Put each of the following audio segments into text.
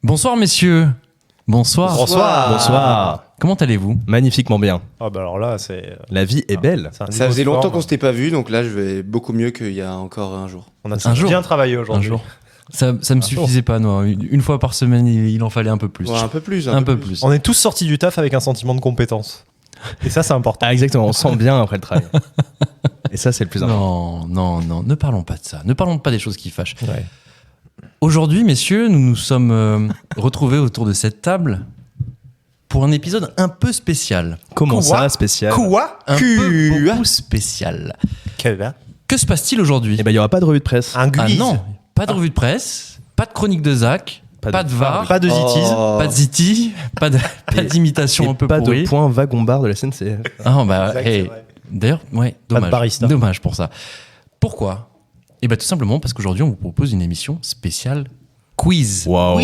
Bonsoir messieurs. Bonsoir. Bonsoir. Comment allez-vous ? Magnifiquement bien. Ah bah alors là, c'est... La vie est belle. c'est un Ça niveau faisait de longtemps forme. qu'on s'était pas vu, donc là je vais beaucoup mieux qu'il y a encore un jour. On a Un jour. bien travaillé Un aujourd'hui. jour. Ça me suffisait pas, non. Une fois par semaine, il en fallait un peu plus. Ouais, un peu plus. Un peu plus. On est tous sortis du taf avec un sentiment de compétence. Et ça, c'est important. Ah, exactement, on sent bien après le travail. Et ça, c'est le plus important. Non, ne parlons pas de ça. Ne parlons pas des choses qui fâchent. Ouais. Aujourd'hui, messieurs, nous nous sommes retrouvés autour de cette table pour un épisode un peu spécial. Comment Quoi ça, spécial Quoi Un peu beaucoup spécial. Quel Que se passe-t-il aujourd'hui ? Eh ben, il n'y aura pas de revue de presse. Un Ah guise. non, pas de revue de presse, pas de chronique de Zach, pas de VAR, Pas de zitis. pas de Ziti, pas d'imitation Et un peu pas pourrie. de point wagon-bar de la SNCF. Ah bah, Exact, hey, c'est vrai. d'ailleurs, ouais, Pas de dommage. barista. Dommage pour ça. Pourquoi ? Eh bien, tout simplement parce qu'aujourd'hui, on vous propose une émission spéciale quiz. Waouh.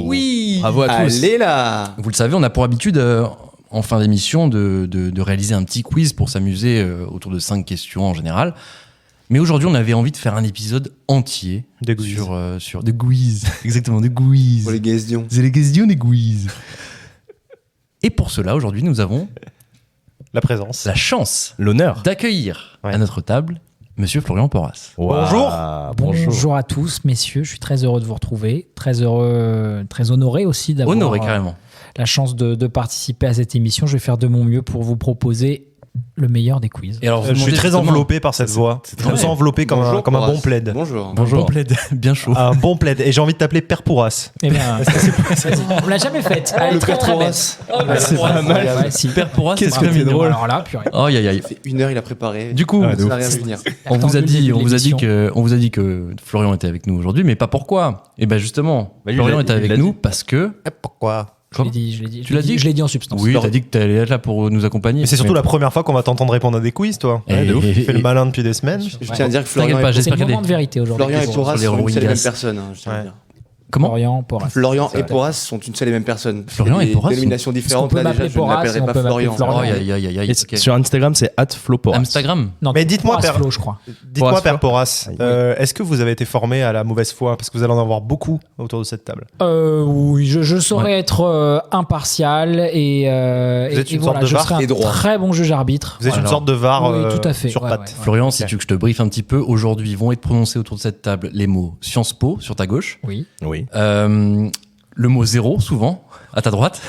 Oui. Bravo à tous. Allez là. Vous le savez, on a pour habitude, en fin d'émission, de réaliser un petit quiz pour s'amuser autour de 5 questions en général. Mais aujourd'hui, on avait envie de faire un épisode entier De quiz. sur des quiz. Exactement, des quiz. Pour les questions. C'est les questions des quiz. Et pour cela, aujourd'hui, nous avons La présence. la chance L'honneur. d'accueillir Ouais. à notre table Monsieur Florian Porras. Bonjour. Bonjour à tous, messieurs. Je suis très heureux de vous retrouver. Très heureux, très honoré aussi d'avoir Honoré carrément. la chance de participer à cette émission. Je vais faire de mon mieux pour vous proposer le meilleur des quiz. Et alors, vous Je suis demandez très justement- enveloppé par cette voix. Je me sens enveloppé comme un Bonjour, bon plaid. Bonjour. Bonjour. Bon plaid, bien chaud. Un bon plaid. Et j'ai envie de t'appeler Père Pourras. Eh bien, on l'a jamais faite. Elle est très très belle. Pourras. C'est pas mal. Ouais, si. Père Porras, Qu'est-ce c'est que très c'est mignon. drôle. Alors là, purée. Oh, aïe, aïe, aïe. Il fait 1 heure, il a préparé. Du coup, Ça n'a rien vu venir. on vous a Attendu le dit, début de on vous a dit que Florian était avec nous aujourd'hui, mais pas pourquoi. Et ben justement, Bah, lui, Florian il était l'a avec dit. nous parce que. Pourquoi Je l'ai dit. Tu l'as dit Je l'ai dit en substance. Oui, t'as dit que t'allais être là pour nous accompagner. Mais c'est surtout la première fois qu'on va t'entendre répondre à des quiz, toi. Et- De ouf. Tu fais et- le malin depuis des semaines. Je tiens à dire que T'inquiète Florian pas, et j'espère C'est qu'il le y a moment de vérité aujourd'hui. Florian et sur Porras les sont une seule et même Ringas. personne. Je tiens à Ouais. dire. Comment Florian Porras. Florian C'est et vrai. Porras sont une seule et même personne. Florian et Des Porras dénominations Est-ce qu'on différentes. peut Là déjà, m'appeler je ne Porras l'appellerai et on pas peut m'appeler Florian. Florian. Aïe, aïe, aïe, aïe. Et ok. sur Instagram, c'est @floporras. Instagram. Non, Mais dites-moi, Porras Père. Flo, je crois. Dites-moi, Porras, Père Porras, Oui. est-ce que vous avez été formé à la mauvaise foi? Parce que vous allez en avoir beaucoup autour de cette table. Oui, je saurais être impartial et, Vous êtes et une voilà, sorte de je VAR serai un et droit. très bon juge arbitre. Vous êtes une Alors, sorte de VAR oui, tout à fait. sur Ouais, pattes. ouais, ouais. Florian, si Ok. tu veux que je te briefe un petit peu, aujourd'hui vont être prononcés autour de cette table les mots Sciences Po sur ta gauche, Oui. Oui, le mot zéro souvent à ta droite.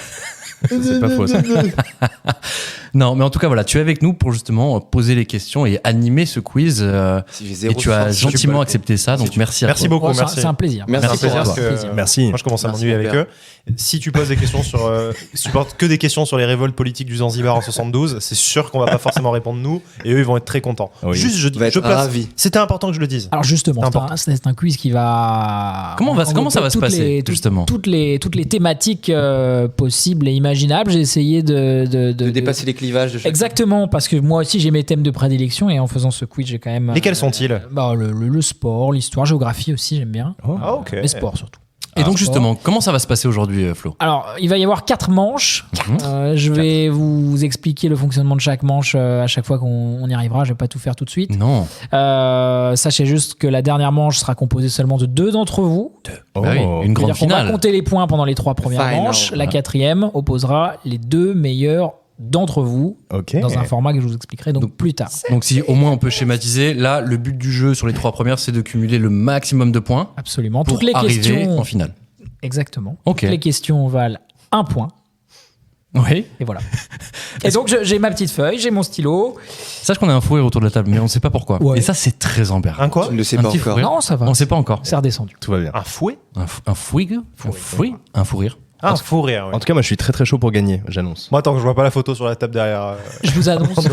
c'est pas faux ça. Non, mais en tout cas, voilà, tu es avec nous pour justement poser les questions et animer ce quiz. Si j'ai zéro Et tu as chance, je suis gentiment pas- accepté ça, donc merci à Merci toi. beaucoup, Oh, c'est un- merci. c'est un plaisir. Merci C'est un plaisir à parce toi. que Plaisir. Merci. moi je commence à Merci, m'ennuyer mon avec père. eux. Si tu poses des questions sur, si tu portes que des questions sur les révoltes politiques du Zanzibar en 72, c'est sûr qu'on va pas forcément répondre nous, et eux ils vont être très contents. Oui. Juste, Va être je place. ravi. C'était important que je le dise. Alors justement, C'est c'est un quiz qui va. Comment ça va se toutes passer, les- justement toutes les thématiques possibles et imaginables. J'ai essayé De dépasser les clivages de chaque. Exactement, parce que moi aussi j'ai mes thèmes de prédilection et en faisant ce quiz, j'ai quand même. Lesquels sont-ils? Le sport, l'histoire, géographie aussi, j'aime bien. Ah ok. Mais sport surtout. Et donc sport. justement, comment ça va se passer aujourd'hui, Flo ? Alors, il va y avoir 4 manches. Je vais vous expliquer le fonctionnement de chaque manche à chaque fois qu'on y arrivera. Je vais pas tout faire tout de suite. Non. Sachez juste que la dernière manche sera composée seulement de 2 d'entre vous. Oh. Bah oui, une C'est-à-dire grande qu'on va finale. compter les points pendant les 3 premières Final. manches. La Voilà. 4e opposera les 2 meilleurs d'entre vous Ok. dans un format que je vous expliquerai donc plus tard. Donc si au moins on peut schématiser, là, le but du jeu sur les 3 premières, c'est de cumuler le maximum de points Absolument. pour Toutes les arriver questions. en finale. Exactement. Ok. Toutes les questions valent 1 point. Oui. Et voilà. Et donc, j'ai ma petite feuille, j'ai mon stylo. Sache qu'on a un fou rire autour de la table, mais on ne sait pas pourquoi. Ouais. Et ça, c'est très embarrassant. Un quoi? Tu ne le sais Un pas petit fou encore. rire. Non, ça va. On ne sait pas encore. C'est redescendu. Tout va bien. Un fouet? Un fou rire Un fou rire. Un fou rire, ouais. En tout cas, moi, je suis très très chaud pour gagner, j'annonce. Moi, tant que je vois pas la photo sur la table derrière, Je vous annonce.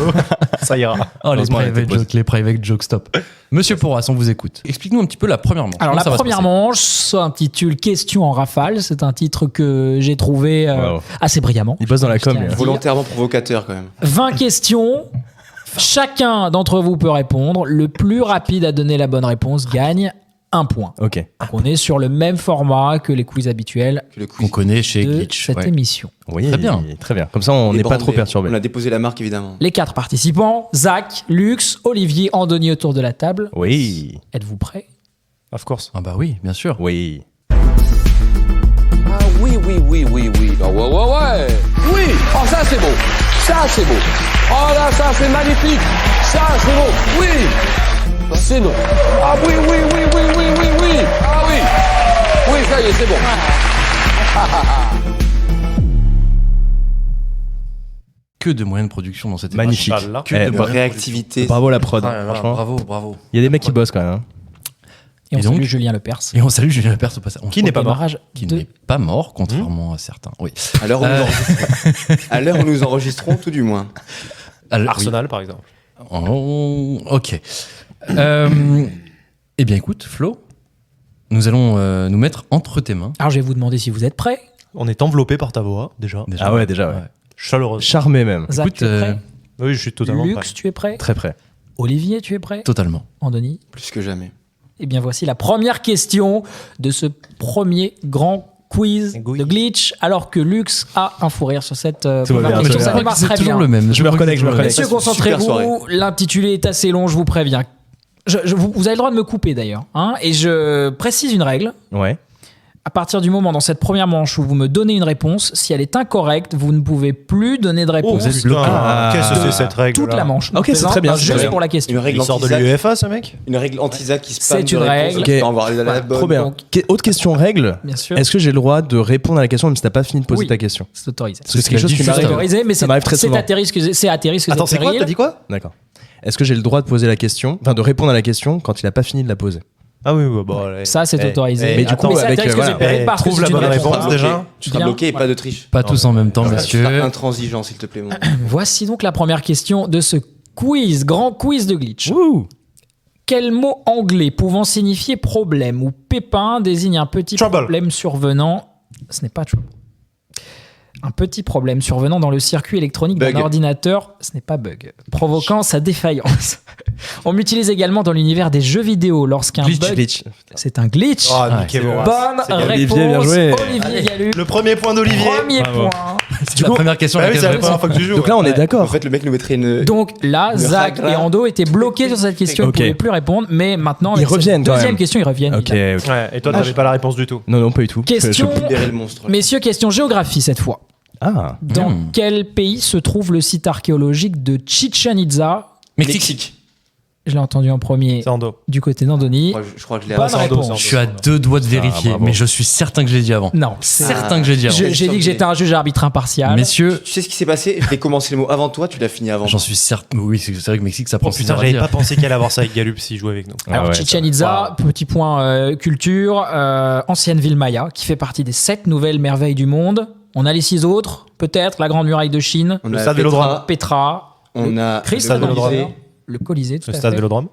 ça ira. Oh, Heureusement, elle était les private jokes, stop. Monsieur Porras, on vous écoute. Explique-nous un petit peu la première manche. Alors, Comment la ça va se première passer manche s'intitule Question en rafale. C'est un titre que j'ai trouvé Wow. assez brillamment. Il bosse dans la com, Je tiens à lui. le dire. Volontairement provocateur quand même. 20 questions. Chacun d'entre vous peut répondre. Le plus rapide à donner la bonne réponse gagne 1 point. Ok. Donc, on est sur le même format que les quiz habituels Que le Qu'on quiz. connaît chez de Glitch. cette ouais. émission. Oui, Très bien. Très bien. Comme ça, on Les n'est pas bandes, trop perturbé. On a déposé la marque évidemment. Les 4 participants, Zach, Lux, Olivier, Andoni autour de la table. Oui. Êtes-vous prêts ? Of course. Ah bah oui, bien sûr. Oui. Ah Oui. Ah ouais. Oui. Oh, ça, c'est beau. Oh là, ça, c'est magnifique. Ça, c'est beau. Oui. C'est non. Ah oui. Ah oui. Oui, ça y est, c'est bon. Que de moyens de production dans cette émission. Magnifique. Machallah. Que de moyens de Réactivité. Bravo la prod. production. Ah là là, Franchement, bravo. il y a des mecs qui bossent quand même. Hein. Et on Et donc salue Julien Lepers. Et on salue Julien Lepers au passage. Qui n'est pas mort. Démarrage Qui de- n'est pas mort, contrairement à certains. Oui. À l'heure où nous enregistrons, tout du moins. Alors, Arsenal, par exemple. oui. Oh, ok. Eh bien, écoute, Flo, nous allons nous mettre entre tes mains. Alors je vais vous demander si vous êtes prêts. On est enveloppé par ta voix, déjà. Ah ouais, déjà, ouais. Chaleureuse. Charmé même. Zach, Écoute, tu es prêt Oui, je suis totalement Lux, prêt. tu es prêt Très près. Olivier, tu es prêt Totalement. Andoni? Plus que jamais. Eh bien, voici la première question de ce premier grand quiz de Glitch, alors que Lux a un fou rire sur cette va première bien, question. tout va Ça bien. démarre C'est très toujours bien. le même. Je me reconnais. Messieurs, Super concentrez-vous. soirée. L'intitulé est assez long, je vous préviens. Vous avez le droit de me couper d'ailleurs. Hein, et je précise une règle. Ouais. À partir du moment dans cette première manche où vous me donnez une réponse, si elle est incorrecte, vous ne pouvez plus donner de Oh, réponse. putain, Ah. qu'est-ce que c'est cette règle Toute la manche. Ok, c'est très bien, c'est Juste très bien. pour la question. Une règle Il sort de anti-Zach. l'UEFA, ce mec Une règle anti-Zach qui spam C'est de une réponses, règle. là, tu peux avoir la Voilà. bonne. Trop bien. Donc- Autre question règle. Bien sûr, Est-ce que j'ai le droit de répondre à la question même si t'as pas fini de poser Oui. ta question? c'est autorisé. Parce que c'est quelque chose qui C'est m'arrive. autorisé, mais Ça m'arrive très c'est souvent. atterri ce que Attends, c'est quoi? T'as dit quoi? D'accord. Est-ce que j'ai le droit de poser la question, enfin de répondre à la question quand il a pas fini de la poser? Ah oui, bon, allez. Ça, c'est Eh, autorisé. eh, Mais du coup, mais c'est avec, atterri ce que voilà. j'ai péril Eh, parce que trouve c'est la une bonne réponse. réponse, déjà. Tu seras Bien. bloqué et pas de triche. Pas tous en même temps, Tu seras messieurs. intransigeant, s'il te plaît. Mon. Voici donc la première question de ce grand quiz de Glitch. Ouh. Quel mot anglais pouvant signifier problème ou pépin désigne un petit Trouble. problème survenant? Ce n'est pas trouble. Un petit problème survenant dans le circuit électronique d'un Bug. ordinateur, ce n'est pas bug, provoquant sa défaillance. On l'utilise également dans l'univers des jeux vidéo lorsqu'un bug... Glitch. C'est un glitch. Ah, Ah, niquez c'est vos vrai. races. Bonne Olivier, réponse, bien joué. Olivier Galup. Le premier point d'Olivier. Premier Bravo. point. C'est la première question. Bah à oui, laquelle c'est je la première réponds. fois que tu joues. Donc là, on est En d'accord. fait, le mec nous mettrait une. Donc là, Le Zach ragra. et Ando étaient bloqués sur cette question, ils ne Ok. pouvaient plus répondre, mais maintenant, Ils avec cette reviennent quand deuxième même. question, ils reviennent. Ok. évidemment. Ok. Ouais, et toi, t'avais pas la réponse du tout. Non, pas du tout. Question, libérer le monstre. messieurs, question géographie cette fois. Ah. Dans Hmm. quel pays se trouve le site archéologique de Chichen Itza? Mexique. Je l'ai entendu en premier C'est Ando. du côté d'Andoni. Je crois que je l'ai Bonne c'est Ando, réponse. Je suis à 2 doigts de vérifier, bravo. mais je suis certain que je l'ai dit avant. Non, Certain que j'ai dit avant. j'ai dit que j'étais un juge arbitre impartial. Messieurs, Tu sais ce qui s'est passé? Je l'ai commencé le mot avant toi, tu l'as fini avant. j'en suis certain. Oui, c'est vrai que Mexique, ça prend Oh 6 putain, heures à j'avais dire. pas pensé qu'elle allait avoir ça avec Galup s'il jouait avec nous. Alors, Ah ouais, Chichen Itza, petit point culture, ancienne ville maya, qui fait partie des 7 nouvelles merveilles du monde. On a les 6 autres, peut-être la Grande Muraille de Chine, On Le a stade Petra, Vélodrome. Petra, on a Christ stade Rédempteur, Vélodrome. le Colisée, tout Le à stade fait. Vélodrome.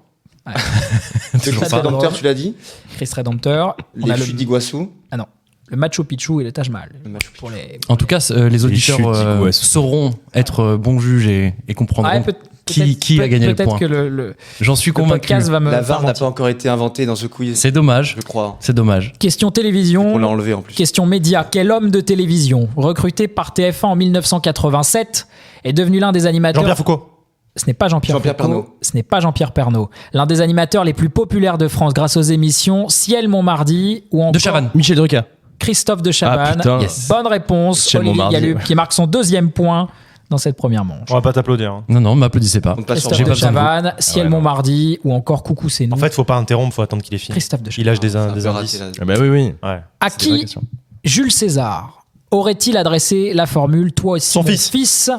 le Toujours stade pas. Rédempteur, tu l'as dit? Christ Rédempteur. On Les a chutes d'Iguassou. Ah non, le Machu Picchu et le Taj Mahal. Le Machu Picchu. Pour les... En tout cas, les auditeurs chutes d'Iguassou. sauront être bons juges et comprendront Ouais, qui a gagné le point. Peut-être que le J'en suis convaincu. podcast va me La faire VAR n'a mentir. pas encore été inventée dans ce quiz, C'est dommage. je crois. C'est dommage. Question On télévision. l'a enlevé en plus. Question média. Quel homme de télévision, recruté par TF1 en 1987, est devenu l'un des animateurs... Jean-Pierre Foucault. Ce n'est pas Jean-Pierre Jean-Pierre Foucault, Pernaut. ce n'est pas Jean-Pierre Pernaut. L'un des animateurs les plus populaires de France grâce aux émissions Ciel Montmardi ou encore De Chavannes. Michel Drucker. Christophe de Chavannes. Ah, putain. Yes. Bonne réponse, Ciel Olivier Montmardi, Galup, ouais. qui marque son 2e point dans cette première manche. On va pas t'applaudir. hein. Non, m'applaudissez pas. On passe sur Christophe j'ai de pas besoin de vous. Chavannes, Ciel ouais, non. Montmardi ou encore Coucou c'est nous. En fait, faut pas interrompre, faut attendre qu'il ait fini. Christophe de Il lâche Chavannes. des un peu indices. raté, là. Ah bah oui. Ouais. À C'est une vraie qui question. Jules César aurait-il adressé la formule toi aussi Son mon fils.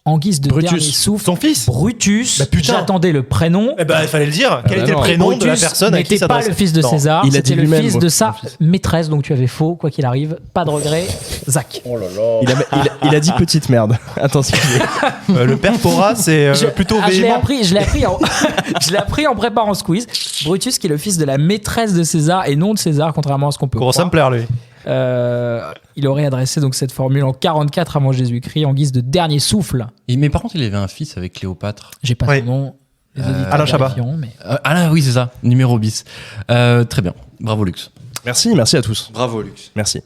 en guise de Brutus. dernier souffle? Son fils. Brutus. Bah, putain. J'attendais le prénom. Eh ben, il fallait le dire. Quel bah était le non. prénom de la Brutus personne à qui n'était pas s'adresse le fils de Non. César, Il a c'était dit le lui-même, fils de Brutus. sa maîtresse, donc tu avais faux, quoi qu'il arrive. Pas de regret, Zach. Il a dit petite merde. Attention. Le père Pora, c'est plutôt je l'ai véhément. appris, je l'ai appris en préparant ce quiz. Brutus, qui est le fils de la maîtresse de César et non de César, contrairement à ce qu'on peut Commence à me croire. plaire, lui. Il aurait adressé donc cette formule en 44 avant Jésus-Christ en guise de dernier souffle. Mais par contre, il avait un fils avec Cléopâtre. J'ai pas Ouais. son nom. Les auditeurs Alain Chabat. vérifieront, mais... Ah là, oui, c'est ça. Numéro bis. Très bien. Bravo, Lux. Merci à tous. Bravo, Lux. Merci.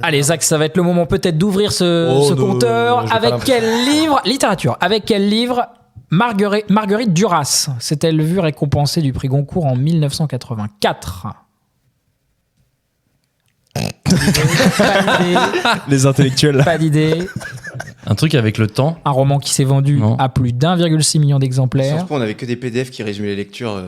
Allez, Zach, ça va être le moment peut-être d'ouvrir ce non, compteur. j'ai pas Avec l'impression. quel livre littérature. Avec quel livre Marguerite Duras s'est-elle vue récompensée du prix Goncourt en 1984? Pas d'idée. Les intellectuels. Pas d'idée. Un truc avec le temps. Un roman qui s'est vendu Non. à plus d'1,6 million Sciences d'exemplaires. Po, on avait que des PDF qui résumaient les lectures.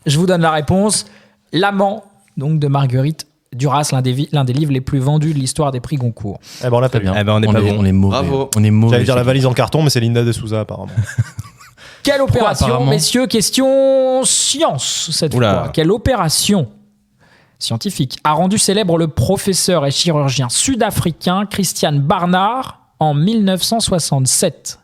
Je vous donne la réponse. L'amant, donc de Marguerite Duras, l'un des livres les plus vendus de l'histoire des prix Goncourt. Eh ben, on l'a pas Très bien. bien. Eh ben, on est pas bon. On est mauvais. Bravo. On est mauvais. J'allais dire la valise en carton, mais c'est Linda de Souza, apparemment. Quelle opération, apparemment messieurs, question science cette Oula. fois. Quelle opération scientifique a rendu célèbre le professeur et chirurgien sud-africain Christian Barnard en 1967?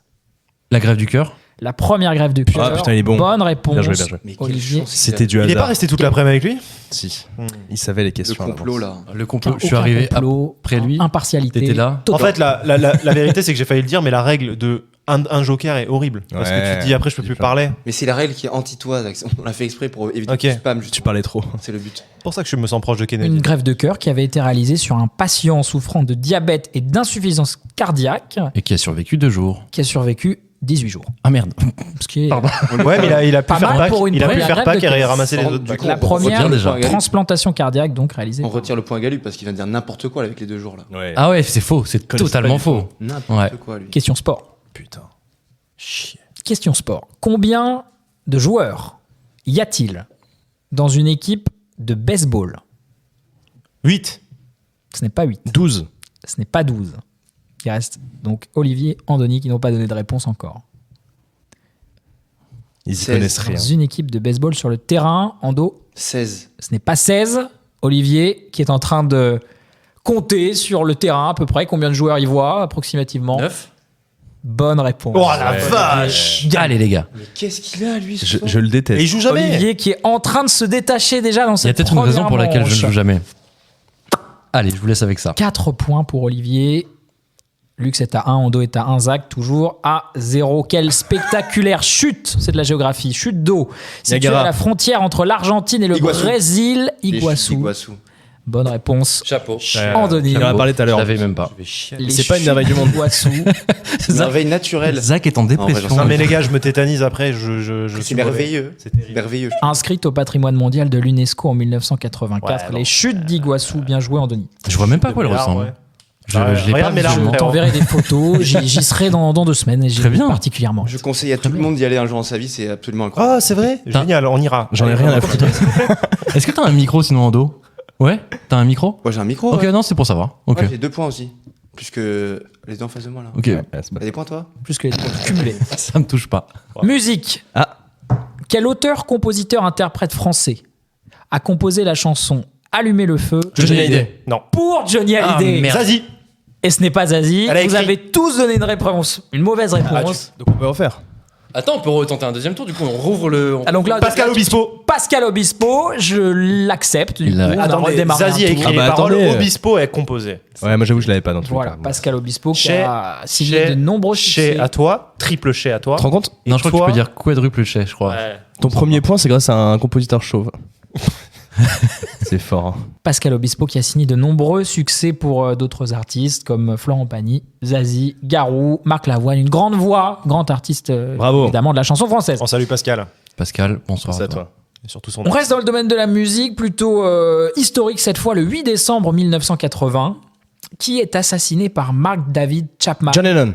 La grève du cœur. La première grève de cœur. Ah, putain, il est bon. Bonne réponse. Bien joué, bien joué. Mais quelle Olivier. chance, C'était du Il est pas hasard. resté toute l'après-midi avec lui Si. Il savait les Le questions. à complot l'avance. là. Le complot. Je Aucun suis arrivé complot, après lui. Impartialité. T'étais là. En totale. fait, la vérité, c'est que j'ai failli le dire, mais la règle de un joker est horrible. Parce que Ouais, tu te dis après, je peux c'est plus clair. parler. Mais c'est la règle qui est anti-toi. On l'a fait exprès pour éviter Ok. le spam. Juste Tu parlais trop. C'est le but. C'est pour ça que je me sens proche de Kennedy. Une greffe de cœur qui avait été réalisée sur un patient souffrant de diabète et d'insuffisance cardiaque Et qui a survécu 2 jours. qui a survécu 18 jours. Ah merde. Ce qui est Pardon. Ouais, mais il a pu Pas faire mal Pâques. pour une Il a pu première faire grève Pâques de et cœur. ramasser les Sans- autres. du coup, la on première retire déjà. transplantation cardiaque donc réalisée. On retire le point Galu parce qu'il vient de dire n'importe quoi avec les 2 jours là. Ouais. Ah ouais, c'est faux. C'est Connaissais totalement pas du faux. N'importe Ouais. quoi lui. Question sport. Putain. Chier. Question sport. Combien de joueurs y a-t-il dans une équipe de baseball? 8. Ce n'est pas 8. 12. Ce n'est pas 12. Il reste donc Olivier, Andoni qui n'ont pas donné de réponse encore. Ils y 16. connaissent rien. Dans une équipe de baseball sur le terrain, Ando, 16. ce n'est pas 16. Olivier qui est en train de compter sur le terrain à peu près combien de joueurs il voit approximativement. 9. Bonne réponse. Oh la vache! Allez les gars. Mais qu'est-ce qu'il a lui ce soir Je le déteste. Et il joue jamais! Olivier qui est en train de se détacher déjà dans Il y a cette peut-être une raison première pour laquelle je ne manche. joue jamais. Allez, je vous laisse avec ça. 4 points pour Olivier. Lux est à 1, Ando est à 1, Zach toujours à 0. Quelle spectaculaire chute, c'est de la géographie, chute d'eau. Située Niagara. à la frontière entre l'Argentine et le Iguaçu. Brésil, Les Iguaçu. Iguaçu. Bonne réponse. Chapeau. Andoni. On en a parlé tout à Je l'heure. savais même pas. Les C'est pas une chutes merveille du monde. d'Iguaçu. Merveille naturelle. Zach est en dépression. j'en sais Non, mais les gars, je me tétanise après. Je C'est suis mauvais. merveilleux. C'est terrible. Merveilleux. Inscrite au patrimoine mondial de l'UNESCO en 1984. Ouais, non. Les chutes d'Iguaçu, bien joué Andoni. Je vois même pas à quoi elle Milliards, ressemble. ouais. Je Ouais, l'ai regarde pas mes larmes, visuellement. Je frérot. t'enverrai des photos, j'y serai dans 2 semaines et j'y Très bien. particulièrement. Je conseille à tout le monde d'y aller un jour dans sa vie, c'est absolument incroyable. Ah, c'est vrai? Génial, on ira. J'en ai rien à foutre. Est-ce que t'as un micro sinon en dos? Ouais? T'as un micro? Moi j'ai un micro. Ok, ouais. non, c'est pour savoir. Ok. Ouais, j'ai 2 points aussi. Plus que les deux en face de moi là. Ok. Ouais, c'est pas- T'as des points toi? Plus que les cumulés. Ça me touche pas. Musique. Ah. Quel auteur, compositeur, interprète français a composé la chanson Allumer le feu Johnny Hallyday. Non. pour Johnny Ah, Hallyday? merde. Zazie. Et ce n'est pas Zazie. Elle a Vous écrit. avez tous donné une réponse, une mauvaise réponse. Donc on peut refaire. Attends, on peut retenter un deuxième tour, du coup on rouvre le. Ah, donc là, Pascal Obispo. Pascal Obispo, je l'accepte. Du Il coup, l'a- on a Attendez, redémarré Zazie a un écrit tour. Ah bah, les paroles, attendez. Obispo est composé. Ouais, moi j'avoue, je l'avais pas dans tous les Voilà, cas. Pascal Obispo qui Chez- a signé de nombreux Chez succès. à toi, triple chez à toi. Tu te rends compte? Non, je crois que tu toi peux dire quadruple chais, je crois. Ouais. Ton premier point, c'est grâce à un compositeur chauve. C'est fort. Hein. Pascal Obispo qui a signé de nombreux succès pour d'autres artistes comme Florent Pagny, Zazie, Garou, Marc Lavoine, une grande voix, grand artiste Bravo. évidemment de la chanson française. On salue Pascal. Pascal, bonsoir. C'est à toi. Et surtout son On reste dans le domaine de la musique, plutôt historique cette fois, le 8 décembre 1980. Qui est assassiné par Mark David Chapman? John Lennon.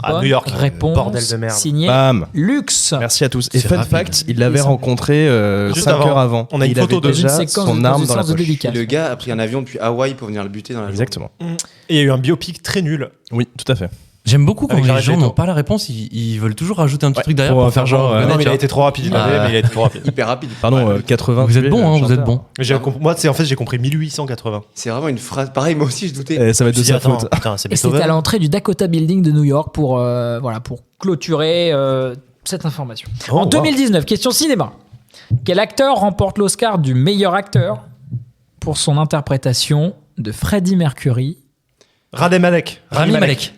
à Bonne New York. Réponse Bordel de merde. signée Bam. Lux. Merci à tous. Et C'est fun rapide. fact, il l'avait Ils sont- rencontré Juste 5 avant. heures avant. On a une Il photo avait de- déjà Une séquence son de arme dans la séance de poche. dédicace. Et le gars a pris un avion depuis Hawaï pour venir le buter dans la journée. Exactement. Et il y a eu un biopic très nul. Oui, tout à fait. J'aime beaucoup quand Avec les Jared gens Leto. n'ont pas la réponse, ils veulent toujours rajouter un petit Ouais, truc derrière pour pour faire genre, genre. non, mais il a été trop rapide. Il l'avait, mais il a été trop rapide. Hyper rapide. Pardon, 80. Vous êtes tués, bon, hein, vous êtes chanteur. bon. Mais moi, c'est en fait, j'ai compris 1880. C'est vraiment une phrase. Pareil, moi aussi je doutais. Ça va être Je de me suis dit, sa attends, faute. putain, c'est Et c'était à Beethoven. l'entrée du Dakota Building de New York pour, pour clôturer cette information. Oh, En wow. 2019, question cinéma. Quel acteur remporte l'Oscar du meilleur acteur pour son interprétation de Freddie Mercury? Radé Malek. Rami Malek.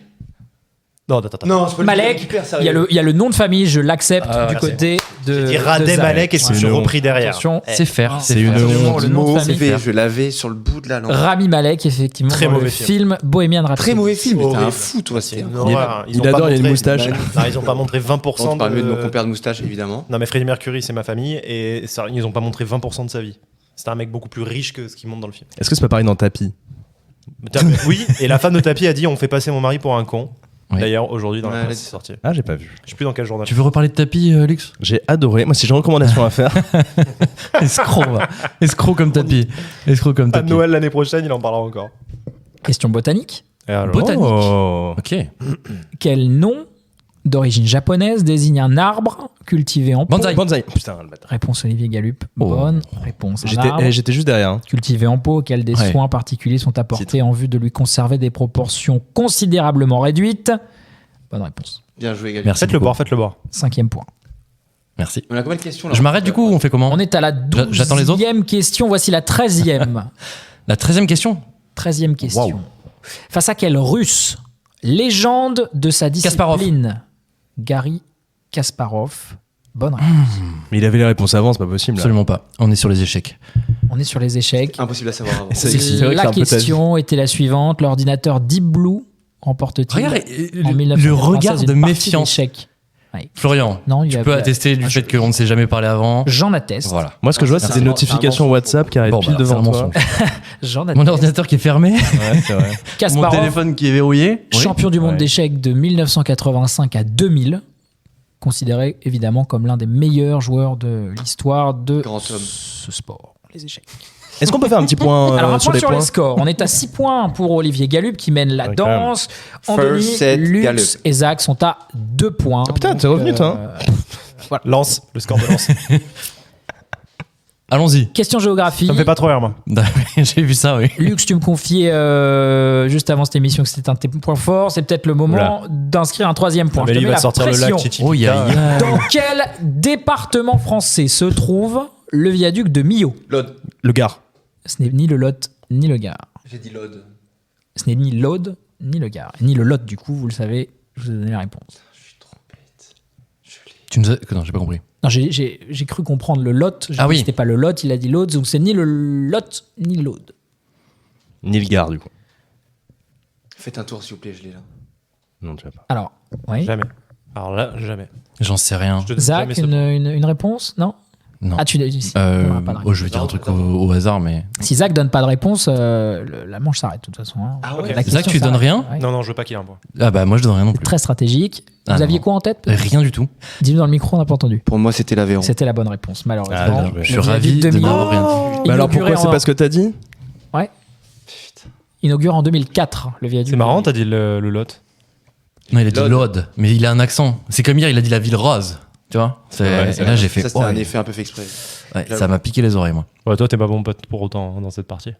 Non, attends. Non, c'est pas Malek, il y a le nom de famille, je l'accepte Ah, du merci. côté de. J'ai dit Radé de Zach. Malek et C'est je suis une honte. repris derrière. Attention, C'est faire, C'est une Attention, honte. le nom de c'est famille. fait, je l'avais sur le bout de la langue. Rami Malek, effectivement, Très dans le mauvais film Bohemian Rhapsody. Très mauvais film, mais t'es un Horrible. fou toi. C'est C'est une incroyable. horreur. Il ont pas adore, il a une montré- moustache. Non, ils ont pas montré 20% On parle mieux de mon de. compère de moustache évidemment. Non, mais Freddie Mercury, c'est ma famille et ça, ils ont pas montré 20% de sa vie. C'était un mec beaucoup plus riche que ce qu'il montre dans le film. Est-ce que c'est pas pareil dans Tapi? Oui, et la femme de Tapi a dit on fait passer mon mari pour un con. Oui. D'ailleurs, aujourd'hui, dans la Ouais, presse, c'est sorti. Ah, j'ai pas vu. Je sais plus dans quel journal. Tu veux reparler de tapis, Lux? J'ai adoré. Moi, si j'ai une recommandation à faire, Escroc, va. Escroc comme tapis. Escroc comme À tapis. Noël l'année prochaine, il en parlera encore. Question botanique. Et alors Botanique. Oh. Ok. Quel nom d'origine japonaise désigne un arbre cultivé en pot? Bonsaï. Bonsaï. Putain, le bâtard. Réponse Olivier Galup. Oh. Bonne réponse. Un arbre J'étais juste derrière. hein. cultivé en pot auquel des Ouais. soins particuliers sont apportés en vue de lui conserver des proportions considérablement réduites. Bonne réponse. Bien joué, Gabi. Merci. Faites-le beaucoup. boire, faites-le boire. 5e point. Merci. On a combien de questions là? Je m'arrête du coup, on fait comment? On est à la J'attends les autres 12e question. Voici la 13e. La 13e question. 13e question. Waouh. Face à quel Russe, légende de sa discipline, Garry Kasparov? Bonne réponse. Mais il avait les réponses avant, c'est pas possible. là. Absolument pas. On est sur les échecs. On est sur les échecs. Impossible à savoir avant. C'est vrai que La c'est un peu ta question était la suivante. L'ordinateur Deep Blue remporte-t-il Regarde en le 1996 regard de une partie méfiance. d'échecs? Florian, Non, il y tu a- peux attester du fait qu'on ne s'est jamais parlé avant. J'en atteste. Voilà. Moi, ce que je vois, c'est des un notifications mensonge. WhatsApp qui arrivent Bon, pile bah, c'est un devant toi. mensonge. J'en Mon atteste. ordinateur qui est fermé. Ouais, c'est vrai. Mon Kasparov, téléphone qui est verrouillé. Oui. champion du monde Ouais. d'échecs de 1985 à 2000, considéré évidemment comme l'un des meilleurs joueurs de l'histoire de Grand homme. ce sport, les échecs. Est-ce qu'on peut faire un petit point Alors un sur point les sur points les scores. On est à 6 points pour Olivier Galup qui mène la Ouais, quand même. danse. Andoni, First set, Lux Galup. et Zach sont à 2 points. Ah, putain, Donc, t'es revenu, toi, Lance, le score de Lance. Allons-y. Question géographie. Ça me fait pas trop rire, moi. J'ai vu ça, oui. Lux, tu me confiais juste avant cette émission que c'était un de tes points forts. C'est peut-être le moment d'inscrire un 3e point. Mais Je te lui, il mets va la te sortir le pression. lac Chichi. Oh, y a, Dans quel département français se trouve le viaduc de Millau? L'Aude. Le Gard. Ce n'est ni le Lot ni le Gard. J'ai dit l'Aude. Ce n'est ni l'Aude ni le Gard. Ni le Lot, du coup, vous le savez, je vous ai donné la réponse. Je suis trop bête. Tu nous as... Non, j'ai pas compris. Non, j'ai cru comprendre le Lot. Ah oui. C'était pas le Lot, il a dit l'Aude. Donc c'est ni le Lot ni l'Aude. Ni le Gard, du coup. Faites un tour, s'il vous plaît, je l'ai là. Non, tu vas pas. Alors, oui. Jamais. Alors là, jamais. J'en sais rien. Je te donne Zach, jamais ce une réponse? Non. Non. Ah, tu si, non, pas de réponse. Je vais dire un truc au hasard, mais. Si Zach donne pas de réponse, la manche s'arrête de toute façon. Hein. Ah ouais. La question Zach, tu s'arrête. donnes rien Ouais. Non, non, je veux pas qu'il ait un point. Ah bah moi je donne rien non plus. Très stratégique. Ah, Vous aviez non. quoi en tête peut-être Rien du tout. Dis-le dans le micro, on n'a pas entendu. Pour moi, c'était l'Aveyron. C'était la bonne réponse, malheureusement. Ah, bien joué. Je suis Le ravi viaduc de Millau, n'avoir rien. Bah alors inauguré pourquoi c'est en- pas ce que t'as dit? Ouais. Inauguré en 2004, le viaduc. C'est marrant, t'as dit le lot. Non, il a dit L'Aude. l'Aude, mais il a un accent. C'est comme hier, il a dit la ville rose. Tu vois Ouais, Et là j'ai fait. Ça, c'était oh, un ouais. effet un peu fait exprès. Ouais, ça m'a piqué les oreilles, moi. Ouais, toi, t'es pas bon pote pour autant dans cette partie.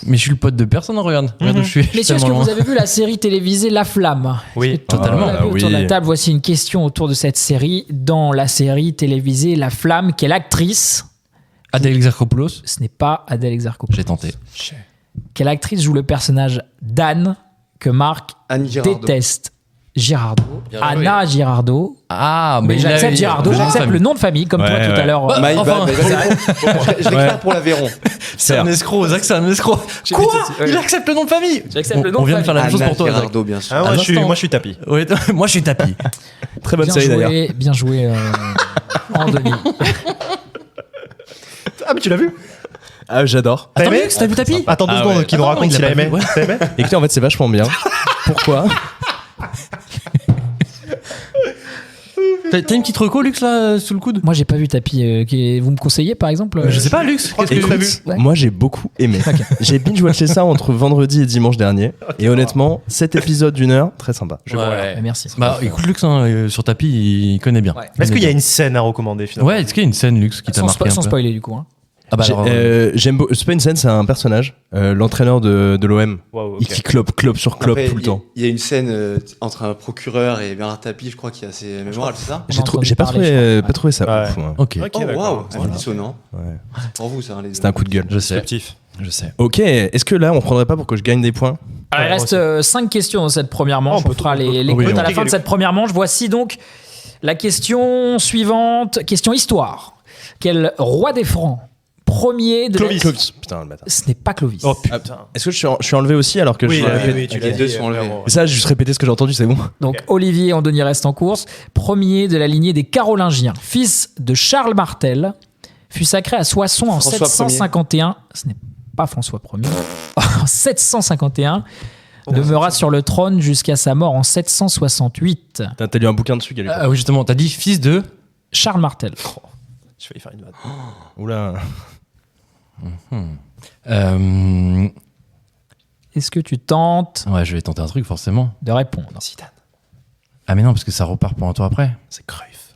Mais je suis le pote de personne, regarde. Regarde où je suis. Je suis Messieurs, est-ce que tellement vous loin. avez vu la série télévisée La Flamme? Oui. Totalement. Vous l'avez autour de la oui. table, voici une question autour de cette série. Dans la série télévisée La Flamme, quelle actrice? Adèle Exarchopoulos, Ce n'est pas Adèle Exarchopoulos. j'ai tenté. Quelle actrice joue le personnage d'Anne que Marc Annie Girardot. déteste? Girardot. Bien joué. Anna Girardot. Ah, Mais il a- j'accepte Girardot, il a- j'accepte le nom de famille, comme Ouais, toi tout à ouais. l'heure. Bah, My enfin, bad, mais vas-y, je l'éclaire pour l'Aveyron. C'est un escroc, Zach, c'est un escroc. Quoi Il accepte le nom de famille. J'accepte le nom On de vient de faire la même chose Anna pour toi, Zach. Girardot, bien sûr. Ah, À moi, l'instant. je suis tapis. Ouais, moi je suis tapis. Très bonne Bien série d'ailleurs. joué, bien joué, Andoni. Ah, mais tu l'as vu? Ah, j'adore. T'as Attends, aimé? Lux, t'as vu tapis Attends 2 Ah secondes, ouais. qu'il nous Attends, raconte il a s'il a pas aimé. vu, ouais. T'as aimé? Écoutez, en fait, c'est vachement bien. Pourquoi? T'as une petite reco, Lux, là, sous le coude Moi, j'ai pas vu Tapi. Vous me conseillez, par exemple Je sais pas, Lux, qu'est-ce que Écoute, tu as vu Ouais. moi j'ai beaucoup aimé. J'ai binge-watché ça entre vendredi et dimanche dernier. Et honnêtement, cet épisode d'une heure, très sympa. Ouais. Merci. Bah écoute, Lux, hein, sur tapis, il connaît bien. Ouais. Est-ce qu'il y a une scène à recommander finalement? Ouais, est-ce qu'il y a une scène, Lux, qui t'a marqué un Sans peu spoiler, du coup. Hein. Ah bah alors, J'aime beaucoup. C'est pas une scène, c'est un personnage, l'entraîneur de l'OM, Waouh, et qui clope sur clope Après, tout le temps. Il y a une scène entre un procureur et Bernard Tapie, je crois, qui est assez mémorable, c'est ça? On a entendu J'ai pas parler, je trouvé, crois. pas trouvé ça Ouais. ouf. Ouais. ok, Ok, Oh d'accord. waouh, dissonant. Ouais. Pour vous, ça, les C'était un coup de gueule. je sais, Descriptif. je sais. Ok, est-ce que là on prendrait pas pour que je gagne des points? Alors, il reste 5 questions dans cette première manche. Oh, on on peut fera tout- les oui, comptes on à la peut- fin de cette première manche. Voici donc la question suivante. Question histoire. Quel roi des Francs, premier de Clovis. Clovis. Putain, le bâtard. Ce n'est pas Clovis. Oh putain. Est-ce que je suis enlevé aussi alors que Oui, je oui, oui, tu Les l'as deux dit, sont enlevés. vraiment. Et ça, j'ai juste répété ce que j'ai entendu, c'est bon. Donc Olivier et Andoni restent en course. Premier de la lignée des Carolingiens, fils de Charles Martel, fut sacré à Soissons en François 751. Ce n'est pas François Ier. en 751, demeura sur le trône jusqu'à sa mort en 768. T'as lu un bouquin dessus, Galup. Ah oui, justement, t'as dit fils de. Charles Martel. Je vais y faire une vanne. Oula. Est-ce que tu tentes Ouais, je vais tenter un truc, forcément. de répondre? Ah, mais non, parce que ça repart pour un tour après. C'est Cruyff.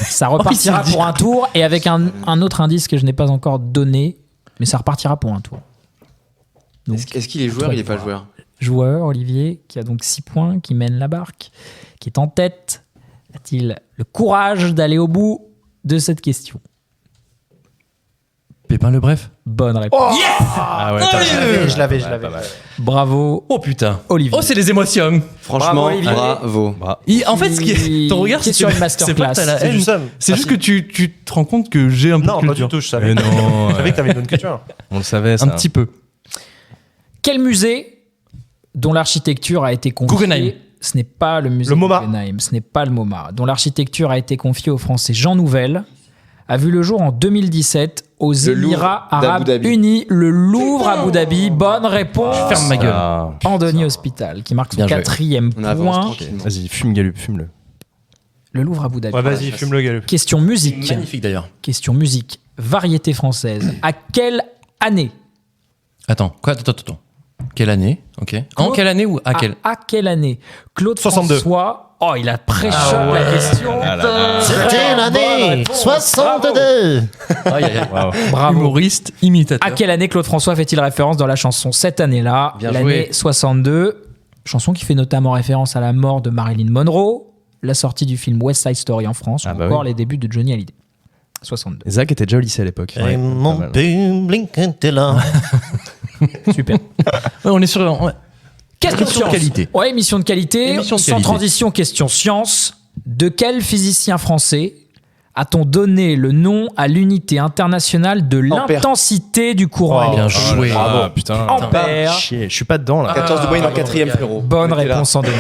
Ça repartira Oh, il s'est pour un tour et avec un autre indice que je n'ai pas encore donné, mais ça repartira pour un tour. Donc, Est-ce qu'il est joueur? Il est pas joueur. joueur, Olivier, qui a donc 6 points, qui mène la barque, qui est en tête. A-t-il le courage d'aller au bout de cette question? Pépin le Bref. Bonne réponse. Ah ouais, Je l'avais. Bravo, Oh putain. Olivier. Oh, c'est les émotions. Franchement, Olivier. bravo. En fait, ce qui est. Ton regard, Qui est sur une masterclass. C'est pas que t'as la C'est haine. du seum. C'est juste que tu te rends compte que j'ai un peu Non, de pas du culture. tout, je savais. Mais non. Je savais que t'avais une bonne culture. On le savait, ça. Un petit peu. Quel musée dont l'architecture a été confiée... Guggenheim. Ce n'est pas le musée Le MoMA. Guggenheim, ce n'est pas le MoMA. Dont l'architecture a été confiée au Français Jean Nouvel, a vu le jour en 2017 aux Le Louvre Émirats d'Abu Arabes Dhabi. Unis. Le Louvre Abu Dhabi. Bonne réponse. Ferme ma gueule. Ah. Andoni Hospital, qui marque son Bien joué. 4e On avance point. tranquillement. Vas-y, fume Galup, fume-le. Le Louvre Abu Dhabi. Ouais, vas-y, fume le Galup. Question musique. Magnifique d'ailleurs. Question musique. Variété française. À quelle année? Attends, quoi? Attends. Quelle année? Ok. En quelle année ou à quelle? À quelle année? Claude 62. François. Oh, il a pré-shot la question. C'était l'année 62. Aïe, aïe, aïe. Bravo. Humoriste, imitateur. À quelle année Claude François fait-il référence dans la chanson cette année-là? Bien L'année joué. 62. Chanson qui fait notamment référence à la mort de Marilyn Monroe, la sortie du film West Side Story en France, Ah ou bah encore oui. les débuts de Johnny Hallyday. 62. Zach était déjà au lycée à l'époque. Et mon Pas mal. public était là. Super. Ouais, on est sur. Ouais. Question Émission de science. qualité. Ouais, émission de qualité. Émission de Sans qualité. transition, question science. De quel physicien français a-t-on donné le nom à l'unité internationale de Ampère. l'intensité du courant Oh, Bien électrique? joué. Ah, putain. Ampère. Chier, je suis pas dedans là. 14 de moyenne en 4ème, frérot. Bonne On était là. réponse, Andoni.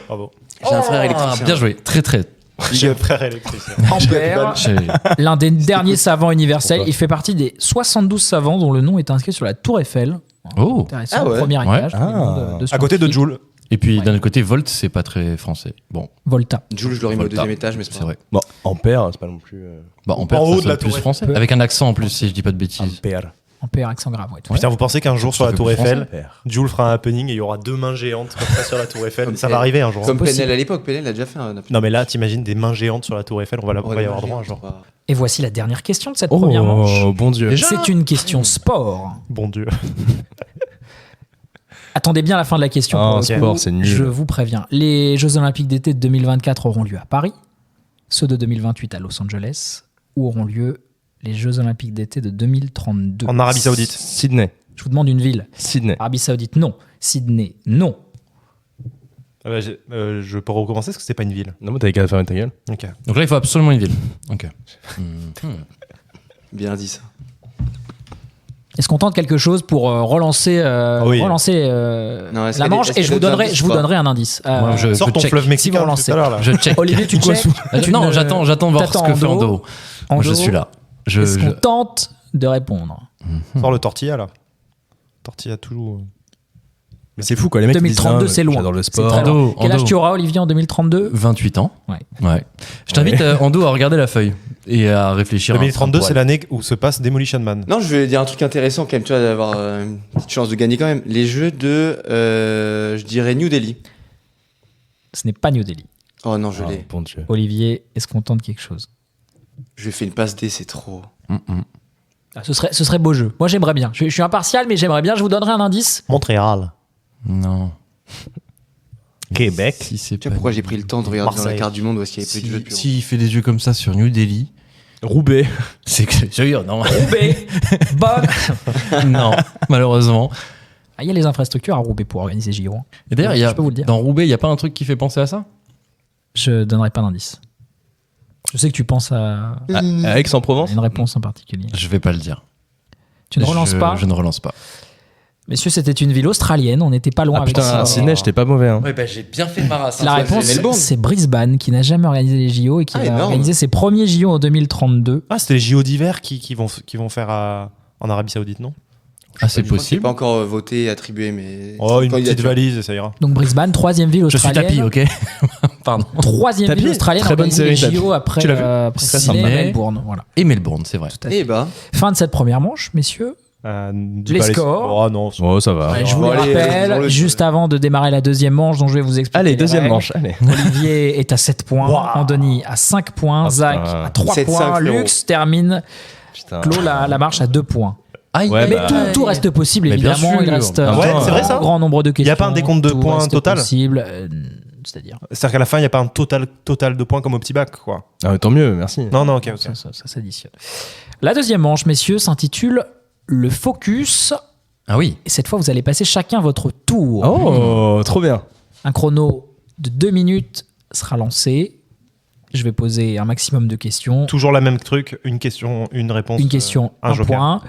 Bravo. J'ai un frère Ah, électricien. bien joué. Très, très. J'ai un frère électricien. Ampère. J'ai- L'un des derniers savants universels. Il fait partie des 72 savants dont le nom est inscrit sur la Tour Eiffel. Oh. Intéressant, Ah ouais. au premier Ouais. étage. pour les noms de À côté de scientifiques. Joule. Et puis d'un autre côté, Volt, c'est pas très français. Bon, Volta. Jules, je l'aurais mis au Volta. 2ème étage, mais c'est c'est pas vrai. Bon, Ampère, c'est pas non plus. Bah, on perd En haut ça de la sonne plus tour français. Eiffel. Avec un accent en plus, si je dis pas de bêtises. Ampère. Ampère, accent grave. Ouais, tout. Putain, vous pensez qu'un jour sur la fait Tour plus Eiffel, Ampère. Joule fera un happening et il y aura 2 mains géantes comme ça sur la Tour Eiffel? Comme Ça elle. va arriver un jour. Comme possible. Penel à l'époque. Penel l'a déjà fait. Non, mais là, t'imagines des mains géantes sur la Tour Eiffel, on va y avoir droit un jour. Et voici la dernière question de cette première manche. Oh, bon Dieu. C'est une question sport. Bon Dieu. Attendez bien la fin de la question. Ah, pour le sport, coup. c'est nul. Je vous préviens. Les Jeux Olympiques d'été de 2024 auront lieu à Paris, ceux de 2028 à Los Angeles, où auront lieu les Jeux Olympiques d'été de 2032. En Arabie Saoudite. Sydney. Je vous demande une ville. Sydney. Arabie Saoudite, non. Sydney, non. Ah bah, je peux recommencer parce que c'est pas une ville. Non, mais t'avais qu'à fermer ta gueule. Ok. Donc là, il faut absolument une ville. Ok. Bien dit ça. Est-ce qu'on tente quelque chose pour relancer, Oui. relancer Non, est-ce la qu'il y a manche des- est-ce et qu'il je y a vous d'autres donnerai, indices je vous ou pas donnerai un indice. Moi, je Sors ton check. fleuve si vous mexicain relancez. tout à l'heure là. Je check. Olivier, tu check. Non, j'attends voir ce T'attends que fait Ando. Ando. Moi, je Ando. suis là. Est-ce qu'on tente de répondre? Sors le tortilla là. Tortilla tout. Mais c'est fou quoi, les mecs. ils disent, 2032, ah, c'est loin. J'adore le C'est sport. très loin. Ando, Quel âge Ando. tu auras, Olivier, en 2032? 28 ans. Ouais. Je t'invite, Ando, à regarder la feuille et à réfléchir. 2032, à un c'est l'année où se passe Demolition Man. Non, je vais dire un truc intéressant quand même, tu vois, d'avoir une petite chance de gagner quand même. Les jeux de, je dirais New Delhi. Ce n'est pas New Delhi. Oh non, je Ah, l'ai. bon Dieu. Olivier, est-ce qu'on tente quelque chose? Je lui ai fait une passe D, c'est trop. Ah, ce serait beau jeu. Moi, j'aimerais bien. Je suis impartial, mais j'aimerais bien. Je vous donnerai un indice. Montréal. Non. Québec. Si c'est Tu vois pas- pourquoi j'ai pris le temps de regarder dans la Marseille. carte du monde où est-ce qu'il y avait plus de jeux de bureau. S'il fait des yeux comme ça sur New Delhi, Roubaix. c'est que sûr, non. Roubaix. Bonne. Non, malheureusement. Ah, il y a les infrastructures à Roubaix pour organiser JO. Et d'ailleurs, il y a, Je peux vous le dire. dans Roubaix, il n'y a pas un truc qui fait penser à ça? Je donnerai pas d'indice. Je sais que tu penses à À Aix-en-Provence. une réponse en particulier. Je vais pas le dire. Tu ne relances pas. Je ne relance pas. Messieurs, c'était une ville australienne. On n'était pas loin Ah avec putain, ça. à Sydney, j'étais pas mauvais. Hein. Ouais, bah, j'ai bien fait ma race. La réponse, Melbourne. c'est Brisbane, qui n'a jamais organisé les JO et qui Ah, va énorme. organiser ses premiers JO en 2032. Ah, c'était les JO d'hiver qui vont faire en Arabie Saoudite, non? Ah, c'est Je crois que possible. pas encore voté, attribué, mais. Oh, une petite candidature. valise, ça ira. Donc Brisbane, troisième ville Je suis australienne. tapis, ok. Pardon. Troisième Tapis, ville australienne très bonne organisée les série, JO après, Tu l'as vu après Ça Sydney s'en et met. Melbourne. Voilà. Et Melbourne, c'est vrai. Eh bah. Fin de cette première manche, messieurs. Dis Les pas scores. Oh non. Oh, ça va. Ouais, je vous Bon, le allez, rappelle, dans le- juste avant de démarrer la deuxième manche, dont je vais vous expliquer. Allez, les deuxième règles. manche. Allez. Olivier est à 7 points, Wow. Anthony à 5 points, Ah, Zach putain. à 3 7-5, points, frérot. Lux termine, Putain. clôt la marche à 2 points. Aïe, Ouais, Mais bah, tout reste possible, Mais bien évidemment. sûr. Il reste Ah ouais, c'est vrai, ça un grand nombre de questions. Y a pas un décompte de Tout points reste total possible, c'est-à-dire. C'est-à-dire qu'à la fin, il n'y a pas un total de points comme au petit bac, quoi. Ah, tant mieux, merci. Non, ok. Ça s'additionne. La deuxième manche, messieurs, s'intitule Le Focus. Ah oui. Et cette fois, vous allez passer chacun votre tour. Oh, trop bien. Un chrono de 2 minutes sera lancé. Je vais poser un maximum de questions. Toujours la même truc, une question, une réponse. Une question, un joker. point.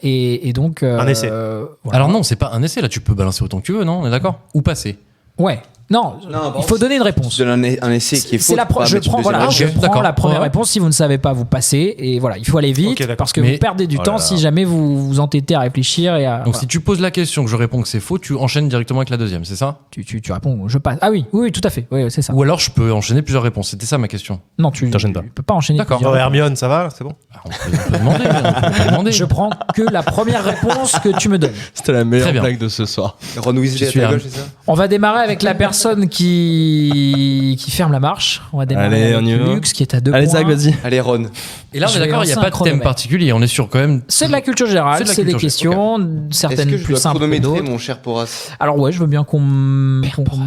Et donc. Un essai. Voilà. Alors non, c'est pas un essai, là, tu peux balancer autant que tu veux, non? On est d'accord? Ou passer. Ouais. Non, Non, il faut donner une réponse. Je donne un essai qui est faux. C'est la tu peux pas je mettre prends, une voilà, deuxième je Ok, prends d'accord. la première Ouais. réponse. Si vous ne savez pas, vous passez. Et voilà, il faut aller vite Ok, d'accord. parce que Mais- vous perdez du Oh temps là là. si jamais vous vous entêtez à réfléchir et à. Donc voilà. si tu poses la question, que je réponds que c'est faux, tu enchaînes directement avec la deuxième, c'est ça? Tu réponds, je passe. Ah oui, tout à fait. Oui, c'est ça. Ou alors je peux enchaîner plusieurs réponses, c'était ça ma question. Non, tu T'enchaînes pas. peux pas enchaîner. D'accord. plusieurs Oh, réponses. Hermione, ça va? C'est bon? Ah, on peut demander, on peut demander. Je prends que la première réponse que tu me donnes. C'était la meilleure Très bien. blague de ce soir. Ron Weasley Je à suis ta là. gauche, c'est ça? On va démarrer avec la personne qui ferme la marche. On va démarrer Allez, avec on y va. Lux qui est à 2 Allez, points. Zach, vas-y. Allez, Ron. Et là on Je est vais d'accord, il n'y a lancer pas un de thème chronomètre. particulier, on est sur quand même... C'est de la culture générale, C'est de la c'est des culture questions, Est-ce certaines que je plus dois simples que chronométrer, d'autres. mon cher Porras? Alors ouais, je veux bien qu'on me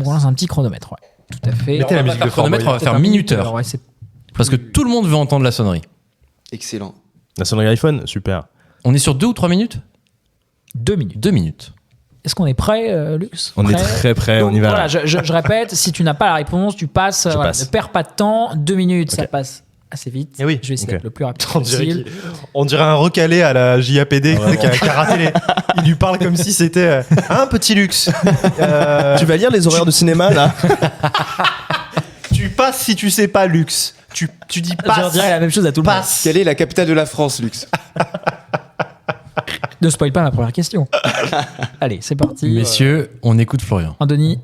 lance un petit chronomètre. Ouais. Tout à fait. Mettez la on va musique faire de Fort chronomètre, on va Boyard. faire minuteur. Ouais, c'est Parce que tout le monde veut entendre la sonnerie. Excellent. La sonnerie iPhone, super. On est sur 2 ou 3 minutes? 2 minutes. 2 minutes. Est-ce qu'on est prêt, Lux? On est Prêt très prêt, Donc, on y va. Voilà, je répète, si tu n'as pas la réponse, tu passes. Voilà, passe. ne perds pas de temps. 2 minutes, ça Ok. passe assez vite. Eh oui. Je vais essayer Ok. d'être le plus rapide On dirait, possible. on dirait un recalé à la JAPD qui a raté les... Il lui parle comme si c'était un petit luxe. Tu vas lire les horaires de cinéma, là? Tu passes si tu sais pas luxe. Tu dis Je passe. dirais la même chose à tout le monde. Passe. Quelle est la capitale de la France, Lux? Ne spoil pas ma première question. Allez, c'est parti. Messieurs, on écoute Florian. Anthony.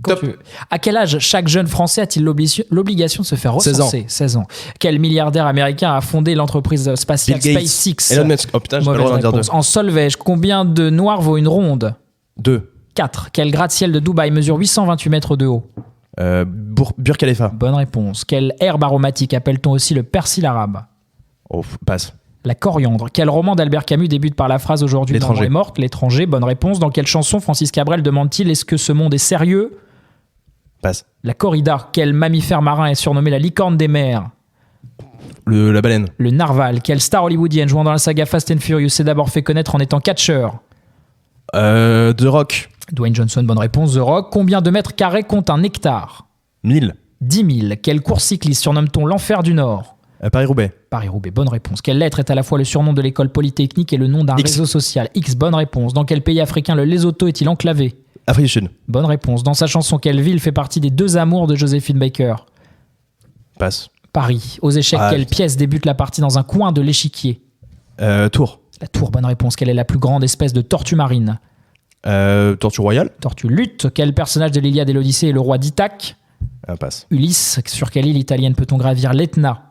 Quand Top. tu veux. À quel âge chaque jeune Français a-t-il l'obligation de se faire 16 ans. recenser? 16 ans. Quel milliardaire américain a fondé l'entreprise spatiale Bill Gates. SpaceX? Elon Musk. Oh putain, j'ai pas le Mauvaise droit d'en dire deux. réponse. En solvège, combien de noirs vaut une ronde? 2. 4. Quel gratte-ciel de Dubaï mesure 828 mètres de haut? Burj Khalifa. Bonne réponse. Quelle herbe aromatique appelle-t-on aussi le persil arabe? Oh, passe. La coriandre. Quel roman d'Albert Camus débute par la phrase aujourd'hui L'étranger. maman est morte? L'étranger. Bonne réponse. Dans quelle chanson Francis Cabrel demande-t-il est-ce que ce monde est sérieux? Passe. La corrida. Quel mammifère marin est surnommé la licorne des mers? La baleine. Le narval. Quelle star hollywoodienne jouant dans la saga Fast and Furious s'est d'abord fait connaître en étant catcheur? The Rock. Dwayne Johnson. Bonne réponse. The Rock. Combien de mètres carrés compte un hectare? 1000. 10 000. Quelle course cycliste surnomme-t-on l'enfer du Nord? Paris-Roubaix. Paris-Roubaix, bonne réponse. Quelle lettre est à la fois le surnom de l'école polytechnique et le nom d'un X. réseau social? X, bonne réponse. Dans quel pays africain le Lesotho est-il enclavé? Afrique du Sud. Bonne réponse. Dans sa chanson, quelle ville fait partie des deux amours de Joséphine Baker? Passe. Paris. Aux échecs, Ah, quelle putain. pièce débute la partie dans un coin de l'échiquier? Tours. La tour, bonne réponse. Quelle est la plus grande espèce de tortue marine? Tortue Royale. Tortue lutte. Quel personnage de l'Iliade et l'Odyssée est le roi d'Ithaque? Passe. Ulysse. Sur quelle île italienne peut-on gravir l'Etna?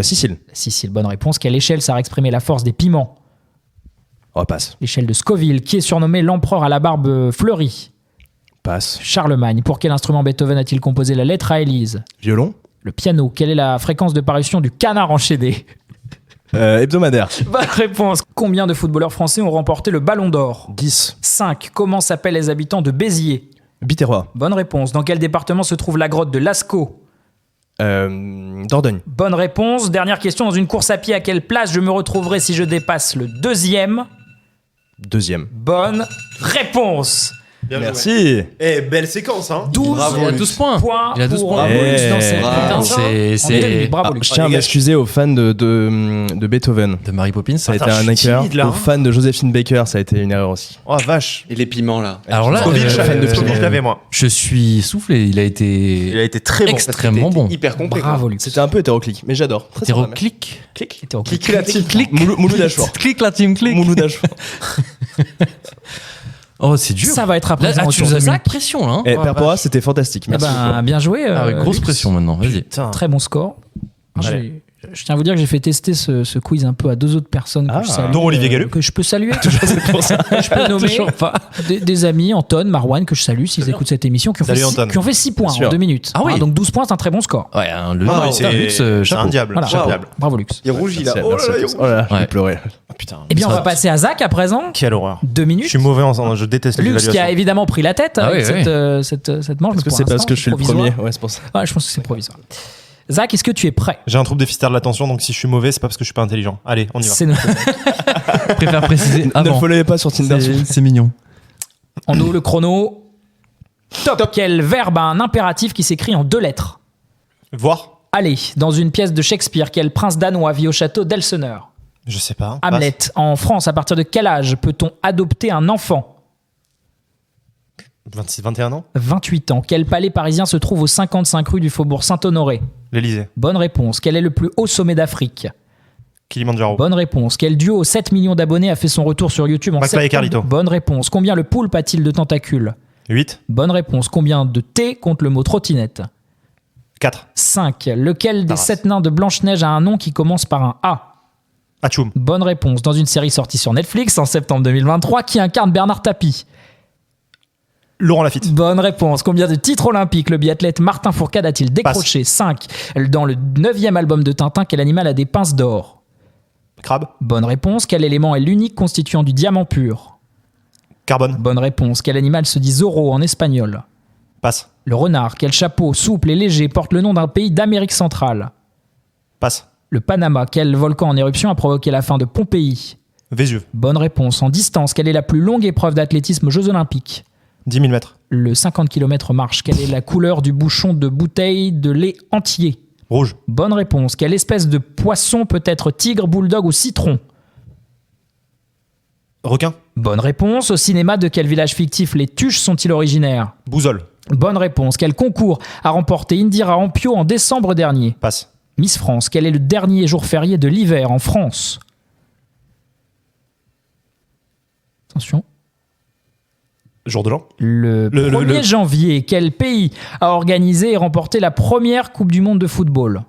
Sicile. Sicile, bonne réponse. Quelle échelle sert à exprimer la force des piments? Oh, passe. L'échelle de Scoville. Qui est surnommé l'empereur à la barbe fleurie? Passe. Charlemagne. Pour quel instrument Beethoven a-t-il composé la lettre à Élise? Violon. Le piano. Quelle est la fréquence de parution du Canard enchaîné? Hebdomadaire. Bonne réponse. Combien de footballeurs français ont remporté le Ballon d'Or? 10. 5. Comment s'appellent les habitants de Béziers? Biterrois. Bonne réponse. Dans quel département se trouve la grotte de Lascaux? Dordogne. Bonne réponse. Dernière question. Dans une course à pied, à quelle place je me retrouverai si je dépasse le deuxième? 2e. Bonne réponse. Bien joué. Merci. Eh, belle séquence, hein. 12 Il a 12 points. points Il a 12 pour points. Luxe dans Eh, cette bravo. putain, C'est bravo, Ah, Luxe. je tiens à les gars, m'excuser aux fans de Beethoven. de Mary Poppins. Ça a été Attends, un je suis écœur. timide, là, Aux hein. fans de Joséphine Baker, ça a été une erreur aussi. Oh, vache. Et les piments, là. Alors là, Scoville, euh, je l'avais, moi. je suis soufflé. Il a été Il a été très bon. extrêmement bon. Hyper complet. Bravo, Luxe. C'était un peu hétéroclique, mais j'adore. Très sympa, Hétéroclique. Clic. Hétéroclique. Clic la team. Clic. Mouloud Achour. Clique la team clique. Mouloud Achour. Oh, c'est dur. Ça va être à Là, présent au tu tour nous de as mis une Zach. pression là. hein. Et Perpora, c'était fantastique. Eh Merci. ben, bien joué. Ah, avec grosse Luxe. pression maintenant. Vas-y. Putain. Très bon score. Je tiens à vous dire que j'ai fait tester ce quiz un peu à 2 autres personnes que Ah. je salue, Dont Olivier Gallu. que je peux saluer. Je peux nommer Toujours pas. des amis, Anton, Marwan, que je salue s'ils écoutent cette émission, qui ont, Salut, fait, Anton. qui ont fait 6 points Bien sûr. en 2 minutes. Ah oui. Donc 12 points, c'est un très bon score. Ouais, le Ah, c'est un luxe. c'est un Chapeau. diable. Voilà. C'est un diable. Bravo, Luxe. Il rougit, là. Merci, Oh là merci, là, merci. Oh là là, j'ai Ouais. pleuré. Ah, putain. Eh bien, on va passer à Zach à présent. Quelle horreur. 2 Je minutes. suis mauvais en je déteste les Luxe qui a évaluations. évidemment pris la tête Ah avec oui, oui. cette manche. Est-ce que mais c'est pour parce que l'instant, je suis le provisoire. premier? Ouais, c'est pour ça. Ouais, je pense que c'est provisoire. Zach, est-ce que tu es prêt? J'ai un trouble déficitaire de l'attention, donc si je suis mauvais, c'est pas parce que je suis pas intelligent. Allez, on y va. C'est noté. Je préfère préciser Ne le avant. followez pas sur Tinder. C'est mignon. En haut, le chrono. Top. Quel verbe a un impératif qui s'écrit en 2 lettres? Voir. Allez, dans une pièce de Shakespeare, quel prince danois vit au château d'Elseneur? Je sais pas. Hamlet. En France, à partir de quel âge peut-on adopter un enfant? 26, 21 ans. 28 ans. Quel palais parisien se trouve aux 55 rue du Faubourg Saint-Honoré? L'Elysée. Bonne réponse. Quel est le plus haut sommet d'Afrique? Kilimanjaro. Bonne réponse. Quel duo aux 7 millions d'abonnés a fait son retour sur YouTube en McFly et septembre? Carlito. Bonne réponse. Combien le poulpe a-t-il de tentacules? 8. Bonne réponse. Combien de T compte le mot trottinette? 4. 5. Lequel des Taras. 7 nains de Blanche-Neige a un nom qui commence par un A? Atchoum. Bonne réponse. Dans une série sortie sur Netflix en septembre 2023, qui incarne Bernard Tapie? Laurent Lafitte. Bonne réponse. Combien de titres olympiques le biathlète Martin Fourcade a-t-il décroché? 5. Dans le 9e album de Tintin, quel animal a des pinces d'or? Crabe. Bonne réponse. Quel élément est l'unique constituant du diamant pur? Carbone. Bonne réponse. Quel animal se dit Zorro en espagnol? Passe. Le renard. Quel chapeau souple et léger porte le nom d'un pays d'Amérique centrale? Passe. Le Panama. Quel volcan en éruption a provoqué la fin de Pompéi? Vésuve. Bonne réponse. En distance, quelle est la plus longue épreuve d'athlétisme aux Jeux Olympiques? 10 000 mètres. Le 50 km marche. Quelle est la couleur du bouchon de bouteille de lait entier? Rouge. Bonne réponse. Quelle espèce de poisson peut être tigre, bulldog ou citron? Requin. Bonne réponse. Au cinéma, de quel village fictif les Tuches sont-ils originaires? Boussole. Bonne réponse. Quel concours a remporté Indira Ampio en décembre dernier? Passe. Miss France. Quel est le dernier jour férié de l'hiver en France? Attention. Jour de l'an. Le 1er janvier, quel pays a organisé et remporté la première Coupe du Monde de football?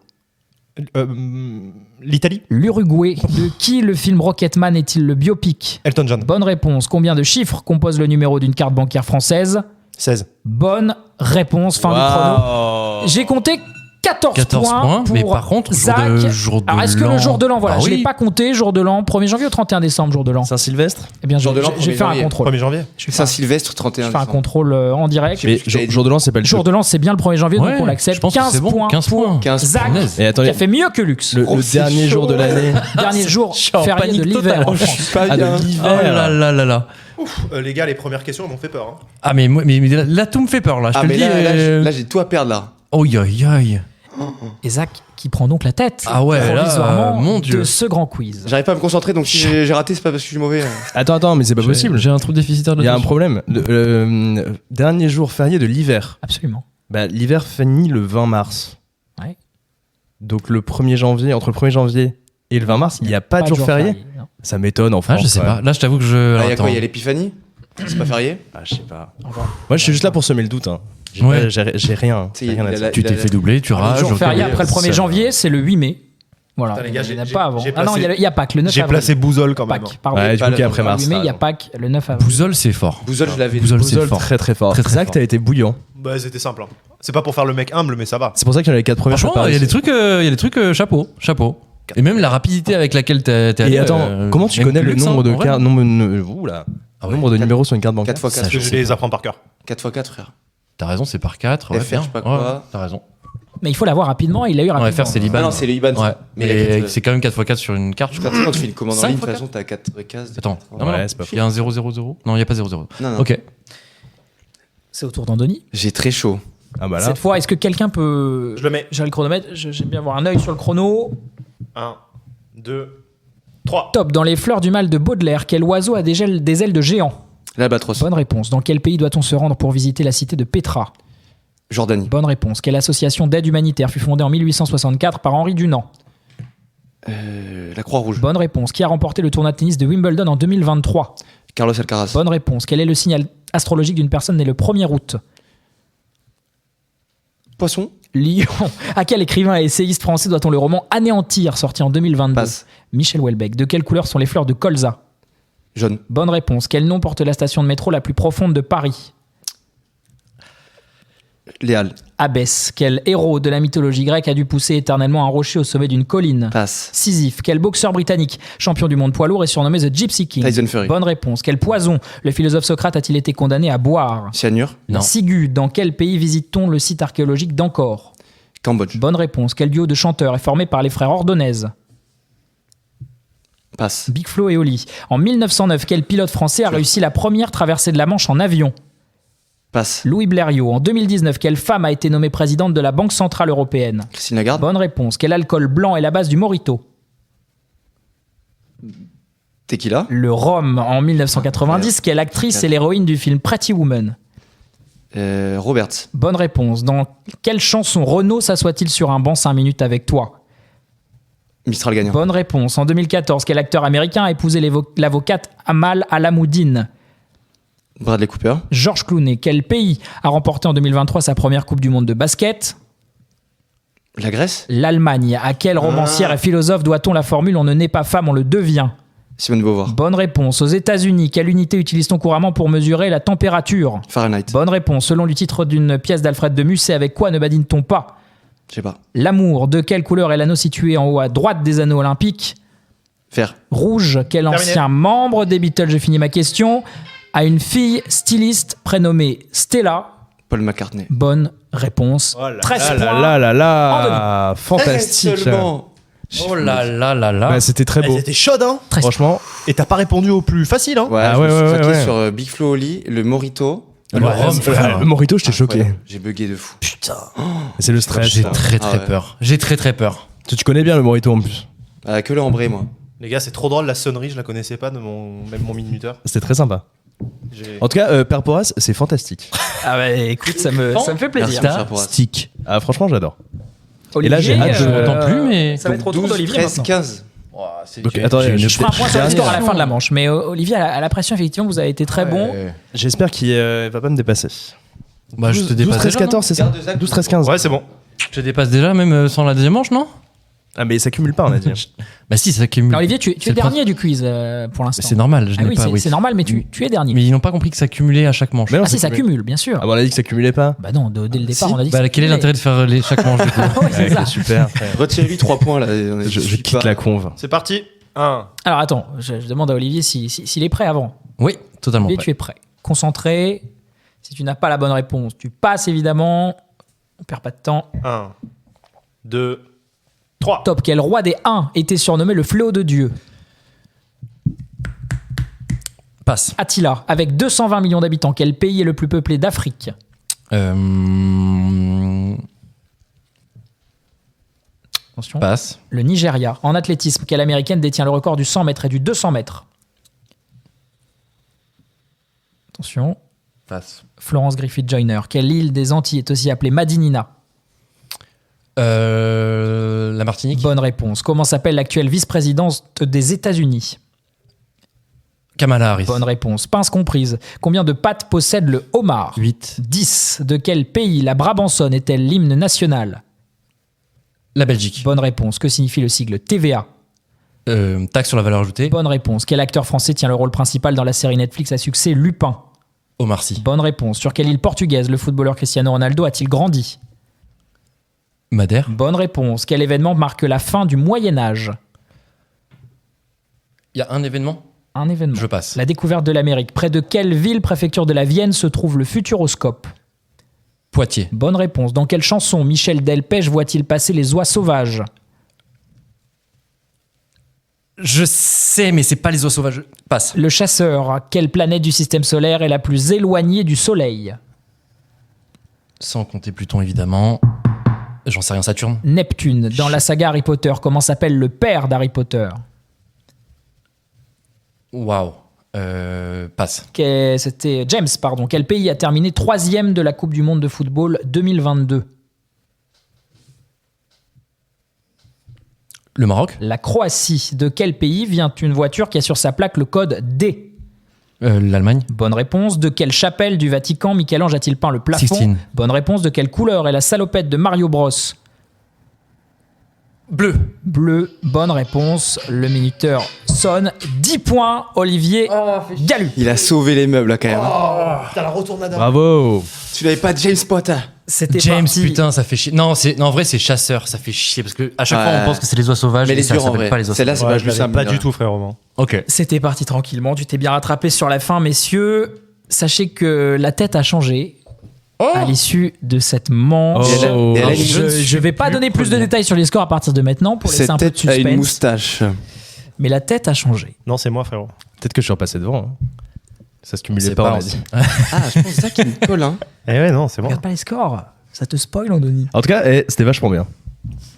L'Italie. L'Uruguay. De qui le film Rocketman est-il le biopic? Elton John. Bonne réponse. Combien de chiffres compose le numéro d'une carte bancaire française? 16. Bonne réponse. Fin du chrono. J'ai compté 14 points pour mais par contre, Zach. jour de Alors, est-ce que le l'an- jour de l'an, voilà, Ah je ne oui. l'ai pas compté, jour de l'an, 1er janvier ou 31 décembre, jour de l'an? Saint-Sylvestre. Eh bien, Jour de l'an, je vais 1er faire un janvier. contrôle. 1er janvier. Je vais faire Saint-Sylvestre, 31 je fais un décembre. contrôle en direct. Mais jour de l'an, c'est pas le Jour de l'an, c'est bien le 1er janvier, Ouais, donc on l'accepte. je pense que 15 c'est bon, points 15 pour points. 15 Zach, Punaise. Et qui attendez, a fait mieux que Luxe. le c'est dernier jour de l'année. Dernier jour suis en férié panique de l'hiver totale. en France. Ah, de Oh l'hiver. là là là là. Les gars, les premières questions m'ont fait peur. Hein. Ah mais là tout me fait peur là. Je Ah, te le mais dis. là, j'ai tout à perdre, là. Aïe aïe aïe. Et Zach qui prend donc la tête Ah ouais, là, provisoirement mon Dieu. de ce grand quiz. J'arrive pas à me concentrer, donc si j'ai raté, c'est pas parce que je suis mauvais. Attends, mais c'est pas possible. J'ai un trou déficitaire de Il y a un attention. problème. Dernier jour férié de l'hiver. Absolument. Bah, l'hiver finit le 20 mars. Ouais. Donc le 1er janvier, entre le 1er janvier et le 20 mars, il n'y a pas de jour férié. non. Ça m'étonne en Ah France. je sais ouais. pas. Là je t'avoue que je. Ah, il y a attends. quoi? Il y a l'épiphanie? C'est pas férié? Ah, je sais pas. Moi, je suis juste là pour semer le doute. Hein. J'ai Ouais. pas- j'ai rien. Tu sais, J'ai rien à il a dire. la- Tu t'es fait doubler, tu Le rages. jour ok. férié après le 1er ça- janvier, c'est le 8 mai. Voilà. Putain, les gars, Il n'y en a j'ai- pas avant. j'ai Ah non, placé- il y a Pâques, le 9 J'ai avril. placé Boussole quand même. Pâques, pardon. Ouais, du pas coup, la- qui est après Le mars. 8 mai, il y a ça. Pâques, le 9 avril. Bousole c'est fort. Boussole, je l'avais. Bousole c'est Bousole, fort. très très fort. Très, très Zach, fort. t'as été bouillant. Bah, c'était simple. Hein. C'est pas pour faire le mec humble, mais ça va. C'est pour ça qu'il y en a les 4 premières. Franchement, il y a des trucs, chapeau. Et même la rapidité avec laquelle t'es allé. Et attends, comment tu même connais plus le luxe, nombre hein, de en vrai. cartes, nombre de numéros sur une carte bancaire? 4 x 4. Parce que je les apprends par cœur. 4 x 4, frère. T'as raison, c'est par 4. Ouais, FR, bien. je sais pas quoi. Ouais, t'as raison. Mais il faut l'avoir rapidement, il l'a eu Non, rapidement. FR c'est Ah l'IBAN. non, c'est le IBAN. Ouais. Mais Mais la- c'est quand même 4x4 sur une carte, je crois. Quand tu fais une commande en 5 ligne, de fois toute façon, t'as 4 cases. Attends, non, Ouais, non, c'est pas il y a un 000. Non, il n'y a pas 00. Non, non. Ok. C'est au tour d'Andoni. J'ai très chaud. Ah bah là. Cette fois, est-ce que quelqu'un peut... Je le mets. J'ai le chronomètre, j'aime bien avoir un œil sur le chrono. 1, 2, 3. Top, dans les fleurs du mal de Baudelaire, quel oiseau a des ailes de géant? L'albatros. Bonne réponse. Dans quel pays doit-on se rendre pour visiter la cité de Petra? Jordanie. Bonne réponse. Quelle association d'aide humanitaire fut fondée en 1864 par Henri Dunant? La Croix-Rouge. Bonne réponse. Qui a remporté le tournoi de tennis de Wimbledon en 2023? Carlos Alcaraz. Bonne réponse. Quel est le signal astrologique d'une personne née le 1er août? Poisson. Lion. À quel écrivain et essayiste français doit-on le roman Anéantir, sorti en 2022? Passe. Michel Houellebecq. De quelle couleur sont les fleurs de colza? Jaune. Bonne réponse. Quel nom porte la station de métro la plus profonde de Paris? Les Halles. Abès. Quel héros de la mythologie grecque a dû pousser éternellement un rocher au sommet d'une colline? Passe. Sisyphe. Quel boxeur britannique, champion du monde poids lourd, est surnommé The Gypsy King? Tyson Fury. Bonne réponse. Quel poison le philosophe Socrate a-t-il été condamné à boire? Cyanure. Non. Sigu. Dans quel pays visite-t-on le site archéologique d'Angkor? Cambodge. Bonne réponse. Quel duo de chanteurs est formé par les frères Ordonez? Passe. Big Flo et Oli. En 1909, quel pilote français a réussi la première traversée de la Manche en avion? Passe. Louis Blériot. En 2019, quelle femme a été nommée présidente de la Banque Centrale Européenne? Christine Lagarde. Bonne réponse. Quel alcool blanc est la base du Mojito? Tequila. Le rhum. En 1990, quelle actrice est l'héroïne du film Pretty Woman? Roberts. Bonne réponse. Dans quelle chanson Renaud s'assoit-il sur un banc 5 minutes avec toi? Mistral gagnant. Bonne réponse. En 2014, quel acteur américain a épousé l'avocate Amal Alamoudine? Bradley Cooper. Georges Clooney. Quel pays a remporté en 2023 sa première Coupe du Monde de basket? La Grèce. L'Allemagne. À quelle romancière et philosophe doit-on la formule « On ne naît pas femme, on le devient » ? Simone de Beauvoir. Bonne réponse. Aux États-Unis, quelle unité utilise-t-on couramment pour mesurer la température? Fahrenheit. Bonne réponse. Selon le titre d'une pièce d'Alfred de Musset, avec quoi ne badine-t-on pas? Je sais pas. L'amour. De quelle couleur est l'anneau situé en haut à droite des anneaux olympiques? Vert. Rouge. Quel ancien membre des Beatles, j'ai fini ma question, a une fille styliste prénommée Stella? Paul McCartney. Bonne réponse. Oh là 13 Ah points. là là là, fantastique. Seulement. Oh là là là là. Ouais, c'était très beau. C'était chaude, hein. Franchement, Et t'as pas répondu au plus facile, hein. Ouais, Ah je ouais, me suis ouais, craqué ouais. sur Big Flo Oli, le Morito. Le rhum, frère. le Morito, j'étais choqué. Incroyable. J'ai bugué de fou. C'est le stress. J'ai ça. très Ah très ouais. peur. J'ai très très peur. Tu connais bien le Morito en plus. Que le ambré, moi. Les gars, c'est trop drôle, la sonnerie, je la connaissais pas de même mon minuteur. C'était très sympa. J'ai- En tout cas, Père Porras, c'est fantastique. Ah bah écoute, ça me fait plaisir. Merci, cher Porras. Stick. Ah, franchement, j'adore. Olivier, Et là, j'ai hâte, je m'entends plus, mais- ça va être au tour 12, d'Olivier 13, maintenant. 15. Donc, attendez, Je ferai un point sur le score à la fin de la manche. manche. Mais Olivier, à la pression, effectivement, vous avez été très bon. J'espère qu'il va pas me dépasser. Bah, je te 12, dépasse 13, déjà, 14, c'est ça 12, 13, 15. Ouais, c'est bon. non Je te dépasse déjà, même sans la deuxième manche, non? Ah, mais ça cumule pas, on a dit. Bah si, ça cumule. Alors, Olivier, tu C'est es le dernier du quiz pour l'instant. C'est normal, je Ah n'ai oui, pas, c'est normal, mais tu es dernier. Mais ils n'ont pas compris que ça cumulait à chaque manche. Mais non, Ah si, ça cumule, bien sûr. Ah, bon, on a dit que ça cumulait pas. Bah non, dès le départ, Si. on a dit que Bah, ça quel est cumulait. l'intérêt de faire chaque manche du coup? Ouais, c'est Ouais, ça. ok, super. Retirez-lui 3 points, là. Je suis quitte pas- la conve. C'est parti. 1. Alors attends, je demande à Olivier s'il est prêt avant. Oui, totalement. Olivier, prêt. tu es prêt. Concentré. Si tu n'as pas la bonne réponse, tu passes évidemment. On perd pas de temps. 1, 2, 3. Top. Quel roi des Huns était surnommé le fléau de Dieu? Passe. Attila. Avec 220 millions d'habitants, quel pays est le plus peuplé d'Afrique? Attention. Passe. Le Nigeria. En athlétisme, quelle américaine détient le record du 100 mètres et du 200 mètres? Attention. Passe. Florence Griffith Joyner. Quelle île des Antilles est aussi appelée Madinina? La Martinique. Bonne réponse. Comment s'appelle l'actuelle vice-présidente des États-Unis? Kamala Harris. Bonne réponse. Pince comprise. Combien de pattes possède le homard? 8. 10. De quel pays la Brabançonne est-elle l'hymne national? La Belgique. Bonne réponse. Que signifie le sigle TVA? Taxe sur la valeur ajoutée. Bonne réponse. Quel acteur français tient le rôle principal dans la série Netflix à succès Lupin? Omar Sy. Bonne réponse. Sur quelle île portugaise le footballeur Cristiano Ronaldo a-t-il grandi? Madère. Bonne réponse. Quel événement marque la fin du Moyen-Âge? Il y a un événement. Un événement. Je passe. La découverte de l'Amérique. Près de quelle ville, préfecture de la Vienne, se trouve le Futuroscope? Poitiers. Bonne réponse. Dans quelle chanson Michel Delpech voit-il passer les oies sauvages? Je sais, mais c'est pas les oies sauvages. Passe. Le chasseur. Quelle planète du système solaire est la plus éloignée du Soleil? Sans compter Pluton, évidemment. J'en sais rien, Saturne. Neptune. Dans la saga Harry Potter, comment s'appelle le père d'Harry Potter? Waouh. Passe. C'était James, pardon. Quel pays a terminé 3e de la Coupe du Monde de football 2022? Le Maroc. La Croatie. De quel pays vient une voiture qui a sur sa plaque le code D? L'Allemagne. Bonne réponse. De quelle chapelle du Vatican Michel-Ange a-t-il peint le plafond? Sixtine. Bonne réponse. De quelle couleur est la salopette de Mario Bros? Bleu. Bleu. Bonne réponse. Le minuteur sonne. 10 points, Olivier Galu. Il a sauvé les meubles là quand même. Bravo. Tu n'avais pas James Potter. C'était James, parti. putain, ça fait chier. Non, en vrai, c'est chasseur, ça fait chier parce que à chaque fois, Ouais. on pense que c'est les oies sauvages, Mais mais les ça durs en s'appelle vrai. pas les oies Celle-là, sauvages. c'est pas je plus l'avais simple. pas du tout, frérot. Ok. C'était parti tranquillement. Tu t'es bien rattrapé sur la fin, messieurs. Sachez que la tête a changé à l'issue de cette manche. Oh. Et elle a une- Je vais pas donner plus de détails sur les scores à partir de maintenant pour laisser Cette un peu de tête a une suspense. moustache. Mais la tête a changé. Non, c'est moi, frérot. Peut-être que je suis repassé devant. hein. Ça se cumulait C'est pas, pas, on a on dit. sait. Ah, je pense que c'est ça qui me colle. Hein. Eh ouais, non, c'est bon. Regarde pas les scores. Ça te spoil, Andoni. En tout cas, c'était vachement bien.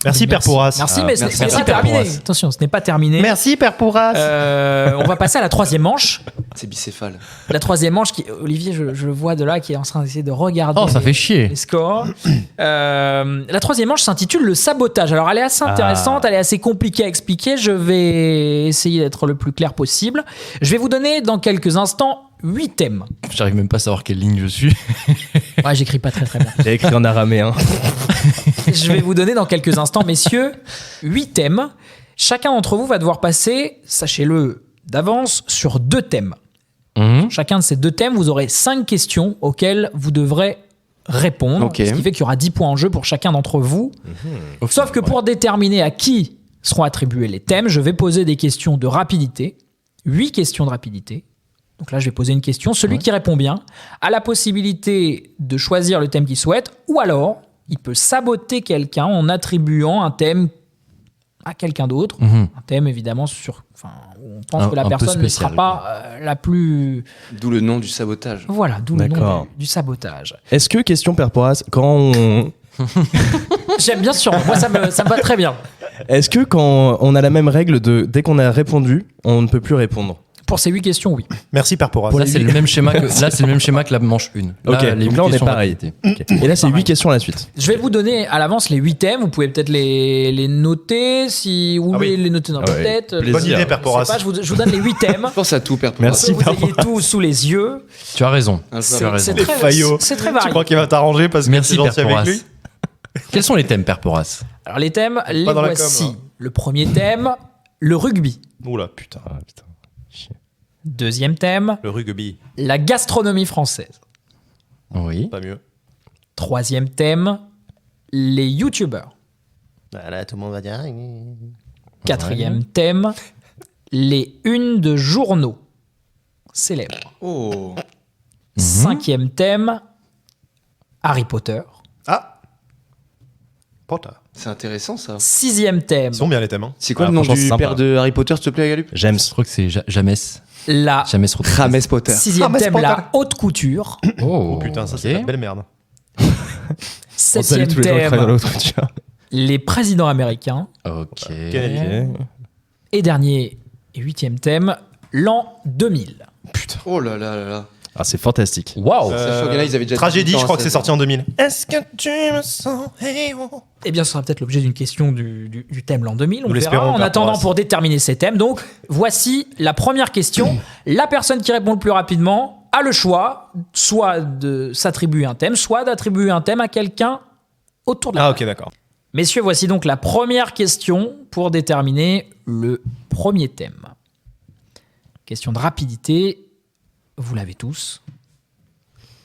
Merci, Père Porras. Merci, mais ce merci, n'est pas Père terminé. Porras. Attention, ce n'est pas terminé. Merci, Père Porras. On va passer à la troisième manche. C'est bicéphale. La troisième manche, Olivier, je le vois de là, qui est en train d'essayer de regarder Oh, ça fait chier. les scores. La troisième manche s'intitule le sabotage. Alors, elle est assez intéressante, elle est assez compliquée à expliquer. Je vais essayer d'être le plus clair possible. Je vais vous donner dans quelques instants 8 thèmes. J'arrive même pas à savoir quelle ligne je suis. Ouais, j'écris pas très bien. J'ai écrit en araméen. Je vais vous donner dans quelques instants, messieurs, 8 thèmes. Chacun d'entre vous va devoir passer, sachez-le d'avance, sur 2 thèmes. Mhm. Chacun de ces 2 thèmes, vous aurez 5 questions auxquelles vous devrez répondre. Ok. Ce qui fait qu'il y aura 10 points en jeu pour chacun d'entre vous. Sauf que pour déterminer à qui seront attribués les thèmes, je vais poser des questions de rapidité. 8 questions de rapidité. Donc là, je vais poser une question. Celui qui répond bien a la possibilité de choisir le thème qu'il souhaite, ou alors il peut saboter quelqu'un en attribuant un thème à quelqu'un d'autre. Mhm. Un thème évidemment où on pense Un- que la un peu personne ne spécial, sera pas la plus... D'où le nom du sabotage. Voilà, d'où le nom D'accord. du sabotage. Est-ce que, question Père Porras, J'aime bien sûr, moi ça me va très bien. est-ce que quand on a la même règle de dès qu'on a répondu, on ne peut plus répondre? Pour ces 8 questions, oui. Merci, Père Porras. Là, c'est le même schéma que la manche 1. Ok, donc là, on est pareil. Ok. Et là, c'est 8 questions à la suite. Je vais vous donner à l'avance les 8 thèmes. Vous pouvez peut-être les noter si vous voulez les noter dans Ah votre ouais. tête. Plaisir. Bonne idée, Père Je sais Porras. pas, je vous donne les 8 thèmes. Je pense à tout, Père Porras. Merci, Vous ayez tout sous les yeux. Tu as raison. Un Tu as joueur. raison. C'est très, faillots. c'est très Tu varié. crois qu'il va t'arranger parce que Merci, c'est Père gentil avec Porras. lui? Quels sont les thèmes, Père Porras? Alors les thèmes, les dans la com, voici. hein. Le premier thème, le rugby. Oula, putain. Ah, putain. Deuxième thème, Le rugby, la gastronomie française. Oui. pas mieux. Troisième thème, les youtubeurs. Là, tout le monde va dire. Quatrième thème, les unes de journaux célèbres. Oh. Cinquième thème, Harry Potter. Ah Potter. C'est intéressant ça. Sixième thème, Ils sont bien les thèmes. Hein. C'est quoi Ah, le nom franchement, du c'est sympa. père de Harry Potter, s'il te plaît, Galup? James. Je crois que c'est James. la James Rodriguez. James Potter. sixième James thème, Potter. la haute couture. Oh putain, ça c'est ok. la belle merde. On salue Septième tous les gens qui travaillent dans thème, l'autre, tu vois. les présidents américains. Ok. Kennedy. Ok. Et dernier et huitième thème, l'an 2000. Putain. Oh là là là là. Ah, c'est fantastique. Waouh. Sachant que là, ils avaient déjà Tragédie, 18 ans je crois à que c'est 16 ans. sorti en 2000. Est-ce que tu me sens héros? Eh bien, ce sera peut-être l'objet d'une question du thème l'an 2000. On Nous verra. l'espérons, En Père attendant, Porras. pour déterminer ces thèmes, donc, voici la première question. La personne qui répond le plus rapidement a le choix soit de s'attribuer un thème, soit d'attribuer un thème à quelqu'un autour de la Ah table. ok, d'accord. Messieurs, voici donc la première question pour déterminer le premier thème. Question de rapidité, vous l'avez tous.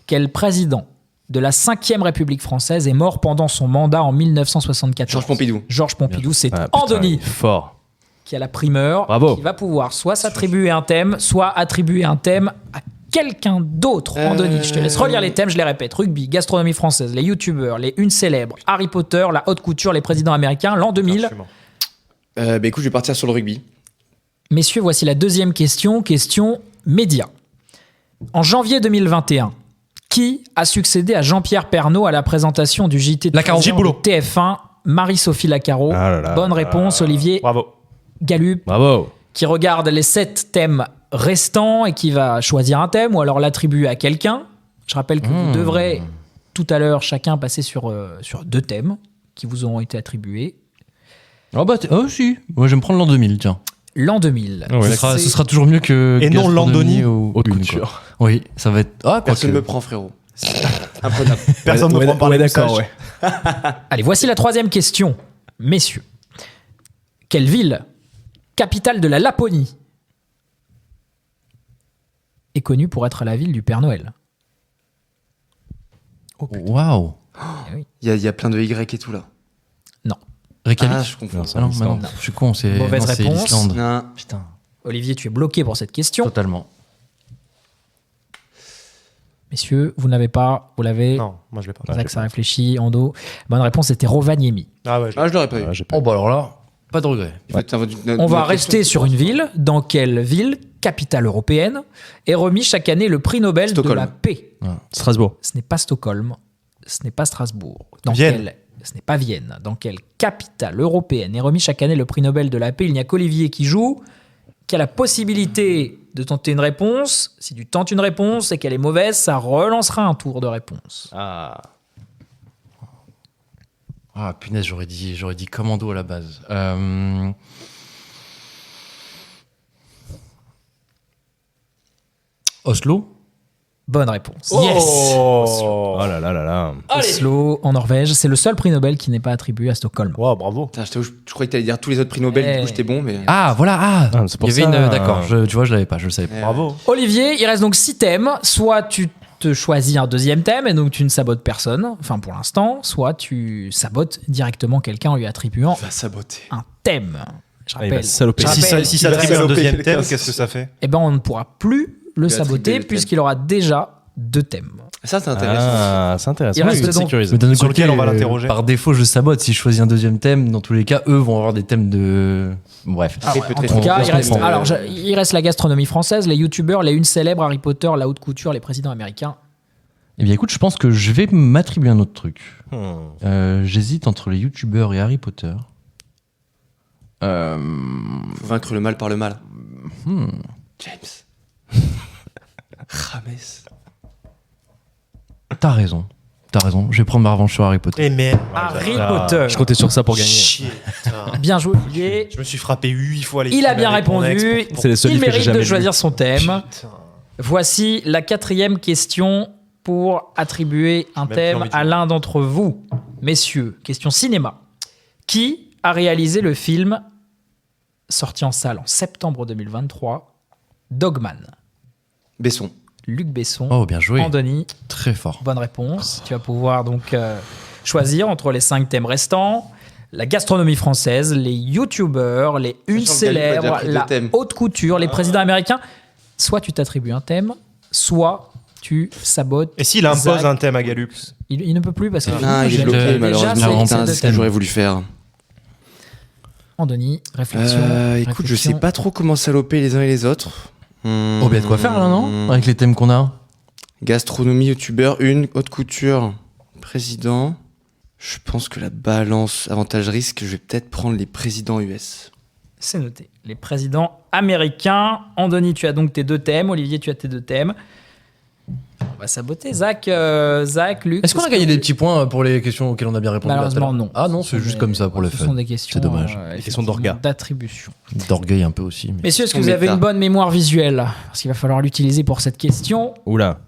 Quel président de la 5e République française est mort pendant son mandat en 1974? Georges Pompidou. Georges Pompidou, c'est Ah, putain, Andoni il est fort. qui a la primeur, Bravo. qui va pouvoir soit s'attribuer un thème, soit attribuer un thème à quelqu'un d'autre. Andoni, je te laisse relire les thèmes, je les répète. Rugby, gastronomie française, les youtubeurs, les unes célèbres, Harry Potter, la haute couture, les présidents américains, l'an 2000. Absolument. Bah écoute, je vais partir sur le rugby. Messieurs, voici la deuxième question, question média. En janvier 2021, Qui a succédé à Jean-Pierre Pernaut à la présentation du JT de Lacaro. 13h de TF1? Marie-Sophie Lacaro. Ah là là. Bonne réponse, Olivier Bravo. Galup, Bravo. qui regarde les 7 thèmes restants et qui va choisir un thème ou alors l'attribuer à quelqu'un. Je rappelle que vous devrez tout à l'heure chacun passer sur 2 thèmes qui vous auront été attribués. Si. Moi, je vais me prendre l'an 2000, tiens. L'an 2000. Ah ouais, Ce sera toujours mieux que. Et non gastronomie Landoni, ou haute une, couture. quoi. Oui, ça va être. Ah, Personne ne quoique. me prend, frérot. C'est imprenable. Personne ne me prend par les d'accord, moustaches. ouais. Allez, voici la 3e question. Messieurs, quelle ville, capitale de la Laponie, est connue pour être la ville du Père Noël? Waouh. Il y a plein de Y et tout là. Non. Reykjavik. Ah, je confonds. Non, Ah non, mais non, je suis con, c'est. Mauvaise non, c'est réponse. l'Islande. Non. Putain. Olivier, tu es bloqué pour cette question. Totalement. Messieurs, vous n'avez pas, vous l'avez. Non, moi je l'ai pas. Zach, ça réfléchit, Ando. Bonne réponse, c'était Rovaniemi. Ah ouais, Ah, je l'aurais pas eu. Ah, j'ai pas- Oh, bah alors là, pas de regret. On va rester sur une ville. Dans quelle ville, capitale européenne, est remis chaque année le prix Nobel Stockholm. de la paix? Strasbourg. Ce n'est pas Stockholm, ce n'est pas Strasbourg. Vienne. Ce n'est pas Vienne. Dans quelle capitale européenne est remis chaque année le prix Nobel de la paix? Il n'y a qu'Olivier qui joue, qui a la possibilité de tenter une réponse. Si tu tentes une réponse et qu'elle est mauvaise, ça relancera un tour de réponse. Ah. Ah, punaise, j'aurais dit commando à la base. Oslo. Bonne réponse. Oh Oh là là là là. Oslo, en Norvège. C'est le seul prix Nobel qui n'est pas attribué à Stockholm. Wow, bravo. Putain, je croyais que t'allais dire tous les autres prix Nobel, du coup j'étais bon, mais. Ah, voilà. Ah, c'est pour Il y avait ça. D'accord, tu vois, je l'avais pas, je le savais pas. Bravo. Olivier, il reste donc 6 thèmes. Soit tu te choisis un 2e thème et donc tu ne sabotes personne, enfin pour l'instant, soit tu sabotes directement quelqu'un en lui attribuant Va saboter. un thème. Je Ah, il va rappelle, saloper. je Si rappelle, ça attribue un saloper deuxième quelqu'un, thème, c'est qu'est-ce que ça fait? eh ben on ne pourra plus le Il va saboter attribuer le thème. puisqu'il aura déjà 2 thèmes. Ça, c'est intéressant. Ah, c'est intéressant. Il reste Oui, donc- sécurisé. Mais d'un autre Sur côté, lequel on va l'interroger. Par défaut, je sabote. Si je choisis un deuxième thème, dans tous les cas, eux vont avoir des thèmes de. Bref. Très peu, En très tout peu. cas, On il reste, comprend. alors, il reste la gastronomie française, les youtubeurs, les unes célèbres, Harry Potter, la haute couture, les présidents américains. Eh bien, écoute, je pense que je vais m'attribuer un autre truc. Hmm. J'hésite entre les youtubeurs et Harry Potter. Faut vaincre le mal par le mal. James. Rames. T'as raison. Je vais prendre ma revanche sur Harry Potter. Eh merde. Harry Ah, Potter. Je comptais sur ça pour gagner. Shit. putain. Bien joué, Olivier. Je me suis frappé 8 fois les Il a films bien avec mon ex répondu. pour- C'est les seuls Il livres que j'ai mérite de jamais choisir son thème. Putain. Voici la 4e question pour attribuer un Même plus thème envie de à jouer. l'un d'entre vous. Messieurs, question cinéma. Qui a réalisé le film sorti en salle en septembre 2023, Dogman? Besson. Luc Besson, Oh, bien joué. Andoni, Très fort. bonne réponse. Tu vas pouvoir donc choisir entre les 5 thèmes restants. La gastronomie française, les youtubeurs, les unes Sachant que Galup a déjà célèbres, pris deux la thèmes. haute couture, les présidents américains. Soit tu t'attribues un thème, soit tu sabotes. Et s'il impose Zach. un thème à Galup? Il ne peut plus parce que Ah, il est déjà, bloqué, déjà, malheureusement. c'est Putain, deux c'est ce que thèmes. j'aurais voulu faire. Andoni, réflexion. Écoute, je sais pas trop comment saloper les uns et les autres. Oh, bien de quoi faire là, non? Avec les thèmes qu'on a. Gastronomie, youtubeur, une, haute couture, président. Je pense que la balance avantage-risque, je vais peut-être prendre les présidents US. C'est noté. Les présidents américains. Andoni, tu as donc tes 2 thèmes. Olivier, tu as tes 2 thèmes. On va saboter. Zach, Luc. Est-ce qu'on a gagné des petits points pour les questions auxquelles on a bien répondu? Malheureusement, là, tout à l'heure non. Ah non, c'est juste comme ça pour le Ce fun. sont des questions. C'est dommage. Des questions d'orga. D'attribution. D'orgueil un peu aussi. Mais... Messieurs, est-ce que Son vous avez méta. une bonne mémoire visuelle? Parce qu'il va falloir l'utiliser pour cette question. Oula.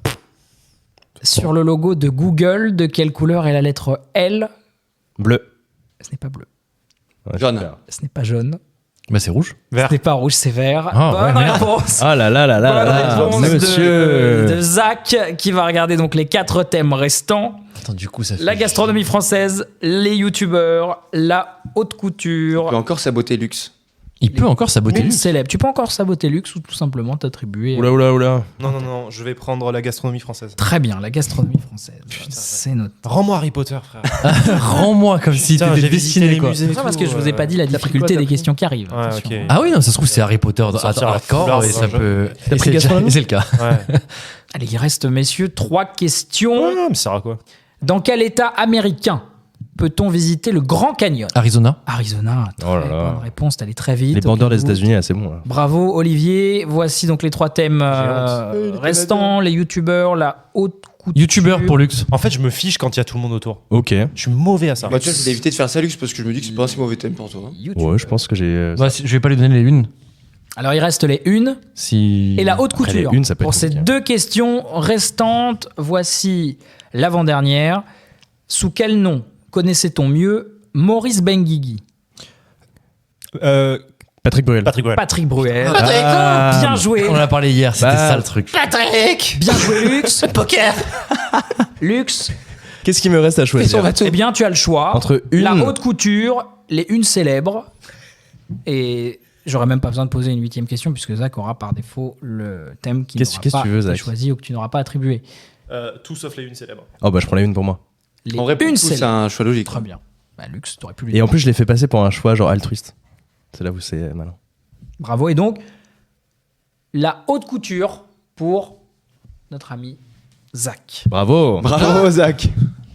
Sur le logo de Google, de quelle couleur est la lettre L? Bleu. Ce n'est pas bleu. Ouais, Jaune. super. Ce n'est pas jaune. Bah, c'est rouge. Vert. Ce n'est pas rouge, c'est vert. Ah, Bonne ouais, merde. réponse. Ah là là là là Bonne là. réponse Monsieur. de Zach qui va regarder donc les 4 thèmes restants. Attends, du coup, ça fait. La gastronomie française, les youtubeurs, la haute On couture. peut encore saboter Lux. Il peut encore saboter Une Lux. célèbre. Tu peux encore saboter Lux ou tout simplement t'attribuer. Oula. Non, je vais prendre la gastronomie française. Très bien, la gastronomie française. C'est noté. Rends-moi Harry Potter, frère. Rends-moi comme si Putain, t'étais j'ai visité destiné les quoi. musées et C'est ça parce tout, que je vous ai pas dit la T'as pris difficulté quoi, des t'as questions qui arrivent. Ouais, attention. ok. Ah oui, non, ça se trouve c'est Harry Potter Sortir la hardcore foulard et dans ça un jeu. peut. T'as pris Et gastronomie c'est le cas. Ouais. Allez, il reste, messieurs, 3 questions. Ouais, mais ça sert à quoi? Dans quel état américain peut-on visiter le Grand Canyon? Arizona. Arizona. Oh là Très là. bonne réponse, t'allais très vite. Les bandeurs des Ok, États-Unis, c'est bon. Là. Bravo Olivier. Voici donc les 3 thèmes restants. Les youtubeurs, la haute couture. YouTubeur pour Lux. En fait, je me fiche quand il y a tout le monde autour. Ok. Je suis mauvais à ça. Bah, tu vois, je vais éviter de faire ça, Lux, parce que je me dis que c'est pas un si mauvais thème pour toi. hein. YouTubeur. Ouais, je pense que j'ai. Bah, je vais pas lui donner les unes. Alors il reste les unes Si. et la haute Après, les couture. unes, ça peut Pour être ces compliqué. 2 questions restantes, voici l'avant-dernière. Sous quel nom connaissait-on mieux Maurice Benguigui? Patrick Bruel. Patrick Bruel. Patrick Bruel. Ah, Bien joué. On en a parlé hier, c'était Bah, ça le truc. Patrick Bien joué Lux. Poker Lux. Qu'est-ce qu'il me reste à choisir Eh bien tu as le choix. Entre une. La haute couture, les unes célèbres. Et j'aurais même pas besoin de poser une 8e question puisque Zach aura par défaut le thème qui Qu'est-ce n'aura que pas tu veux, été Zach choisi ou que tu n'auras pas attribué. Tout sauf les unes célèbres. Oh, bah, je prends la une pour moi. Les En vrai, pour unes le coup, c'est célèbres. un choix logique. Très bien. Bah, Lux, t'aurais pu lui Et en plus, je l'ai fait passer pour un choix genre altruiste. C'est là où c'est malin. Bravo. Et donc, la haute couture pour notre ami Zach. Bravo. Bravo, Zach.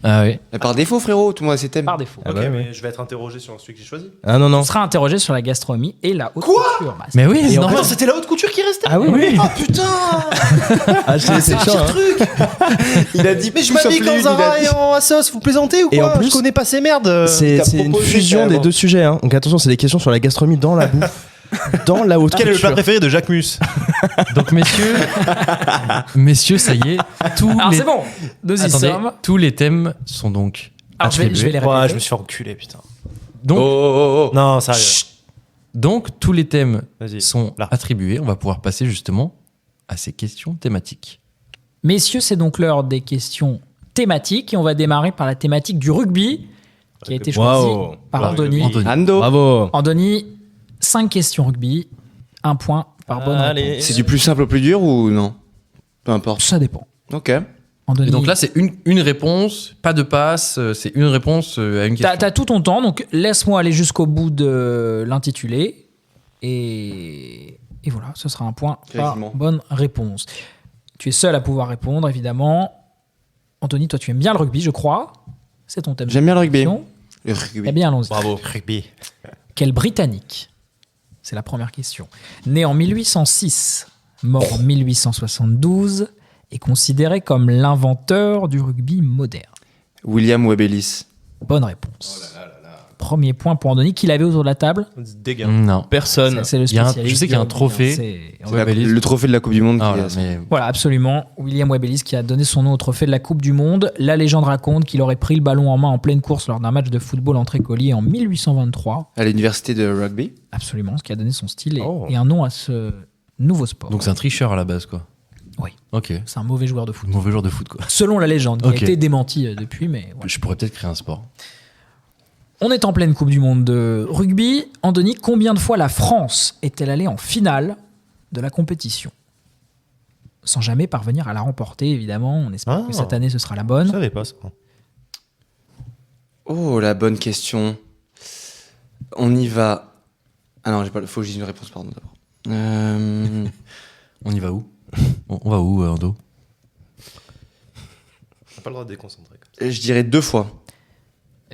Ah oui. Mais par défaut, frérot, tout le monde a ses thèmes. Par défaut. Ah Ok, bah ouais. mais je vais être interrogé sur celui que j'ai choisi. Ah non, non. On sera interrogé sur la gastronomie et la haute couture. Bah, Mais oui, c'est en normal. Non, c'était la haute couture qui restait. Ah oui, oui. Oh putain Ah, c'est Pire chiant. Hein. truc Il a dit Mais je tout sauf m'habille les comme unes, il a Zara dit- et en Assos, vous plaisantez ou Et quoi en plus- Je connais pas ces merdes C'est t'as une proposé fusion des carrément. 2 sujets. Hein. Donc attention, c'est des questions sur la gastronomie dans la bouffe. Dans la haute Quel est le plat couture. préféré de Jacques Mus? Donc messieurs, ça y est, tous Alors les c'est bon, nous y Attendez, sommes. tous les thèmes sont donc Alors je vais attribués. les répéter. Ouais, je me suis fait enculer, putain. Donc, Oh. Non, sérieux. donc tous les thèmes Vas-y. sont Là. attribués. On va pouvoir passer justement à ces questions thématiques. Messieurs, c'est donc l'heure des questions thématiques et on va démarrer par la thématique du rugby qui a été choisie Wow. par Ouais, Andoni. Andoni. Ando. Bravo. Andoni, 5 questions rugby, 1 point par bonne réponse. C'est du plus simple au plus dur ou non? Peu importe. Ça dépend. Ok. Andoni, Et donc là, c'est une réponse, pas de passe, c'est une réponse à une question. t'as tout ton temps, donc laisse-moi aller jusqu'au bout de l'intitulé et voilà, ce sera un point par Quasiment. bonne réponse. Tu es seul à pouvoir répondre, évidemment. Anthony, toi, tu aimes bien le rugby, je crois. C'est ton thème. J'aime bien le rugby. question. Le rugby. Eh bien, allons-y. Bravo. Rugby. Quel Britannique, c'est la première question, né en 1806, mort en 1872, est considéré comme l'inventeur du rugby moderne? William Webb Ellis. Bonne réponse. Premier point pour Andoni. Qui l'avait autour de la table? Dégueu. Non. Personne. C'est le Il y a un- spécialiste. je sais qu'il y a un du rugby, trophée. hein. C'est- C'est Webb Ellis. le trophée de la Coupe du Monde. Ah, qui voilà, est- mais Voilà, absolument. William Webb Ellis qui a donné son nom au trophée de la Coupe du Monde. La légende raconte qu'il aurait pris le ballon en main en pleine course lors d'un match de football entre écoliers en 1823. À l'université de rugby. Absolument, ce qui a donné son style Oh. et un nom à ce nouveau sport. donc c'est un tricheur à la base, quoi. Oui. Ok. C'est un mauvais joueur de foot. Mauvais joueur de foot, quoi. Selon la légende, qui Ok. a été démentie depuis, mais voilà. Je pourrais peut-être créer un sport. On est en pleine Coupe du Monde de rugby. Andoni, combien de fois la France est-elle allée en finale de la compétition? Sans jamais parvenir à la remporter, évidemment. On espère Ah. que cette année, ce sera la Je bonne. savais pas ça. Oh, la bonne question. On y va. Ah non, j'ai pas. Faut que je dise une réponse, pardon, d'abord. On y va où on va où, Ando? T'as pas le droit de déconcentrer. Comme ça. Je dirais 2 fois.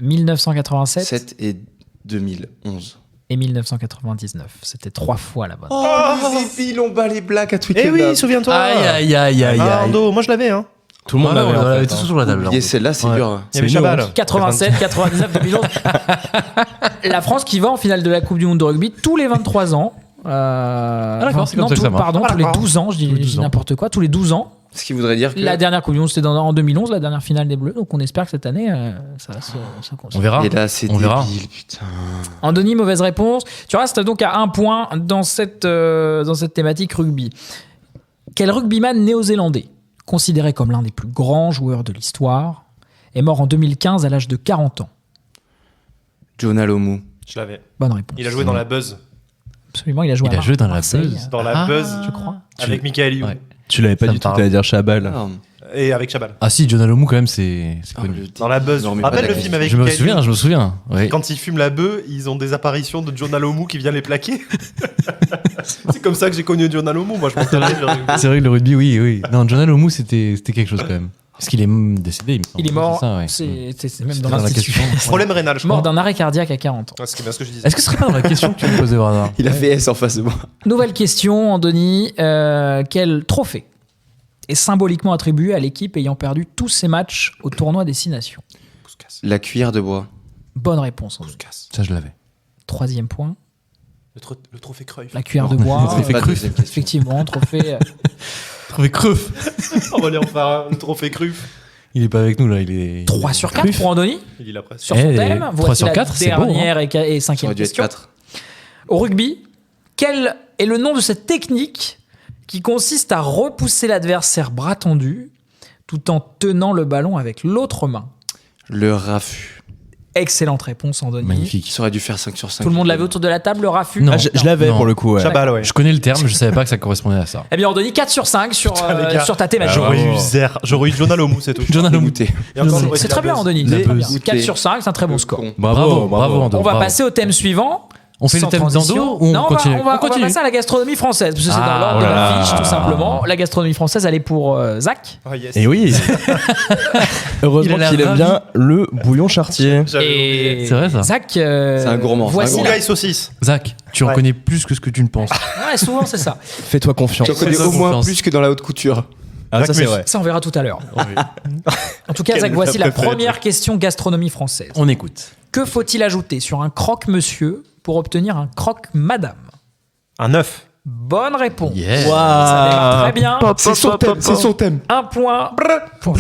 1987 7 et 2011. et 1999. C'était 3 fois la bonne. Oh, les filles, on bat les blagues à Twitch. Eh oui, souviens-toi. Aïe, aïe, aïe, Ah, aïe. Arnaud, moi je l'avais, hein. Tout le monde l'avait. on en l'avait fait, tous hein. sur la table. là. Oubliez celle-là, c'est Ouais. dur. Il y avait C'est une Chabal. 87, 99, 2011. La France qui va en finale de la Coupe du Monde de rugby tous les 23 ans. d'accord, c'est comme non, ça que ça marche. pardon, tous les 12 ans, je dis 12 ans. n'importe quoi, tous les 12 ans. Ce qui voudrait dire que. La dernière Coupe du Monde, c'était en 2011, la dernière finale des Bleus. Donc on espère que cette année, ça On continue. verra. Et là, c'est On verra. débile, putain. Andoni, mauvaise réponse. Tu restes donc à 1 point dans cette thématique rugby. Quel rugbyman néo-zélandais, considéré comme l'un des plus grands joueurs de l'histoire, est mort en 2015 à l'âge de 40 ans? Jonah Lomu. Je l'avais. Bonne réponse. Il a joué dans la Buzz. Absolument, il a joué Il à a joué dans la Marseille, Buzz. Dans la Buzz, je crois. avec Michael Youn. Ouais. Tu l'avais pas Ça du me tout, parle. t'allais dire Chabal. Ah, Et avec Chabal. Ah si, John Alomou quand même, c'est connu. Dans la Buzz. Non, Tu mais te rappelles pas le la film avec Je me Michael souviens, Youn je me souviens. Oui. Quand ils fument la bœuf, ils ont des apparitions de John Alomou qui vient les plaquer. C'est comme ça que j'ai connu John Alomou. Moi, je m'entendais. C'est vrai que le rugby, oui. Non, John Alomou, c'était quelque chose quand même. Parce qu'il est décédé, il me semble. Il est mort, C'est ça, ouais. c'est même dans Dans la l'institut. question. Problème rénal, je Mort crois. d'un arrêt cardiaque à 40 ans. Ouais, c'est bien ce que je disais. Est-ce que ce serait pas dans la question que tu me posais, Bernard Il a fait S en face de moi. Nouvelle question, Andoni. Quel trophée est symboliquement attribué à l'équipe ayant perdu tous ses matchs au tournoi des 6 nations? La cuillère de bois. Bonne réponse, Andoni. Ça, je l'avais. 3e point. Le trophée Cruyff. La cuillère de bois. trophée Pas de Cruyff. deuxième question. Effectivement, trophée. Trouvé Creuf. On va aller en faire un trophée Cruyff. Il est pas avec nous là, il est. 3 sur 4 pour Andoni Il est là presque. sur son Eh, thème. 3 Voici sur la 4, c'est beau, hein. dernière et Ça 5e aurait dû être question. 4. Au rugby, quel est le nom de cette technique qui consiste à repousser l'adversaire bras tendu tout en tenant le ballon avec l'autre main? Le raffut. Excellente réponse, Andoni. Magnifique. Qui aurait dû faire 5 sur 5. Tout le monde l'avait autour de la table, le raffut? Non. Ah, je l'avais Non. pour le coup. Ouais. Chabal, ouais. Je connais le terme, je savais pas que ça correspondait à ça. Eh bien, Andoni, 4 sur 5 sur, Putain, les gars. sur ta thématique. J'aurais eu Oh. Zer. J'aurais eu John Alomou, c'est tout. John Alomou. Dégoûté. Et encore, j'aurais C'est dit très la bien, Buzz. Andoni. La Très bien. Buzz. 4 sur 5, c'est un très bon score. Con. Bravo, Ando. On va bravo. passer au thème suivant. On fait Sans le thème transition. d'Ando ou on Non, continue on va passer à la gastronomie française, parce que c'est dans Ah, l'ordre de oh là la là. fiche, tout simplement. La gastronomie française, elle est pour Zach. Ah, yes. Et oui. Heureusement Il a l'air qu'il aime ravi. bien le bouillon chartier. J'avais oublié. Et C'est vrai, ça. Zach, C'est un gourmand, Voici c'est un la... Bougaille saucisse. Zach, tu en Ouais. connais plus que ce que tu ne penses. Ouais, souvent, c'est ça. Fais-toi confiance. Tu en connais ça, au moins confiance. plus que dans la haute couture. Ah, ça Jacques c'est Mus. vrai. Ça, on verra tout à l'heure. En tout cas, Quelle Zach, est voici ta la préférée? première question gastronomie française. On écoute. Que faut-il ajouter sur un croque-monsieur pour obtenir un croque-madame? Un œuf. Bonne réponse. Yeah. Ça démarre très bien. C'est son thème, c'est son thème. Un point. pour-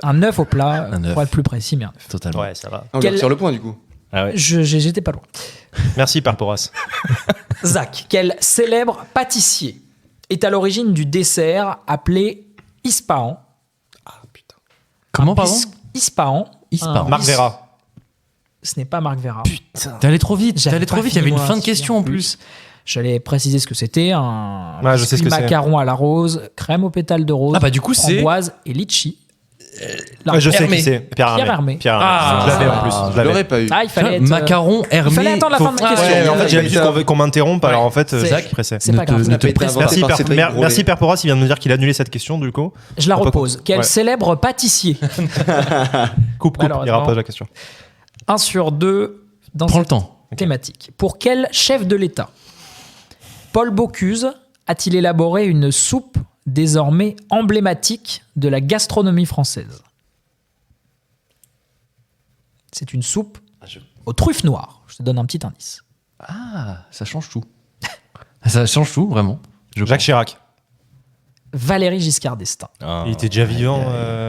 Un œuf au plat, Un œuf. pour être plus précis, mais un œuf. Totalement. Ouais, ça va. On Quel- lui retire le point du coup. Ah ouais. J'étais pas loin. Merci, Père Porras. Zach, quel célèbre pâtissier est à l'origine du dessert appelé Ispahan? Comment, pardon Ispahan. Ispahan. Un Marc bis- Vera. Ce n'est pas Marc Vera. T'es allé trop vite. J'avais T'es allé trop pas vite. Il y avait fini une mon fin de inscription question en plus. J'allais préciser ce que c'était. Un Ouais, je sais ce que c'est. macaron à la rose, crème aux pétales de rose, Ah bah, du coup, c'est- framboise et litchi. Là, Ouais, je sais Hermé. qui c'est. Pierre Hermé. Pierre Hermé. Je l'avais en plus. Ah, Je Je l'avais. l'aurais pas eu. Ah, il fallait être, Macaron, Hermé. il fallait attendre la fin de la Ah, question. Ouais, en fait, j'avais Ouais, juste qu'on m'interrompe, alors en fait, C'est- je suis pressé. C'est pas grave. ne te pas été presse pas. inventé Merci, par Père, Cédric Grolet. merci Père Porras, il vient de me dire qu'il a annulé cette question, du coup. Je la On peut repose. con- Quel ouais. célèbre pâtissier? Coupe, il Malheureusement. rappose la question. 1 sur 2 dans Prends le cette temps. thématique. Pour quel chef de l'État Paul Bocuse a-t-il élaboré une soupe désormais emblématique de la gastronomie française? C'est une soupe aux truffes noires. Je te donne un petit indice. Ah, ça change tout. Ça change tout, vraiment. Jacques Chirac. Valéry Giscard d'Estaing. Il était déjà vivant.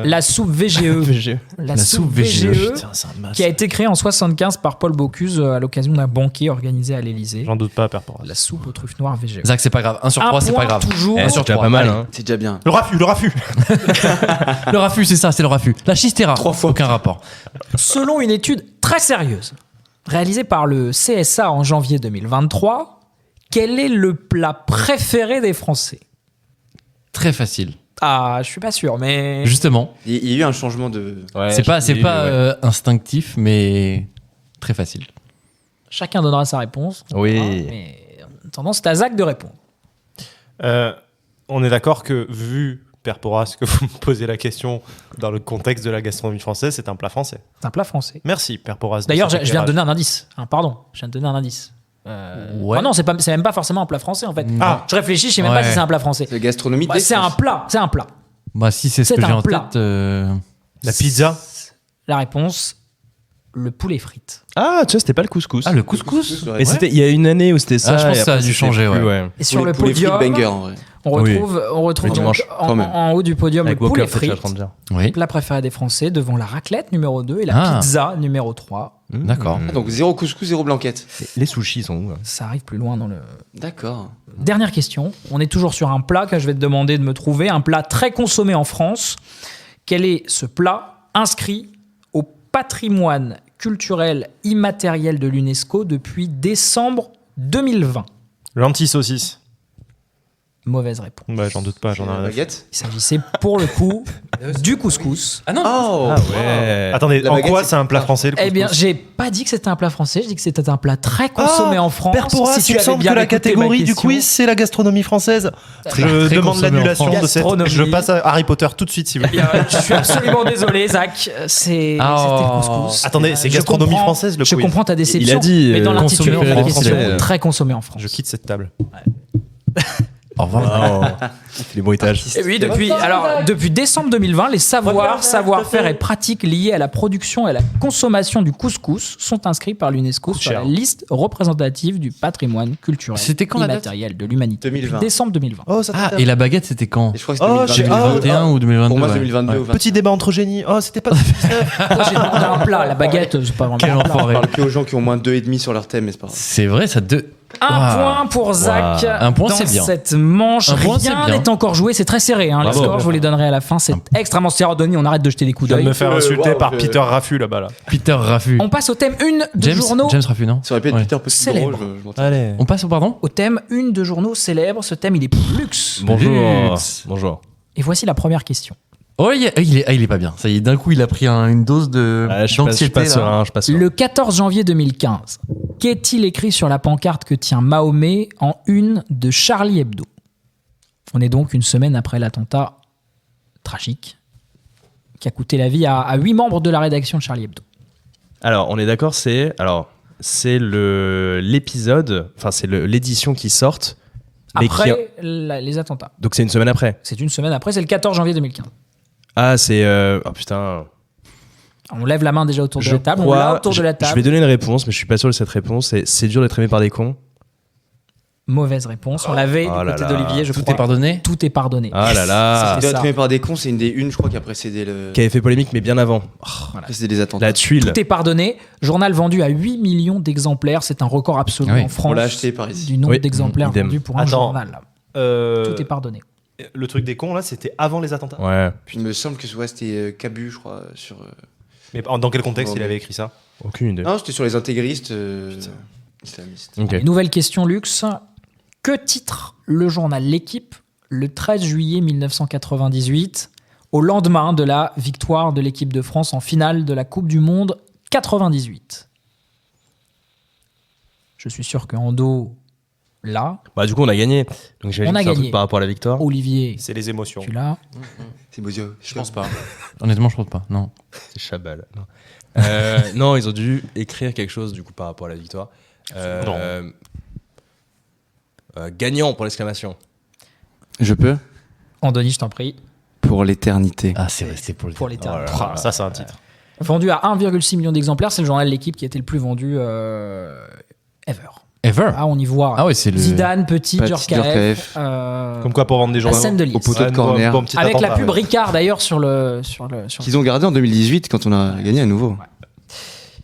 La soupe VGE. La soupe VGE Putain, c'est un masque. qui a été créée en 75 par Paul Bocuse à l'occasion d'un banquet organisé à l'Élysée. J'en doute pas, Père Porras. La soupe aux truffes noires VGE. Zach, c'est pas grave. 1 sur 3, c'est point pas grave. toujours. Un sur C'est déjà 3. pas mal. Allez. Hein. C'est déjà bien. Le raffut, le raffut. Le raffut, c'est ça, c'est le raffut. La chistera. 3 fois. Aucun rapport. Selon une étude très sérieuse réalisée par le CSA en janvier 2023, quel est le plat préféré des Français? Très facile. Ah, je suis pas sûr, mais Justement. Il y a eu un changement de. Ouais, C'est pas, j'ai vu, ouais. instinctif, mais très facile. chacun donnera sa réponse. Oui. Mais en attendant, c'est à Zach de répondre. On est d'accord que, vu, Père Porras, que vous me posez la question dans le contexte de la gastronomie française, c'est un plat français. C'est un plat français. Merci, Père Porras. de D'ailleurs, cet je viens de éclairage. donner un indice. Pardon, je viens de donner un indice. Ouais. Ah non, c'est même pas forcément un plat français en fait. Ah. Je réfléchis, je sais même pas Ouais. si c'est un plat français. C'est gastronomie Bah, des c'est un France. plat, c'est un plat. Bah, si c'est ce C'est que j'ai un en plat. tête. La pizza. La réponse, le poulet frites. Ah, tu vois, c'était pas le couscous. Ah, le couscous. Et c'était il y a une année où c'était ça. Ah, je pense et que ça a après, dû c'était changer, plus, ouais. Et sur le Poulet frites podium, banger en vrai. on retrouve Le donc dimanche, quand même. en haut du podium Avec le poulet Walker Fletcher, frites, 30 Oui. plat préféré des Français, devant la raclette numéro 2 et la Ah. pizza numéro 3. D'accord. Ah, donc 0 couscous, 0 blanquette. Les sushis sont où? Ça arrive plus loin dans le... D'accord. Dernière question. On est toujours sur un plat que je vais te demander de me trouver. Un plat très consommé en France. Quel est ce plat inscrit au patrimoine culturel immatériel de l'UNESCO depuis décembre 2020? L'anti-saucisse. Mauvaise réponse. Bah, j'en doute pas, j'en ai La rien à foutre. baguette. Il s'agissait pour le coup du couscous. Ah non. Oh ouais. Attendez, La en baguette, quoi c'est un plat français le Eh bien, couscous j'ai pas dit que c'était un plat français, j'ai dit que c'était un plat très consommé en France. Perpora, Si tu il me avais semble bien que la écouté ma catégorie du question. quiz, c'est la gastronomie française. Très Je demande consommé en l'annulation France. de cette. Gastronomie. Je passe à Harry Potter tout de suite, si vous Eh voulez. bien, je suis absolument désolé, Zach. C'était le couscous. Attendez, c'est Je gastronomie comprends- française le Je quiz. comprends ta déception. Il a dit, mais dans l'intitulé consommé de en la France, question, c'est- très consommé en France. Je quitte cette table. Au revoir. Oh. Les bruitages. Et oui, depuis décembre 2020, les savoirs, savoir-faire et pratiques liés à la production et à la consommation du couscous sont inscrits par l'UNESCO sur la cher. liste représentative du patrimoine culturel C'était quand la date immatériel de l'humanité. 2020. Depuis décembre 2020. Oh, ça Ah, et la baguette, c'était quand Et je crois que Oh, c'était j'ai- 2022. 2021 ou 2022 Pour moi, ouais. 2022 Ouais. ou 20. Petit débat entre génies. Oh, c'était pas 2019. Moi, j'ai demandé un plat. La baguette, c'est pas vraiment Quel un plat. enfoiré. On parle plus aux gens qui ont moins de 2,5 sur leur thème, mais c'est pas grave. C'est vrai, ça deux. Un Waouh. point pour Zach. Waouh. Un point, dans c'est bien. cette manche. Un point, Rien c'est bien. n'est encore joué. C'est très serré. Hein, les Bravo. scores, je vous les donnerai à la fin. C'est extrêmement serré. Denis, on arrête de jeter des coups Je viens de d'œil. me faire insulter wow, par je- Peter Raffu là-bas là. Peter Raffu. On passe au thème 1 de journaux. James Raffu, non Ça aurait pu être Ouais. Peter Petit Célèbre. je m'entends. Allez. On passe au pardon Au thème 1 de journaux célèbres. Ce thème, il est pour luxe. Bonjour. Luxe. Bonjour. Et voici la première question. Oh, il est pas bien. Ça y est, d'un coup, il a pris une dose de Ah, je suis d'anxiété. pas là. serein, je passe serein. Le 14 janvier 2015, qu'est-il écrit sur la pancarte que tient Mahomet en une de Charlie Hebdo? On est donc une semaine après l'attentat tragique qui a coûté la vie à 8 membres de la rédaction de Charlie Hebdo. Alors, on est d'accord, c'est l'épisode, enfin c'est l'édition qui sortent. mais qui- Après les attentats. Donc c'est une semaine après. C'est une semaine après, c'est le 14 janvier 2015. Ah, c'est oh putain. On lève la main déjà autour de Je la table, on crois- l'a autour de la Je vais table. donner une réponse, mais je suis pas sûr de cette réponse. C'est dur d'être aimé par des cons. Mauvaise réponse, on l'avait Oh du là côté là. d'Olivier, je Tout crois. est pardonné. Tout est pardonné. Ah là là. C'était Doit être ça. aimé par des cons, c'est une des unes, je crois, qui a précédé le. Qui avait fait polémique, mais bien avant. Après, c'était des attentats. La tuile. Tout est pardonné. Journal vendu à 8 millions d'exemplaires. C'est un record absolu Oui. en France. On l'a acheté par ici. Du nombre Oui. d'exemplaires Idem. vendus pour un Attends. journal. Tout est pardonné. Le truc des cons là, c'était avant les attentats. Ouais. Il me semble que c'était Cabu, je crois, sur. Mais dans quel contexte Oh, il mais- avait écrit ça? Aucune idée. Non, c'était sur les intégristes islamistes. Ok. Et nouvelle question luxe. Que titre le journal L'Équipe le 13 juillet 1998, au lendemain de la victoire de l'équipe de France en finale de la Coupe du Monde 98? Je suis sûr que Ando, là, Bah du coup on a gagné. Donc j'imagine On a que c'est un truc gagné. par rapport à la victoire. Olivier, C'est les émotions. tu l'as. C'est beau yeux. Je pense pas. Honnêtement, je pense pas. Non. C'est Chabal. Non. Non, ils ont dû écrire quelque chose du coup par rapport à la victoire. Gagnant pour l'exclamation. Je peux Andoni, je t'en prie, Pour l'éternité. Ah, c'est resté pour le pour l'éternité. Ah, ça c'est un titre. Vendu à 1,6 million d'exemplaires, c'est le journal L'Équipe qui a été le plus vendu ever. Ever. Ah, on y voit Ah ouais, c'est le. Zidane, Petit, Petit, Djorkaeff. Comme quoi pour vendre des La journaux. scène de Au Lys. poteau de corner. Bon petit Avec la attentat, pub ouais. Ricard d'ailleurs sur le. Qu'ils ont gardé en 2018 quand on a gagné à nouveau.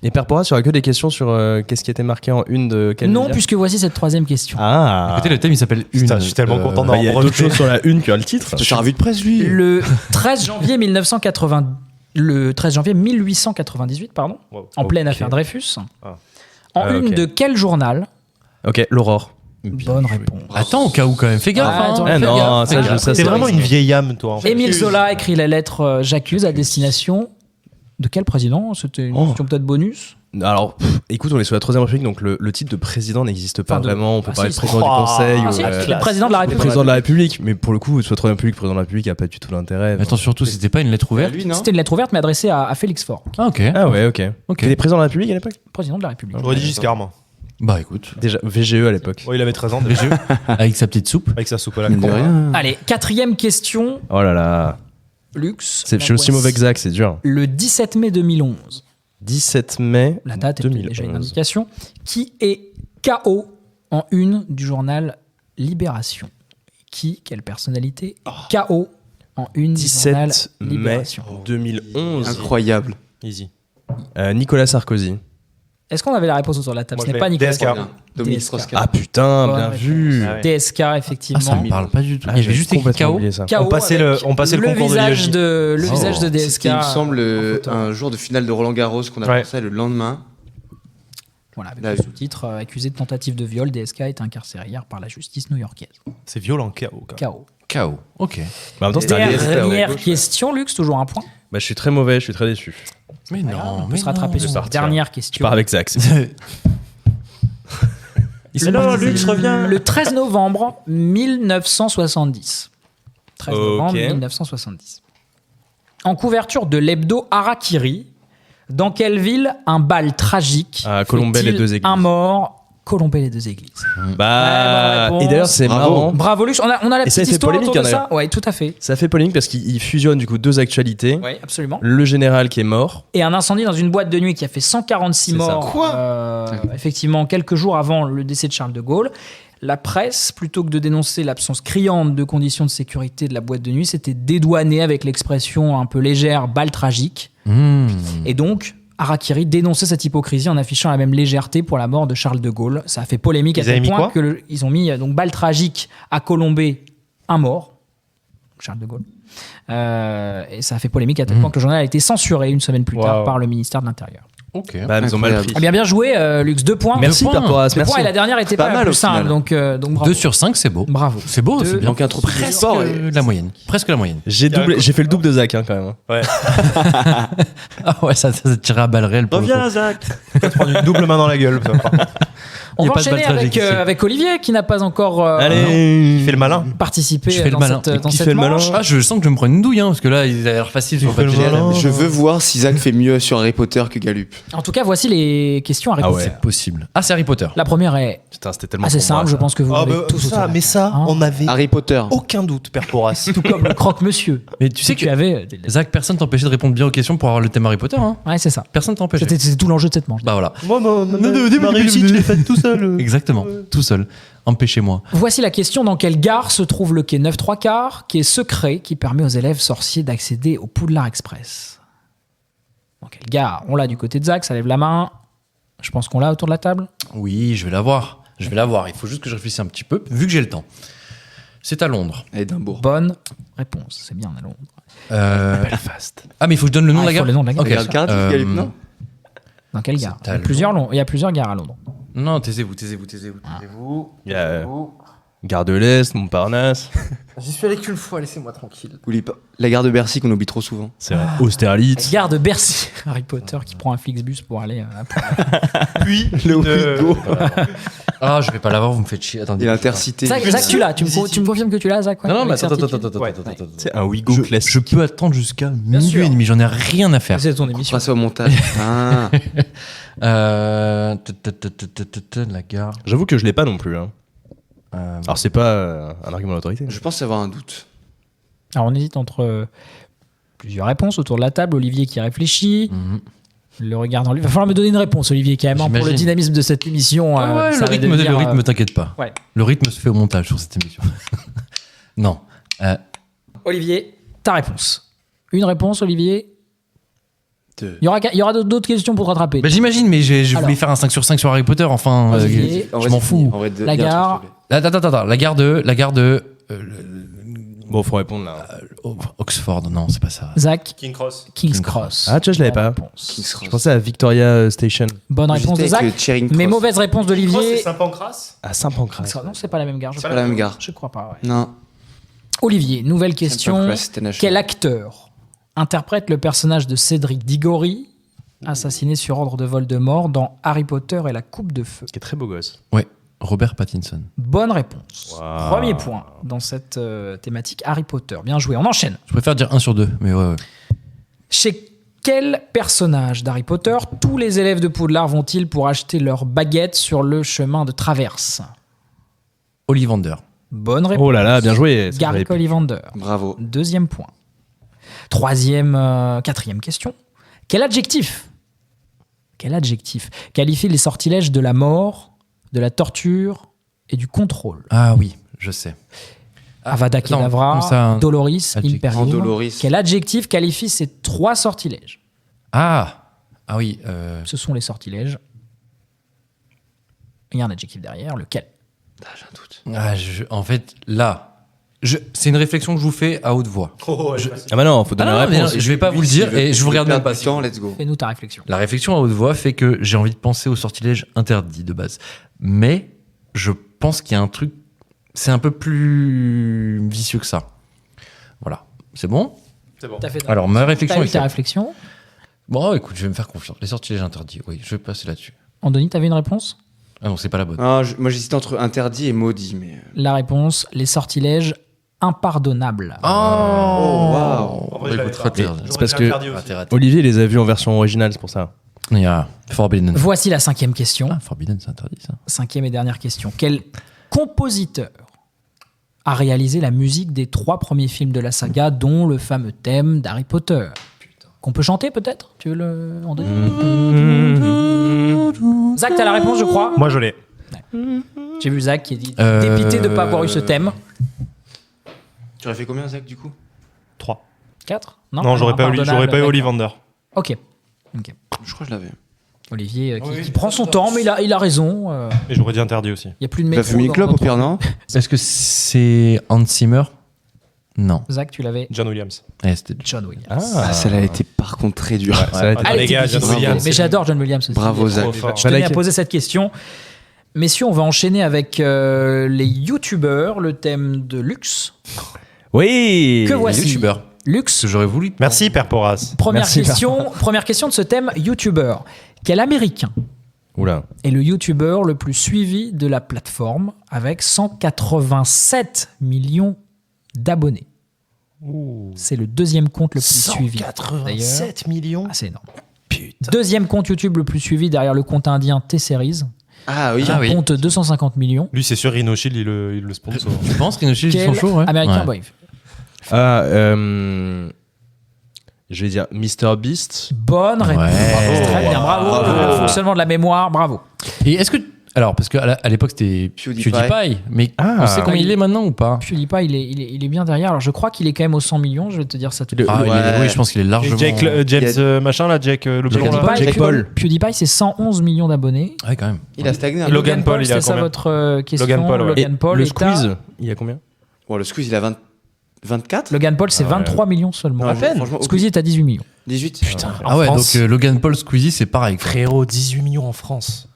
Et Perpora, tu auras que des questions sur qu'est-ce qui était marqué en une de quel Non, média puisque voici cette troisième question. Ah. Écoutez, le thème il s'appelle une. Putain, je suis tellement content Bah, il y a d'en d'autres breveter. choses sur la une que le titre. C'est un revue de presse, lui. Le 13 janvier 1898, pardon, Wow. en pleine Ok. affaire Dreyfus. Ah. En une ok. de quel journal? Ok, l'Aurore. Bonne réponse. Attends, au cas où quand même. Fais gaffe. Ah, hein. attends, Ah fais non, gaffe, ça, fais je gaffe. sais, T'es vraiment une vieille âme, toi. En fait. Émile Zola écrit la lettre J'accuse à destination de quel président? C'était une Oh. question peut-être bonus. Alors, écoute, on est sous la Troisième République, donc le titre de président n'existe pas Enfin, de- vraiment. On peut Ah, parler si, de président du si. Conseil Ah, ou si, le président de la République. président de la République. Mais pour le coup, sous la Troisième République, président de la République, il n'y a pas du tout l'intérêt. Mais attends, surtout, c'était pas une lettre ouverte. Lui, non C'était une lettre ouverte mais adressée à Félix Faure, Ah, ok. Ah ouais, ok. Ok. T'étais président de la République à l'époque président de la République. J'aurais dit Giscard, moi. Bah écoute, Déjà, VGE à l'époque. Ouais, il avait 13 ans déjà. avec sa petite soupe. Avec sa soupe à la Mine de con. rien. Allez, quatrième question, Oh là là. luxe. Je suis aussi mauvais que Zach, c'est dur. Le 17 mai 2011, 17 mai la date est déjà une 2011. indication, qui est KO en une du journal Libération? Quelle personnalité est KO en une du journal 17 mai Libération? 2011. Incroyable. Easy. Nicolas Sarkozy. Est-ce qu'on avait la réponse autour de la table? Moi, Ce je n'est l'ai. pas Nicolas DSK. Sarkozy. Bien. Dominique DSK. Strauss-Kahn. Ah putain, Bonne bien réponse. vu. Ah ouais. DSK, Ah, effectivement. ça me parle pas du tout. Il y avait j'ai juste écrit complètement KO. oublié ça. KO On passait le- avec on passait le concours de visage l'IEJ. de le Oh. visage de DSK. C'était, il me semble, en photo. un jour de finale de Roland Garros qu'on a Ouais. fait ça le lendemain. Voilà, avec La- le sous-titre accusé de tentative de viol, DSK est incarcéré hier par la justice new-yorkaise. C'est violent, KO. KO. KO. Ok. Bah, en même temps, c'était un DSK, ouais. Dernière question, Lux, toujours un point. Bah, je suis très mauvais, je suis très déçu. Mais On non, peut mais se rattraper je sur vais cette partir. dernière Je question. pars avec Zach. c'est ça. Lux, reviens. Le 13 novembre 1970. 13 novembre Ok. 1970. En couverture de l'hebdo Harakiri, dans quelle ville un bal tragique À Colombey, fait-il les deux églises. un mort, Colombey, les deux églises. Bah, Ouais, bonne et d'ailleurs, réponse. c'est Bravo. marrant. Bravo Lux, on a la Et ça petite a fait histoire polémique, autour de hein, ça. Oui, tout à fait. Ça fait polémique parce qu'il fusionne du coup deux actualités. Oui, absolument. Le général qui est mort. Et un incendie dans une boîte de nuit qui a fait 146 C'est ça. morts. Effectivement, quelques jours avant le décès de Charles de Gaulle. La presse, plutôt que de dénoncer l'absence criante de conditions de sécurité de la boîte de nuit, s'était dédouanée avec l'expression un peu légère « balle tragique ». Et donc, Harakiri dénonçait cette hypocrisie en affichant la même légèreté pour la mort de Charles de Gaulle. Ça a fait polémique à Ils avaient tel mis point quoi que ils ont mis donc balle tragique à Colombey, un mort, Charles de Gaulle. Et ça a fait polémique à tel point que le journal a été censuré une semaine plus tard Wow. par le ministère de l'Intérieur. Ok. Bah, ils ont mal Incroyable. pris. Bien joué, Lux. 2 points. Merci, Deux points. Perporas, 2 merci. points et la dernière était Pas pas, mal, plus au simple. final. Donc bravo. 2 sur 5, c'est beau. Bravo. C'est beau, c'est bien. Donc un trop peu Presque sport et- la moyenne. Presque la moyenne. J'ai fait le double de Zach hein, quand même. Ouais. Ah ouais, ça tirait à balles réelles. pour le Reviens, coup. Zach. Prendre une double main dans la gueule. On Y a va pas de enchaîner balle tragique avec, ici. avec Olivier qui n'a pas encore Allez. Il fait le malin. participé Je fais le dans malin. cette, dans Qui cette fait le malin manche. Ah, je sens que je me prends une douille, hein, parce que là, il a l'air facile sur le fait le papier. malin. Je veux voir si Zach fait mieux sur Harry Potter que Galup. En tout cas, voici les questions à répondre. Ah ouais. C'est possible. Ah, c'est Harry Potter. La première est Putain, c'était tellement assez pour moi, simple, ça. je pense que vous Ah, l'avez bah, tous autour de la Mais ça, table, hein. on avait Harry Potter. aucun doute, Père Porras. Tout comme le croque-monsieur. Mais tu sais Tu que avais. Zach, personne t'empêchait de répondre bien aux questions pour avoir le thème Harry Potter. Hein. Ouais, c'est ça. Personne t'empêchait. C'était tout l'enjeu de cette manche. Bah voilà. Moi, ma réussite, je l'ai faite tout seul. Exactement. Tout seul. Empêchez-moi. Voici la question: dans quelle gare se trouve le quai 9 3/4, qui est secret, qui permet aux élèves sorciers d'accéder au Poudlard Express? Dans quelle gare? On l'a du côté de Zach, ça lève la main. Je pense qu'on l'a autour de la table. Oui, je vais l'avoir. Je vais l'avoir. Il faut juste que je réfléchisse un petit peu, vu que j'ai le temps. C'est à Londres. Édimbourg. Bonne réponse, c'est bien à Londres. Ah, mais il faut que je donne le nom Ah, de la il faut gare. le nom de la gare. Ok. Regarde Cardiff, Galup, non Dans quelle gare? C'est à Il y a plusieurs gares à Londres. Non, taisez-vous. Il y a Gare de l'Est, Montparnasse. J'y suis allé qu'une fois, laissez-moi tranquille. Oublie pas. La gare de Bercy qu'on oublie trop souvent. C'est vrai. Austerlitz. Gare de Bercy. Harry Potter qui prend un Flixbus pour aller à Puis, Le Ouigo. Ah, je vais pas l'avoir, vous me faites chier. Attendez. Et l'Intercité. Zach, tu l'as. Tu me confirmes que tu l'as, Zach? Ouais, Non, non, mais avec attends, certitude. attends. C'est un Ouigo Je classique. peux attendre jusqu'à minuit sûr. et demi, j'en ai rien à faire. C'est ton On émission. fera ça au montage. Ah. La gare. J'avoue que je l'ai pas non plus. Hein. Euh, Alors c'est pas un argument d'autorité. Je pense avoir un doute. Alors on hésite entre plusieurs réponses autour de la table. Olivier qui réfléchit. mhm. Le regard dans lui. Il va falloir me donner une réponse, Olivier, quand même, hein, pour le J'imagine. dynamisme de cette émission. Ah ouais, ça le va rythme, devenir, le rythme, t'inquiète pas. ouais. Le rythme se fait au montage sur cette émission. Non. Olivier, ta réponse. Une réponse, Olivier. Deux. Il y aura d'autres questions pour te rattraper. Bah, j'imagine, mais je Alors. voulais faire un 5 sur 5 sur Harry Potter, enfin. Olivier. En je vrai, m'en c'est fous. fini. En vrai, La bien, gare. s'il te plaît. Attends, la gare de. Bon, faut répondre là. Oxford, non, c'est pas ça. Zach, King Cross. King's Cross. Ah, tu vois, je l'avais Bonne pas. réponse. King's Cross. Je pensais à Victoria Station. Bonne réponse de J'étais Zach. avec Charing Mais Cross. mauvaise réponse Cross, c'est d'Olivier. Saint-Pancras. À Saint-Pancras. Non, c'est pas la même gare. Je C'est crois. pas la même gare. Je crois pas, ouais. Non. Olivier, nouvelle question. Saint-Pancras, c'était national. Quel acteur interprète le personnage de Cédric Diggory, assassiné sur ordre de Voldemort dans Harry Potter et la Coupe de Feu? Qui est très beau gosse. Ouais, Robert Pattinson. Bonne réponse. Wow. Premier point dans cette thématique Harry Potter. Bien joué. On enchaîne. Je préfère dire 1 sur 2, mais ouais. Chez quel personnage d'Harry Potter tous les élèves de Poudlard vont-ils pour acheter leur baguette sur le chemin de traverse? Ollivander. Bonne réponse. Oh là là, bien joué. Ça, Garrick j'avais pu. Ollivander. Bravo. Deuxième point. Quatrième question. Quel adjectif qualifie les sortilèges de la mort, de la torture et du contrôle? Ah oui, je sais. Avada attends, Kedavra, comme ça, un Doloris, adjectif. Imperium. Doloris. Quel adjectif qualifie ces trois sortilèges? Ah oui. Ce sont les sortilèges. Il y a un adjectif derrière, lequel? Ah, j'ai un doute. En fait, là, C'est une réflexion que je vous fais à haute voix. Ah bah non, faut donner la mais réponse. je vais pas vous le dire et je vous regarde même pas. Temps, let's go. Fais-nous ta réflexion. La réflexion à haute voix fait que j'ai envie de penser au sortilège interdit de base. Mais je pense qu'il y a un truc, c'est un peu plus vicieux que ça. Voilà. C'est bon ? C'est bon. T'as fait ta Alors, ma réflexion T'as est eu ta faite. réflexion. Bon, écoute, je vais me faire confiance. Les sortilèges interdits, oui, je vais passer là-dessus. Andoni, t'avais une réponse? Ah non, c'est pas la bonne. Ah, moi j'hésite entre interdit et maudit, mais. La réponse, les sortilèges impardonnables. Oh, waouh. En vrai, je l'avais écoute, pas. raté. C'est parce que Raté. Olivier les a vus en version originale, c'est pour ça. Il y a Forbidden. Voici la 5e question. Ah, Forbidden, c'est interdit, ça. 5e et dernière question. Quel compositeur a réalisé la musique des 3 premiers films de la saga, dont le fameux thème d'Harry Potter? Qu'on peut chanter peut-être? Tu veux le Andoni? Zach, t'as la réponse, je crois. Moi, je l'ai. J'ai vu Zach qui est dit dépité de ne pas avoir eu ce thème. Tu aurais fait combien, Zach, du coup 3. 4? Non, j'aurais pas eu Ollivander. Ok. Je crois que je l'avais. Olivier qui prend son temps, mais il a raison. Et j'aurais dit interdit aussi. Il n'y a plus de T'as métro. fumé une dans clope au notre- pire, non? Est-ce que c'est Hans Zimmer? Non. Zach, tu l'avais. John Williams. C'était John Williams. Ah, celle-là a été par contre très dure. Ça a été- Ah, Elle les était gars, difficile, John Williams, mais c'est j'adore John Williams aussi. Bravo, Zach. Trop fort. Je tenais à poser cette question. Messieurs, on va enchaîner avec les youtubeurs, le thème de luxe. Oui. Que voici. youtubeurs. Luxe. Que j'aurais voulu. Merci, Père Porras. Première Merci, question de ce thème youtubeur. Quel américain Oula. est le youtubeur le plus suivi de la plateforme avec 187 millions d'abonnés? C'est le 2e compte le plus suivi. D'ailleurs. 187 millions. Ah, c'est énorme. Deuxième compte YouTube le plus suivi derrière le compte indien T-Series. Ah oui. Ah oui. Compte 250 millions. Lui, c'est sûr, Rhino Shield, il le sponsor. Tu penses Rhino Shield, ils Quel sont chauds, ouais? Américain Ouais. Brave. Ah, je vais dire Mr Beast. Bonne réponse. Ouais. Très bien, bravo. Bravo. Le fonctionnement de la mémoire, bravo. Et est-ce que. Alors, parce qu'à l'époque, c'était PewDiePie. PewDiePie. Mais Ah. on sait combien il est maintenant ou pas? PewDiePie, il est bien derrière. Alors, je crois qu'il est quand même aux 100 millions. Je vais te dire ça tout de Le- suite. Ah, Ouais. oui, je pense qu'il est largement. James machin là, Jack le blond là. Jack Paul. PewDiePie, c'est 111 millions d'abonnés. Ouais, quand même. Il a stagné un peu. Logan Paul, il a c'était ça combien votre question. Logan Paul, ouais. Logan Paul le est à- Squeeze, il y a combien? Bon, le Squeeze, il a 24 Logan Paul, c'est Ah ouais. 23 millions seulement. Non, franchement, Squeezy est à 18 millions. 18. Putain. Ah ouais, France. donc Logan Paul Squeezie, c'est pareil. quoi. Frérot, 18 millions en France.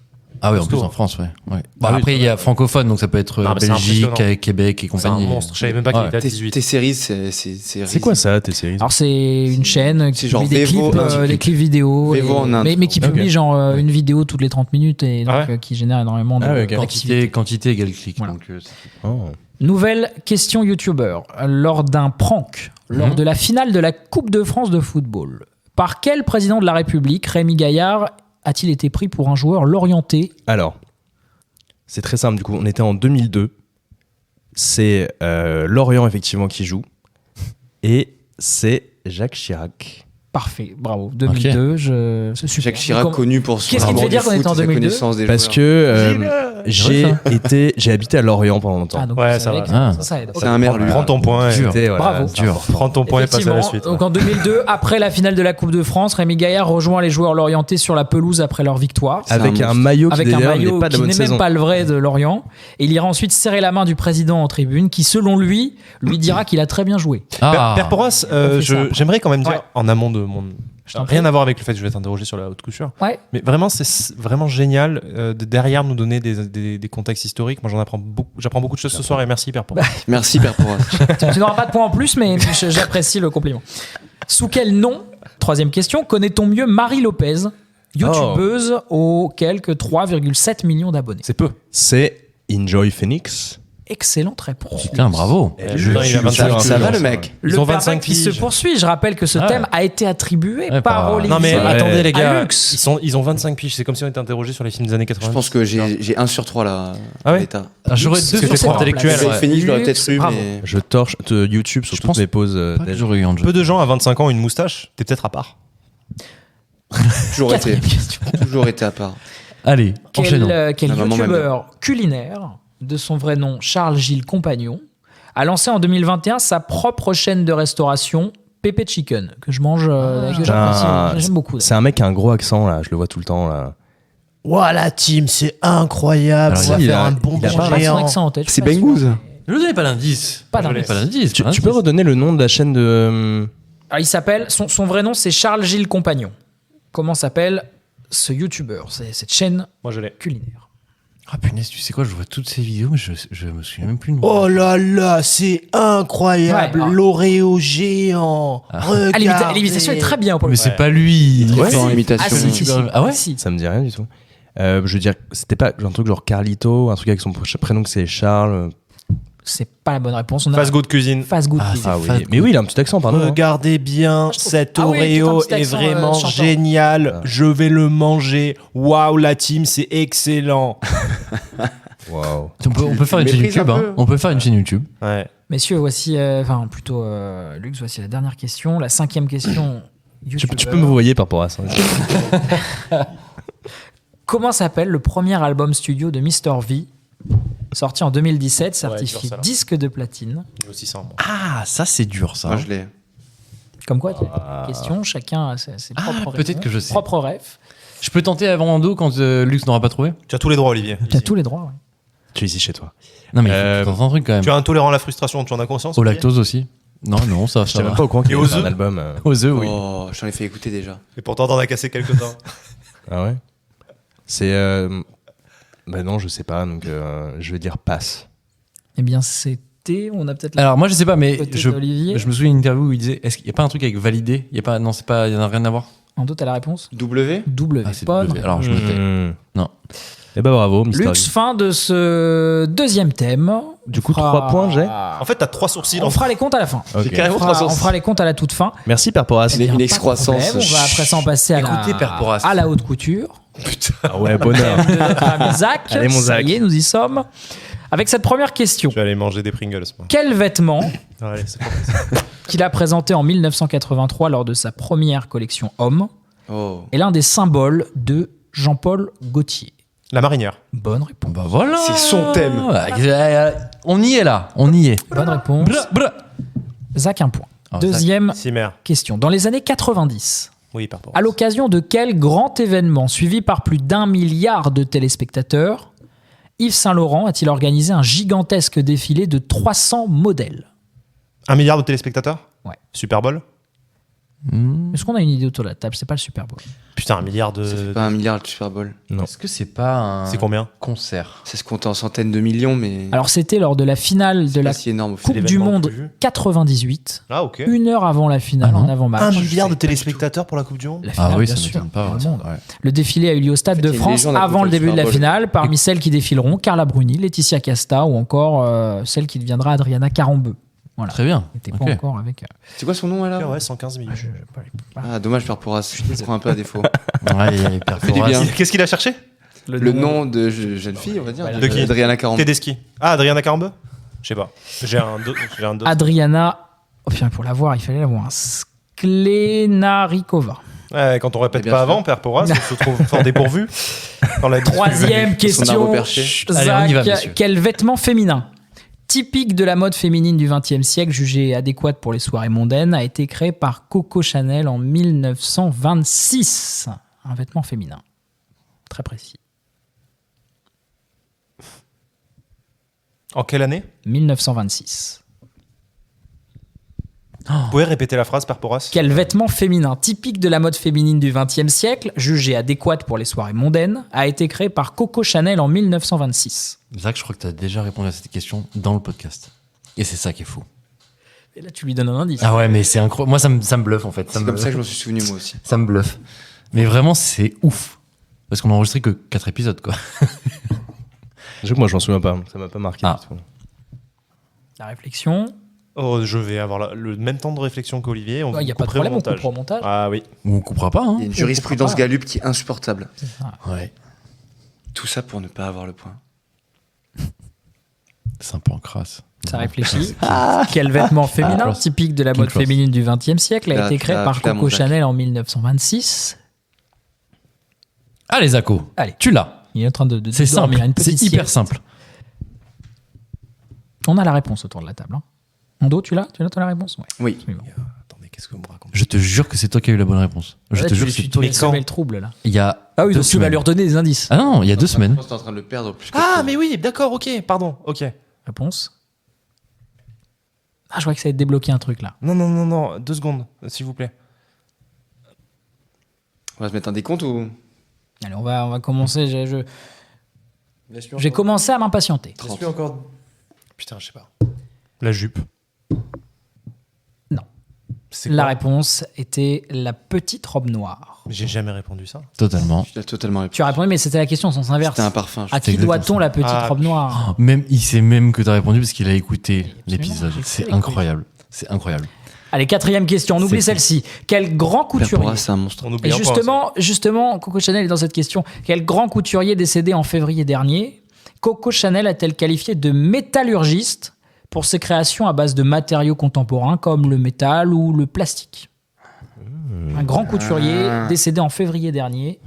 Ah ouais, en Costaud. plus en France, ouais. Bah, Ah oui, après, il y a francophone, donc ça peut être Non, mais c'est Belgique, impressionnant. Québec et C'est un compagnie. monstre. Je savais même pas qu'il Ouais. était à 18. T-Series, c'est. C'est quoi ça, tes séries? Alors c'est une chaîne qui c'est genre publie des Vevo, clips, un des typique. clips vidéo, Vevo en Inde. mais qui publie genre une vidéo toutes les 30 minutes et donc, Ah ouais qui génère énormément de Ah ouais, ok. d'activité. Quantité égale clic. Voilà. Donc, Oh. Nouvelle question youtubeur. Lors d'un prank, lors de la finale de la Coupe de France de football, par quel président de la République Rémi Gaillard a-t-il été pris pour un joueur lorienté? Alors, c'est très simple, du coup, on était en 2002. C'est Lorient, effectivement, qui joue. Et c'est Jacques Chirac. Parfait, bravo. 2002, c'est super. Jacques Chirac, Comment- connu pour son Qu'est-ce qui te amour fait du dire qu'on foot était en et sa 2002? connaissance des Parce joueurs. que j'ai habité à Lorient pendant longtemps. Ah, donc Ouais, vous ça savez va. que Ah. ça aide. C'est un merlu. Prends ton point. Dur. C'était, voilà, Bravo. c'est dur. important. Prends ton point et passe à la Effectivement, suite. donc en 2002, après la finale de la Coupe de France, Rémi Gaillard rejoint les joueurs lorientais sur la pelouse après leur victoire. C'est Avec un un maillot qui Avec un d'ailleurs maillot n'est pas de la qui bonne n'est saison. même pas le vrai de Lorient. Et il ira ensuite serrer la main du président en tribune qui, selon lui dira qu'il a très bien joué. Ah. Père Porras, fait ça après. j'aimerais quand même dire Ouais. en amont de mon. t'en Rien prie. à voir avec le fait que je vais t'interroger sur la haute couture. Ouais. Mais vraiment, c'est vraiment génial de derrière nous donner des contextes historiques. Moi, j'apprends beaucoup de choses ce soir et merci, Père Porras. Merci, Père Porras. Tu n'auras pas de point en plus, mais j'apprécie le compliment. Sous quel nom, troisième question, connaît-on mieux Marie Lopez, youtubeuse aux quelques 3,7 millions d'abonnés? C'est peu. C'est Enjoy Phoenix. Excellente réponse. Putain, bravo. Je- il a 25 Ça va, le influence, mec? Ils Le ont perdant 25 qui se piges. poursuit. Je rappelle que ce Ouais. thème a été attribué Ouais, par par- Olivier. Non mais Ouais. attendez les gars, Lux. ils ont 25 piges, c'est comme si on était interrogé sur les films des années 80. Je pense que j'ai 1 sur 3 là. Ah ouais l'état. J'aurais Lux, deux que t'es c'est trop en intellectuel, place. ouais. Phoenix, je l'aurais peut-être Lux, eu, bravo. mais. Je torche YouTube sur Je toutes pense mes pauses. pas que j'aurais eu un jeu. Peu de gens à 25 ans ont une moustache, t'es peut-être à part. Toujours été. Quatrième question. Toujours été à part. Allez, enchaînons. Quel Ma maman m'aime youtubeur culinaire, de son vrai nom Charles-Gilles Compagnon, a lancé en 2021 sa propre chaîne de restauration Pepe Chicken, que je mange, que j'apprécie, j'aime beaucoup. C'est un mec qui a un gros accent, là. Je le vois tout le temps, là. Ouah, la team, c'est incroyable. Alors, On va il faire a- un bon il a J'ai pas pas son géant. accent en tête. je suis C'est pas sûr. Bengouze. Ne nous donnez pas l'indice. Pas Je d'indice. Pas l'indice. Tu, pas tu peux l'indice. redonner le nom de la chaîne de. Alors, il s'appelle, son vrai nom, c'est Charles Gilles Compagnon. Comment s'appelle ce youtubeur, c'est cette chaîne Moi, je l'ai. culinaire? Ah punaise, tu sais quoi, je vois toutes ces vidéos, mais je me souviens même plus. Oh là là, c'est incroyable. Ouais, ah. L'Oreo géant. Regardez. L'imitation est très bien pour le Mais coup. c'est pas lui. Très Ouais. fort en Ah, imitation. si, si, si. Ah ouais Si. Ça me dit rien du tout. Je veux dire, c'était pas un truc genre Carlito, un truc avec son prénom que c'est Charles. C'est pas la bonne réponse. On a Fast Good Cuisine. Fast Good Ah, Cuisine. Ah oui. Fast Mais oui, il a un petit accent, pardon. Regardez bien, cet Ah oui, tout un Oreo petit est accent, vraiment chantant. génial. Je vais le manger. Waouh, la team, c'est excellent. Waouh. On peut faire une chaîne Méprise YouTube. un Hein. peu. On peut faire une chaîne YouTube. Ouais. Messieurs, voici, plutôt Lux, voici la dernière question, la 5e question. Tu peux me voyer par rapport à ça. Comment s'appelle le premier album studio de Mr. V, sorti en 2017, certifié dur, ça, là. disque de platine? Il y a aussi ça. moi. Ah, ça c'est dur ça. Moi, je l'ai. Comme quoi, question, chacun a ses Ah, propres peut-être réponses, que je sais. propres rêves. Je peux tenter avant Ando quand Lux n'aura pas trouvé. Tu as tous les droits, Olivier. Tu as tous les droits. Ouais. Tu es ici chez toi. Non mais il faut que tu tentes un truc quand même. Tu es intolérant à la frustration, tu en as conscience? Au Olivier lactose aussi. Non, non, ça J'étais va. même pas au courant qu'il y Et avait aux un œufs album. Aux œufs, oui. Oh, j'en ai fait écouter déjà. Et pourtant, t'en as cassé quelques-uns. Ah ouais. C'est. Bah non, je sais pas, donc je vais dire passe. Eh bien, c'était. On a peut-être la Alors moi je sais pas, mais côté je d'Olivier. me souviens d'une interview où il disait est-ce qu'il n'y a pas un truc avec validé? Il y a pas, non, c'est pas, il y en a rien à voir. En doute à la réponse W W. Ah, c'est Bonne W. Alors je me tais. Hmm. Non. Eh ben bravo, Mister Lux, V. fin de ce deuxième thème. Du coup, On fera- 3 points, j'ai. En fait, t'as 3 sourcils. On fera les comptes à la fin. Ok. On fera les comptes à la toute fin. Merci, Père Porras. Eh bien, Une pas de excroissance. problème. On va après s'en passer à Écoutez, Père Porras. à la haute couture. Ah ouais, bonheur. De notre ami Zach. Allez, mon Ça Zach. y est, nous y sommes. Avec cette première question. Je vais aller manger des Pringles, moi. Quel vêtement Allez, c'est pas qu'il a présenté en 1983 lors de sa première collection Homme Oh. est l'un des symboles de Jean-Paul Gaultier? La marinière. Bonne réponse. Bah voilà. C'est son thème. On y est là, on y est. Bonne réponse. Bra. Zach, un point. Alors, Deuxième Cimer. question. Dans les années 90, Oui, par rapport. à l'occasion de quel grand événement suivi par plus d'1 milliard de téléspectateurs, Yves Saint-Laurent a-t-il organisé un gigantesque défilé de 300 modèles? 1 milliard de téléspectateurs? Ouais. Super Bowl? Est-ce qu'on a une idée autour de la table? C'est pas le Super Bowl. Putain, 1 milliard Ça fait de. pas 1 milliard de Super Bowl. Non. Est-ce que c'est pas un C'est combien? concert? Ça se compte en centaines de millions, mais Alors c'était lors de la finale de c'est la pas si énorme au Coupe final. du l'événement Monde le plus vu. 98, Ah, ok. une heure avant la finale Ah non. en avant-match. 1 milliard de téléspectateurs pour la Coupe du Monde? La finale, Ah oui, bien ça sûr, m'étonne pas. dans le ouais. monde. Ouais. Le défilé a eu lieu au Stade En fait, de il y a une France légende à avant côté le du début de la Super Bowl. finale. Parmi celles qui défileront, Carla Bruni, Laetitia Casta ou encore celle qui deviendra Adriana Carambeu. Voilà. Très bien. N'était Ok. pas encore avec. C'est quoi son nom alors? Ouais, 115 millions. Ah, dommage, Père Porras. Je prends un peu à défaut. Ouais, il y a Père Fait du Porras. bien. Qu'est-ce qu'il a cherché? Le nom de jeune fille, on va dire. De qui? Adriana Carambeu. Tedeschi. Ah, Adriana Carambeu? Je sais pas. J'ai un dos. Adriana. Oh putain, pour l'avoir, il fallait l'avoir. Sklenarikova. Ouais, quand on répète Bien pas sûr. avant, Père Porras, on se trouve fort dépourvu. Dans la Troisième Son arbre question. perché. Chut, Allez, on y va, Zach, messieurs. quel vêtement féminin typique de la mode féminine du XXe siècle, jugé adéquate pour les soirées mondaines, a été créé par Coco Chanel en 1926? Un vêtement féminin. Très précis. En quelle année? 1926. Vous pouvez répéter la phrase, Père Porras? Quel vêtement féminin typique de la mode féminine du XXe siècle, jugé adéquate pour les soirées mondaines, a été créé par Coco Chanel en 1926? Zach, je crois que tu as déjà répondu à cette question dans le podcast. Et c'est ça qui est fou. Et là, tu lui donnes un indice. Ah ouais, mais c'est incroyable. Moi, ça me bluffe en fait. C'est comme ça que je m'en suis souvenu moi aussi. Ça me bluffe. Mais vraiment, c'est ouf. Parce qu'on a enregistré que 4 épisodes, quoi. J'avoue que moi, je m'en souviens pas. Ça m'a pas marqué. Ah. du tout. La réflexion. Oh, je vais avoir le même temps de réflexion qu'Olivier. Il n'y a pas de problème, on coupera au montage. Ah oui. Ou on coupera pas, hein. Il y a une jurisprudence pas. Gallup qui est insupportable. Ouais. Tout ça pour ne pas avoir le point. C'est un peu en crasse. Ça réfléchit. Quel vêtement féminin typique de la King mode Cross. féminine du XXe siècle a Là, été créé là, par tu l'as, Coco mon Zach. Chanel en 1926? Allez, Zako. Allez. Tu l'as. Il est en train de C'est simple. dormir, une C'est petite hyper sieste. simple. On a la réponse autour de la table. Hein. Ando, tu l'as? Tu as la réponse? Ouais. Oui. Absolument. Attendez, qu'est-ce que vous me racontez? Je te jure que c'est toi qui as eu la bonne réponse. Je Là, te jure que tu c'est te Mais laisses quand semer le trouble là. Il y a. Ah oui, 2 donc tu vas semaines. lui redonner des indices. Ah non, il y a 2 Je semaines. pense que t'es en train de le perdre plus que Ah, toi. mais oui, d'accord, ok, pardon, ok. Réponse? Ah, je crois que ça allait débloquer un truc là. Non, 2 secondes, s'il vous plaît. On va se mettre un décompte ou Allez, on va commencer. J'ai commencé à m'impatienter. encore. Putain, je sais pas. La jupe. Non. C'est La quoi réponse était la petite robe noire. J'ai jamais répondu ça. Totalement. Tu l'as totalement répondu. Tu as répondu, mais c'était la question en sens inverse. C'était un parfum. À qui exactement doit-on ça. la petite Ah, robe noire? Même, il sait même que t'as répondu parce qu'il a écouté Absolument, l'épisode. j'ai C'est écouté. incroyable. C'est incroyable. Allez, 4e question. On oublie C'est celle-ci. Quel grand couturier? Purpura, c'est un monstre. On oublie Et un point, justement, Coco Chanel est dans cette question. Quel grand couturier décédé en février dernier, Coco Chanel a-t-elle qualifié de métallurgiste pour ses créations à base de matériaux contemporains comme le métal ou le plastique? Un grand couturier décédé en février dernier,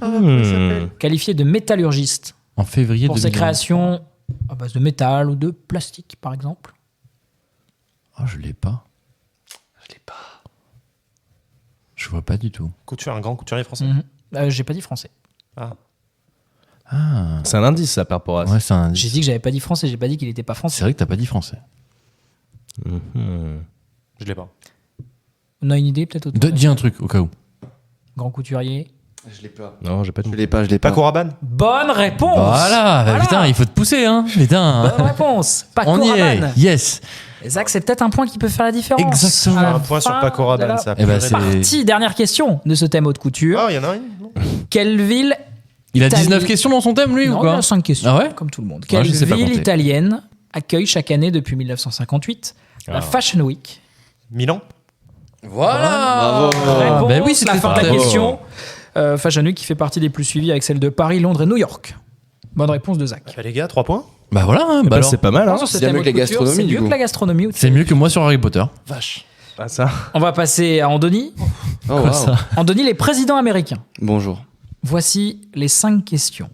qualifié de métallurgiste En février pour ses 2020. créations à base de métal ou de plastique, par exemple. Oh, je l'ai pas. Je l'ai pas. Je vois pas du tout. Un grand couturier français. J'ai pas dit français. Ah, C'est un indice, ça, par rapport à ça. ouais, c'est un. J'ai dit que j'avais pas dit français, j'ai pas dit qu'il était pas C'est français. vrai que t'as pas dit français. Je l'ai pas. On a une idée peut-être autour de Dis un truc au cas où. grand couturier. Je l'ai pas. Non, j'ai pas de Je l'ai pas, je l'ai pas. Paco Rabanne. Bonne réponse. Voilà, bah, putain, il faut te pousser, hein. Putain. Bonne réponse. Paco On y Rabanne. est. Yes. Et Zach, c'est peut-être un point qui peut faire la différence. Exactement. À la Un point sur fin Paco de Rabanne, la ça. Eh ben, purée. c'est- Partie, dernière question de ce thème haute couture. Ah, il y en a une non Quelle ville Il a Italie. 19 questions dans son thème, lui, Non, ou il quoi a 5 questions, Ah ouais comme tout le monde. Ouais, Quelle je sais pas ville compter. italienne accueille chaque année depuis 1958 la Fashion Week? Milan. Voilà. Bravo. Réponse, bah oui, la c'était fin de la bravo. question. Fashion Week qui fait partie des plus suivies avec celles de Paris, Londres et New York. Bonne réponse de Zach. Bah, les gars, 3 points. Bah voilà, hein, bah Bah, alors. c'est pas mal, hein. Sur ce c'est bien thème mieux que haute la couture, gastronomie, C'est du mieux coup. que la gastronomie. C'est mieux que moi sur Harry Potter. Vache. Ah, ça. On va passer à Andoni. Oh, wow. ça Andoni, les présidents américains. Bonjour. Voici les 5 questions.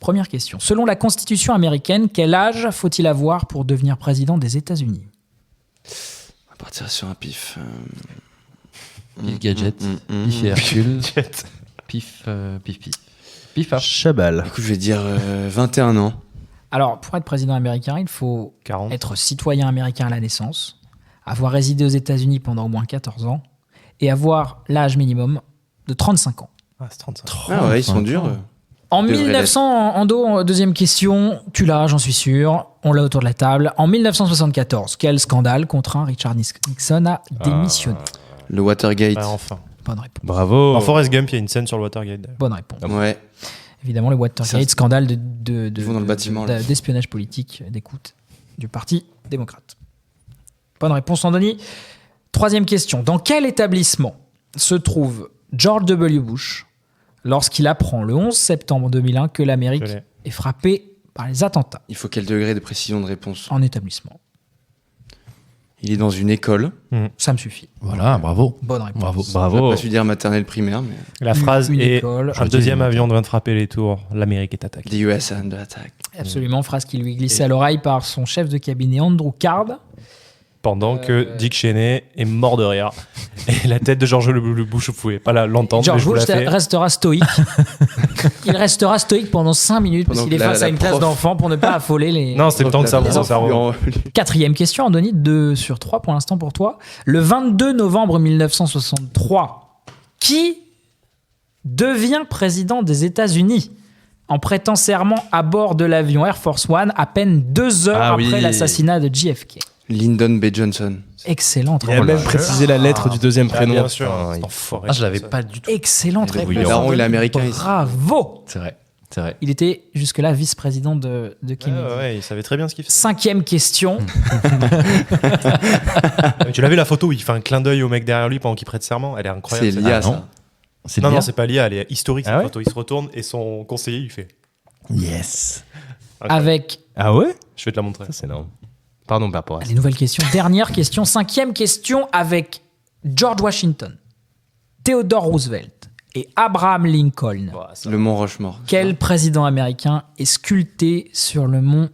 Première question. Selon la Constitution américaine, quel âge faut-il avoir pour devenir président des États-Unis? On va partir sur un pif. Pif gadget, pif et Hercule, pif, pif, pif. Pif, ah. Chabal. Écoute, je vais dire 21 ans. Alors, pour être président américain, il faut 40. être citoyen américain à la naissance, avoir résidé aux États-Unis pendant au moins 14 ans et avoir l'âge minimum de 35 ans. Ah, c'est 35. Ah ouais, ils sont durs. En Devrait 1900, Ando, deuxième question, tu l'as, j'en suis sûr, on l'a autour de la table. En 1974, quel scandale contraint Richard Nixon à démissionner? Le Watergate. Bah, enfin. Bonne réponse. Bravo. Dans Forrest Gump, il y a une scène sur le Watergate. d'ailleurs. Bonne réponse. Ouais. Évidemment, le Watergate, Ça, scandale Ils vont dans le bâtiment, là. d'espionnage politique, d'écoute du Parti démocrate. Bonne réponse, Andoni. Troisième question. Dans quel établissement se trouve George W. Bush lorsqu'il apprend le 11 septembre 2001 que l'Amérique Je l'ai. est frappée par les attentats? Il faut quel degré de précision de réponse? En établissement. Il est dans une école. Ça me suffit. Voilà, bravo. Bonne réponse. Bravo. Je Bravo. pas su dire maternelle primaire, mais La phrase Une est école. un deuxième avion vient de frapper les tours. L'Amérique est attaquée. the US under attack. Absolument, phrase qui lui glissait à l'oreille par son chef de cabinet Andrew Card. Pendant que Dick Cheney est mort de rire. Et la tête de George W. Bush, vous pouvez pas l'entendre, mais George je vous la Bush fais. restera stoïque. Il restera stoïque pendant 5 minutes parce Pendant qu'il est que face à une classe prof- d'enfants pour ne pas affoler les... Non, c'était le temps que ça Les avance son enfants cerveau. lui ont- Quatrième question, Andoni, 2 sur 3 pour l'instant pour toi. Le 22 novembre 1963, qui devient président des États-Unis en prêtant serment à bord de l'avion Air Force One à peine 2 heures Ah après oui. l'assassinat de JFK? Lyndon B. Johnson. Excellente Il a réponse. même précisé la lettre du deuxième Ah, prénom. bien sûr. Putain, C'est il- enfoiré. Ah, je l'avais pas du tout. Excellente Le réponse. daron, il est américain ici. Bravo. C'est vrai. C'est vrai. Il était jusque-là vice-président de Kennedy. Ouais, il savait très bien ce qu'il faisait. 5e question. Tu l'as vu la photo où il fait un clin d'œil au mec derrière lui pendant qu'il prête serment? Elle est incroyable. C'est cette l'IA, photo. ça. C'est Non, bien. non, c'est pas l'IA, elle est historique Ah cette ouais photo. Il se retourne et son conseiller, il fait. Yes. Incroyable. Avec Ah ouais? Je vais te la montrer. Ça, c'est énorme. Pardon par rapport à ça. les nouvelles questions. Dernière question. 5e question avec George Washington, Theodore Roosevelt et Abraham Lincoln. Le Mont Rushmore. Quel président américain est sculpté sur le mont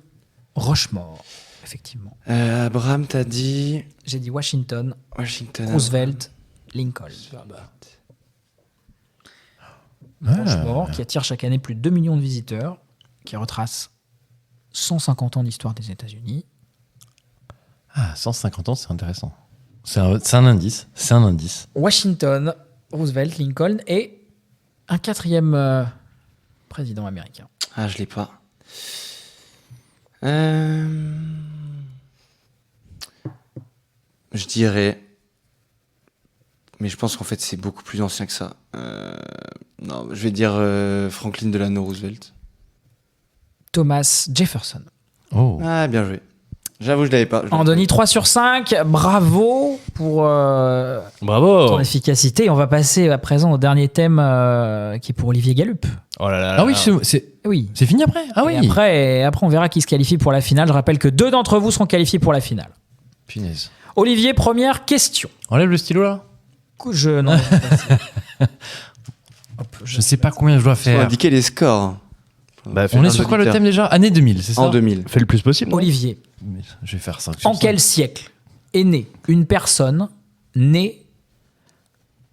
Rushmore? Effectivement. Abraham, t'as dit J'ai dit Washington, Washington. Roosevelt, Lincoln. Rushmore, qui attire chaque année plus de 2 millions de visiteurs, qui retrace 150 ans d'histoire des États-Unis. Ah, 150 ans, c'est intéressant. C'est un indice. C'est un indice. Washington, Roosevelt, Lincoln et un quatrième président américain. Ah, je l'ai pas. Je dirais... Mais je pense qu'en fait, c'est beaucoup plus ancien que ça. Non, je vais dire Franklin Delano Roosevelt. Thomas Jefferson. Oh. Ah, bien joué. J'avoue, je l'avais pas. Andoni, 3 sur 5. Bravo pour Bravo. ton efficacité. On va passer à présent au dernier thème qui est pour Olivier Gallup. Oh là là. Ah oui, c'est Oui. fini après. Ah oui. Et après, on verra qui se qualifie pour la finale. Je rappelle que 2 d'entre vous seront qualifiés pour la finale. Punaise. Olivier, première question. Enlève le stylo là. Non. Je sais pas combien je dois On a faire. indiqué les scores. Bah, On est sur quoi le thème déjà? Année 2000, c'est ça? En 2000. Fais le plus possible. non Olivier, Je vais faire 5 en quel siècle est née une personne née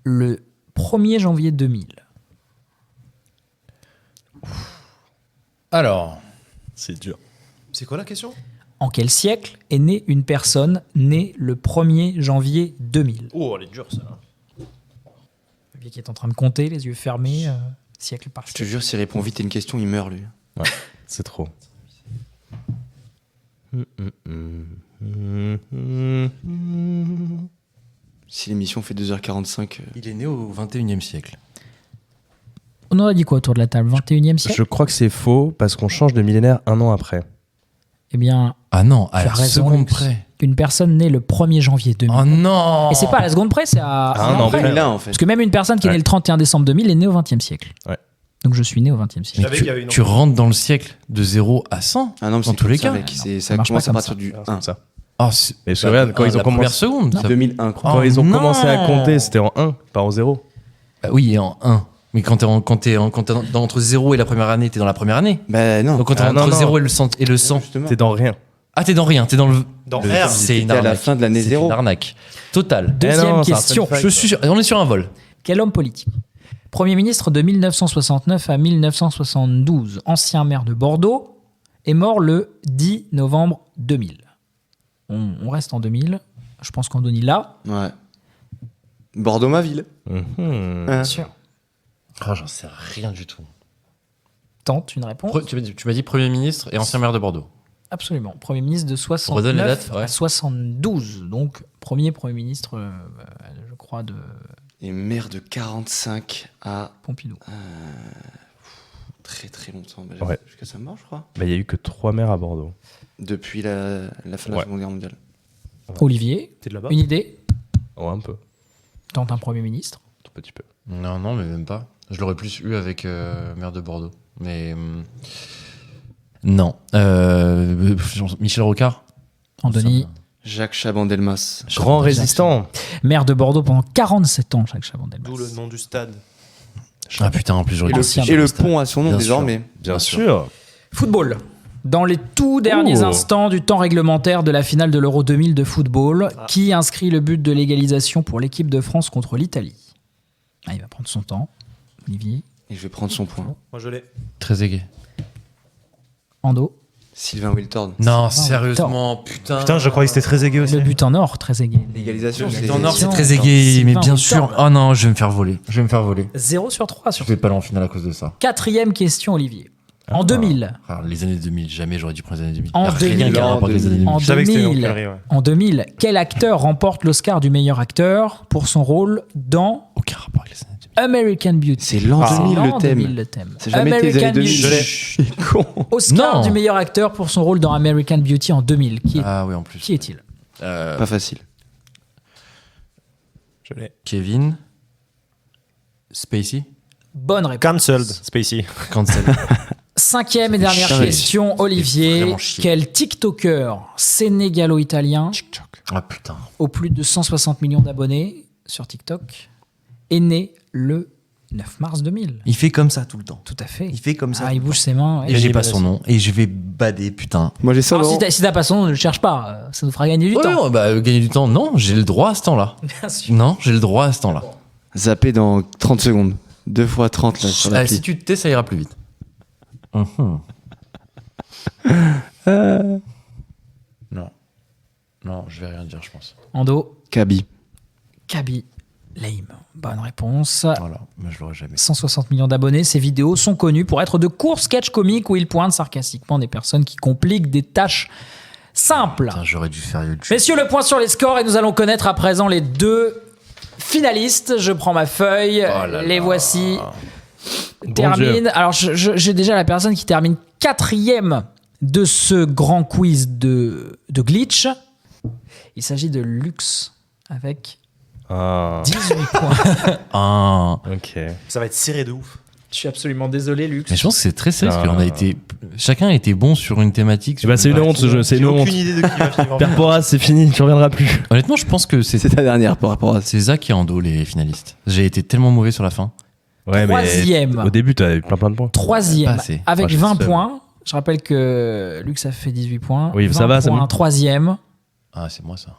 le 1er janvier 2000? Alors, C'est dur. C'est quoi la question? En quel siècle est née une personne née le 1er janvier 2000? Oh, elle est dure, ça. Olivier qui est en train de compter, les yeux fermés, siècle par Je te siècle. jure, s'il répond vite à une question, il meurt, lui. Ouais, c'est trop. Si l'émission fait 2h45... il est né au 21e siècle. On aurait dit quoi autour de la table? 21e siècle? Je crois que c'est faux parce qu'on change de millénaire un an après. Eh bien, Ah non, à tu la as raison, seconde Lux. près. Une personne née le 1er janvier 2000. Oh non. Et c'est pas à la seconde près, c'est à Ah, un non, an près. 2001, en fait. Parce que même une personne qui est née Ouais. le 31 décembre 2000 est née au 20e siècle. Ouais. Donc je suis né au 20e Mais siècle. savais qu'il y avait une tu rentres dans le siècle de 0 à 100 Ah non, mais dans c'est tous comme les ça, cas. mec. Ça Ça marche commence pas à comme partir du C'est 1. comme ça. Oh, Mais je regarde, quand ils ont la première commencé, seconde. ça- 2001, quoi. quand Oh ils ont non. commencé à compter, c'était en 1, pas en 0. Bah oui, en 1. Mais quand t'es entre 0 et la première année, t'es dans la première année. Bah non. Donc quand t'es Ah, entre non, non. 0 et le 100, Justement. T'es dans rien. ah t'es dans rien, t'es dans le... Dans le- R. C'est une T'étais à la arnaque. fin de l'année C'est 0. une arnaque. Totale. Deuxième non, c'est un question. fun fact. On est sur un vol. Quel homme politique? Premier ministre de 1969 à 1972, ancien maire de Bordeaux, est mort le 10 novembre 2000. On reste en 2000. Je pense qu'Andoni là. Ouais. Bordeaux, ma ville. Mhm. Hein. Sûr. Oh, j'en sais rien du tout. Tente une réponse. Tu m'as dit Premier ministre et ancien maire de Bordeaux. Absolument. Premier ministre de Redonne les 69 dates, ouais. à 72. Donc, premier ministre, je crois, de Et maire de 45 à Pompidou. très très longtemps. Bah, Ouais. Jusqu'à sa mort, je crois. Bah, il y a eu que 3 maires à Bordeaux. Depuis la fin de la Ouais. Seconde Guerre mondiale. Olivier, T'es de là-bas? une idée? Oh, un peu. Tente un premier ministre. Tout petit peu. Non, mais même pas. Je l'aurais plus eu avec maire de Bordeaux. Mais... non. Michel Rocard. Andoni, Jacques Chaban-Delmas. Grand résistant. maire de Bordeaux pendant 47 ans, Jacques Chaban-Delmas. D'où le nom du stade. Ah putain, en plus j'aurais Et dû Ancien le, et le stade. pont à son nom Bien désormais. Bien sûr. Football. Dans les tout derniers Ouh. instants du temps réglementaire de la finale de l'Euro 2000 de football, Ah. qui inscrit le but de l'égalisation pour l'équipe de France contre l'Italie? Ah, il va prendre son temps. Olivier, Et je vais prendre son point. Moi, je l'ai. Très aigué. Ando. Sylvain Wiltord. Non, sérieusement, putain. Putain, je croyais que c'était très aiguë aussi. Le but en or, très aigué. L'égalisation, Le c'est... but En or, c'est Attention. très aigué, Sylvain mais bien Wiltord. sûr. Oh non, je vais me faire voler. 0 sur 3 Je sur vais pas aller en finale à cause de ça. Quatrième question, Olivier. En 2000, Alors, les années 2000, jamais j'aurais dû prendre les années 2000. En Rien 2000, qu'à rapport avec les années 2000. en Je savais que c'était une 2000, connerie, ouais. en 2000, quel acteur remporte l'Oscar du meilleur acteur pour son rôle dans Aucun rapport avec les années 2000. American Beauty? C'est l'an 2000 l'an le thème. 2000 le thème. C'est jamais été les American années 2000. Beauty. Chut, con. Oscar Non. du meilleur acteur pour son rôle dans American Beauty en 2000. Ah oui, en plus. Qui est-il? Pas facile. Je l'ai. Kevin Spacey. Bonne réponse. Cancelled, Spacey. Cancel. Cinquième et dernière chier. question, Olivier. vraiment chier. Quel TikToker sénégalo-italien Ah putain. aux plus de 160 millions d'abonnés sur TikTok est né le 9 mars 2000? Il fait comme ça tout le temps. Tout à fait. Il fait comme ça. Ah, il bouge ses mains. ouais. Et j'ai Jenny pas Balassi. son nom. Et je vais bader, putain. Moi j'ai ça. Alors, Laurent. si t'as pas son nom, ne le cherche pas. Ça nous fera gagner du Ouais, temps. ouais, bah, gagner du temps, non, j'ai le droit à ce temps-là. Bien sûr. Non, j'ai le droit à ce temps-là. Zapper dans 30 secondes. 2 fois 30 là sur Ah, l'appli. si tu te tais, ça ira plus vite. Non. Non, je vais rien dire, je pense. Ando, Kaby. Kaby Lame. Bonne réponse. Voilà, mais je l'aurais jamais. 160 millions d'abonnés, ces vidéos sont connues pour être de courts sketchs comiques où il pointe sarcastiquement des personnes qui compliquent des tâches simples. Putain, j'aurais dû faire YouTube. Messieurs, le point sur les scores et nous allons connaître à présent les deux finalistes. Je prends ma feuille, les voici. Termine. Alors, j'ai déjà la personne qui termine 4e de ce grand quiz de glitch. Il s'agit de Lux avec 18 points. Ah. Ok. Ça va être serré de ouf. Je suis absolument désolé, Lux. Mais je pense que c'est très sérieux parce Ah. qu'on a été. Chacun a été bon sur une thématique. Eh ben, c'est une honte ce jeu, c'est J'ai une honte. aucune idée de qui va finir en Père Porras, c'est fini, tu reviendras plus. Honnêtement, je pense que C'est ta dernière par rapport à ça. c'est Zach et Ando les finalistes. J'ai été tellement mauvais sur la fin. Ouais, Troisième. mais au début, t'as eu plein de points. Troisième, Pas assez. avec Moi, je 20 sais. points. Je rappelle que Lux a fait 18 points. Oui, 20 ça va, c'est points. bon. Troisième, Ah, c'est moi ça.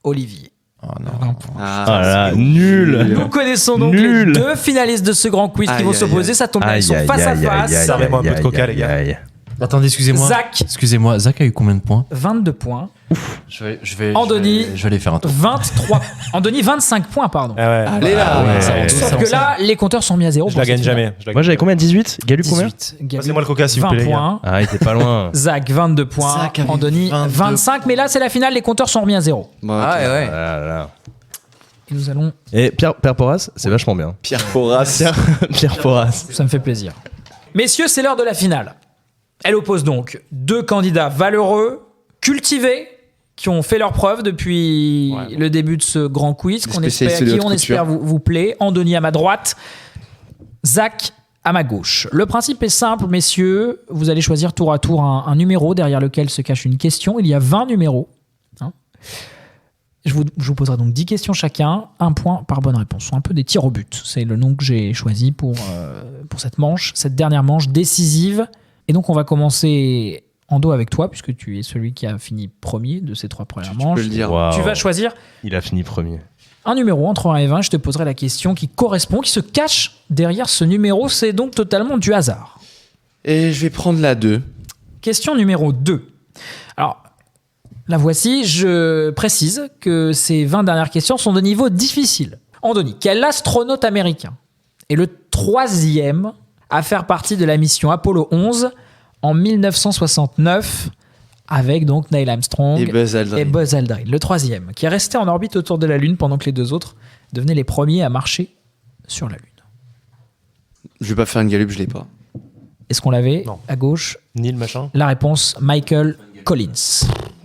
Olivier. Oh non. 20 points. Ah là là, nul. Nous connaissons donc Nul. les deux finalistes de ce grand quiz qui Aïe, vont aïe, s'opposer. aïe. Ça tombe bien, ils sont Aïe, face à aïe, aïe, face. aïe, Servez-moi un peu de aïe, coca, aïe, les gars. aïe. Attendez, excusez-moi. Zach, Excusez-moi, Zach a eu combien de points 22 points. Andoni. Je vais aller faire un tour. 23. Andoni, 25 points, pardon. Ah ouais. Allez là. ouais. Ça, on Sauf sait, on que sait. là, les compteurs sont mis à zéro. Je pour la cette gagne finale. jamais. Je la Moi, gagne j'avais combien 18 Galu combien 18. Gabi, Passez-moi le coca, s'il vous 20 plaît, les gars. points. Ah, il était pas loin. Zach, 22 points. Zach avait Andoni, 22 25. Mais là, c'est la finale. Les compteurs sont remis à zéro. Bon, ok. Ah ouais. Ah là là. Et nous allons. Et Père Porras, c'est vachement bien. Pierre Porras. Pierre Porras. Ça me fait plaisir. Messieurs, c'est l'heure de la finale. Elle oppose donc deux candidats valeureux, cultivés, qui ont fait leurs preuves depuis le début de ce grand quiz, Des qu'on espère, spécialistes de qui haute on espère couture. vous plaît. Andoni à ma droite, Zach à ma gauche. Le principe est simple, messieurs. Vous allez choisir tour à tour un numéro derrière lequel se cache une question. Il y a 20 numéros. Hein. Je vous poserai donc 10 questions chacun, un point par bonne réponse. Ce sont un peu des tirs au but. C'est le nom que j'ai choisi pour cette manche, cette dernière manche décisive. Et donc, on va commencer Ando avec toi, puisque tu es celui qui a fini premier de ces 3 premières Tu manches. peux le dire. Waouh. Tu vas choisir Il a fini premier. un numéro entre 1 et 20. Je te poserai la question qui correspond, qui se cache derrière ce numéro. C'est donc totalement du hasard. Et je vais prendre la 2. Question numéro 2. Alors, la voici. Je précise que ces 20 dernières questions sont de niveau difficile. Andoni, quel astronaute américain est le 3e à faire partie de la mission Apollo 11 en 1969 avec donc Neil Armstrong Et Buzz Aldrin. et Buzz Aldrin, le 3e, qui est resté en orbite autour de la Lune pendant que les 2 autres devenaient les premiers à marcher sur la Lune. Je vais pas faire une galupe, je l'ai pas. Est-ce qu'on l'avait Non. à gauche? Nil, machin. La réponse, Michael Collins.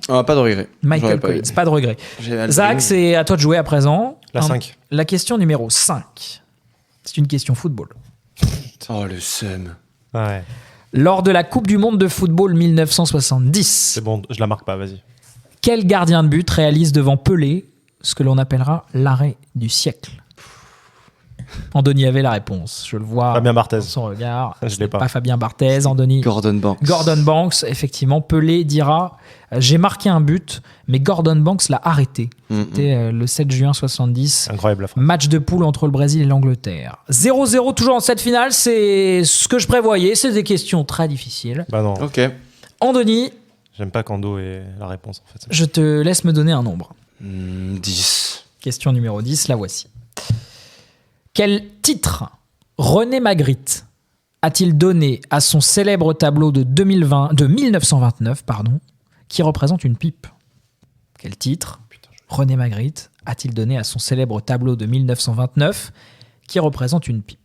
Ah, pas de regret. Michael J'aurais pas Collins, eu. pas de regret. J'ai Aldrin. Zach, c'est à toi de jouer à présent. La 5. La question numéro 5. C'est une question football. Oh, le seum. Ouais. Lors de la Coupe du Monde de football 1970, C'est bon, je la marque pas, vas-y. quel gardien de but réalise devant Pelé ce que l'on appellera l'arrêt du siècle? Andoni avait la réponse. Je le vois Fabien Barthez. dans son regard. Je Ce l'ai n'est pas. Fabien Barthez, Andoni. Gordon Banks. Gordon Banks, effectivement. Pelé dira j'ai marqué un but, mais Gordon Banks l'a arrêté. C'était le 7 juin 70. Incroyable la fin. Match de poule entre le Brésil et l'Angleterre. 0-0 toujours en cette finale, c'est ce que je prévoyais. C'est des questions très difficiles. Bah non, Ok. Andoni, j'aime pas qu'Ando ait la réponse en fait. je te laisse me donner un nombre. 10. Question numéro 10, la voici. Quel titre René Magritte a-t-il donné à son célèbre tableau de 1929, qui représente une pipe? Quel titre René Magritte a-t-il donné à son célèbre tableau de 1929 qui représente une pipe?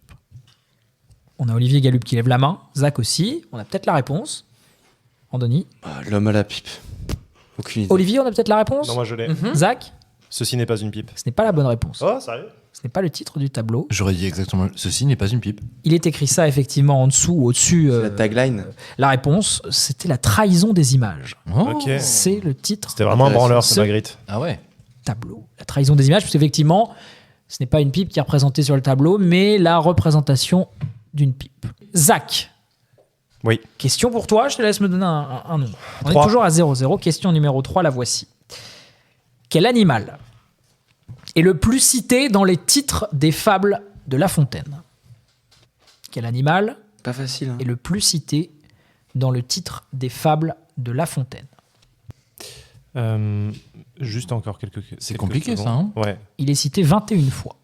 On a Olivier Galup qui lève la main, Zach aussi. On a peut-être la réponse. Andoni. Ah, l'homme à la pipe. Aucune idée. Olivier, on a peut-être la réponse. Non, moi je l'ai. Zach, Ceci n'est pas une pipe. ce n'est pas la bonne réponse. Oh, sérieux? Ce n'est pas le titre du tableau. J'aurais dit exactement. Ceci n'est pas une pipe. Il est écrit ça effectivement en dessous ou au-dessus. C'est la tagline. La réponse, c'était la trahison des images. Oh. Ok. C'est le titre C'était vraiment un branleur, Ce- ce Magritte. Ah ouais. tableau. La trahison des images, parce qu'effectivement, ce n'est pas une pipe qui est représentée sur le tableau, mais la représentation d'une pipe. Zach, Oui. question pour toi, je te laisse me donner un nombre. On 3. est toujours à 0-0. Question numéro 3, la voici. Quel animal est le plus cité dans les titres des fables de La Fontaine? Quel animal Pas facile. Hein. est le plus cité dans le titre des fables de La Fontaine? Juste encore C'est compliqué, ça, hein. Ouais. Il est cité 21 fois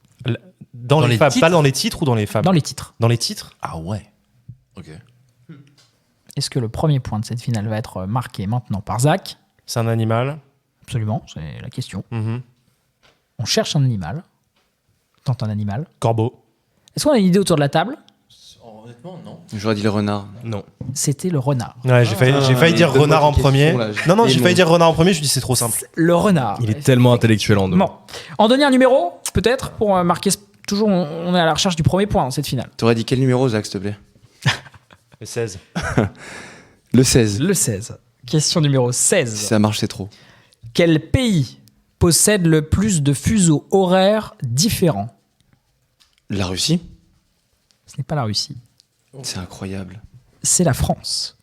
Dans les fables, pas dans les titres ou dans les fables? dans les titres. Dans les titres? Ah ouais. Ok. Est-ce que le premier point de cette finale va être marqué maintenant par Zach? C'est un animal. Absolument, c'est la question. Mhm. On cherche un animal. Tente un animal. Corbeau. Est-ce qu'on a une idée autour de la table? Honnêtement, non. J'aurais dit le renard. Non. C'était le renard. Ouais, j'ai failli dire donne-moi renard en tes premier. questions, là, j'ai Non, des j'ai mots. failli dire renard en premier, je me dis c'est trop simple. Le renard. Il est tellement intellectuel en deux. Bon. En donner un numéro, peut-être, pour marquer. Toujours, on est à la recherche du premier point dans cette finale. T'aurais dit quel numéro, Zach, s'il te plaît? Le 16. Le 16. Le 16. Question numéro 16. Si ça marche, c'est trop. Quel pays possède le plus de fuseaux horaires différents? La Russie? Ce n'est pas la Russie. C'est incroyable. C'est la France.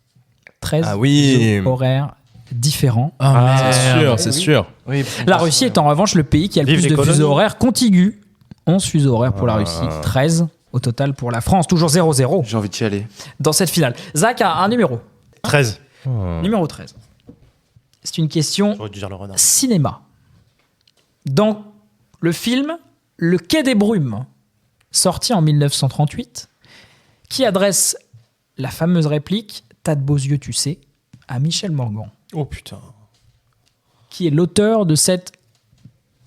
13 Ah oui. fuseaux horaires différents. C'est sûr, c'est sûr. Oui, La Russie est en revanche le pays qui a le Vive plus les de colonies. fuseaux horaires contigus. 11 fuseaux horaires pour la Russie, 13 au total pour la France. Toujours 0-0 J'ai envie d'y aller. dans cette finale. Zach a un numéro. 13. Numéro 13. C'est une question J'aurais dû dire le renard. cinéma. Dans le film Le Quai des Brumes, sorti en 1938, qui adresse la fameuse réplique « T'as de beaux yeux, tu sais » à Michel Morgan, Oh putain. qui est l'auteur de cette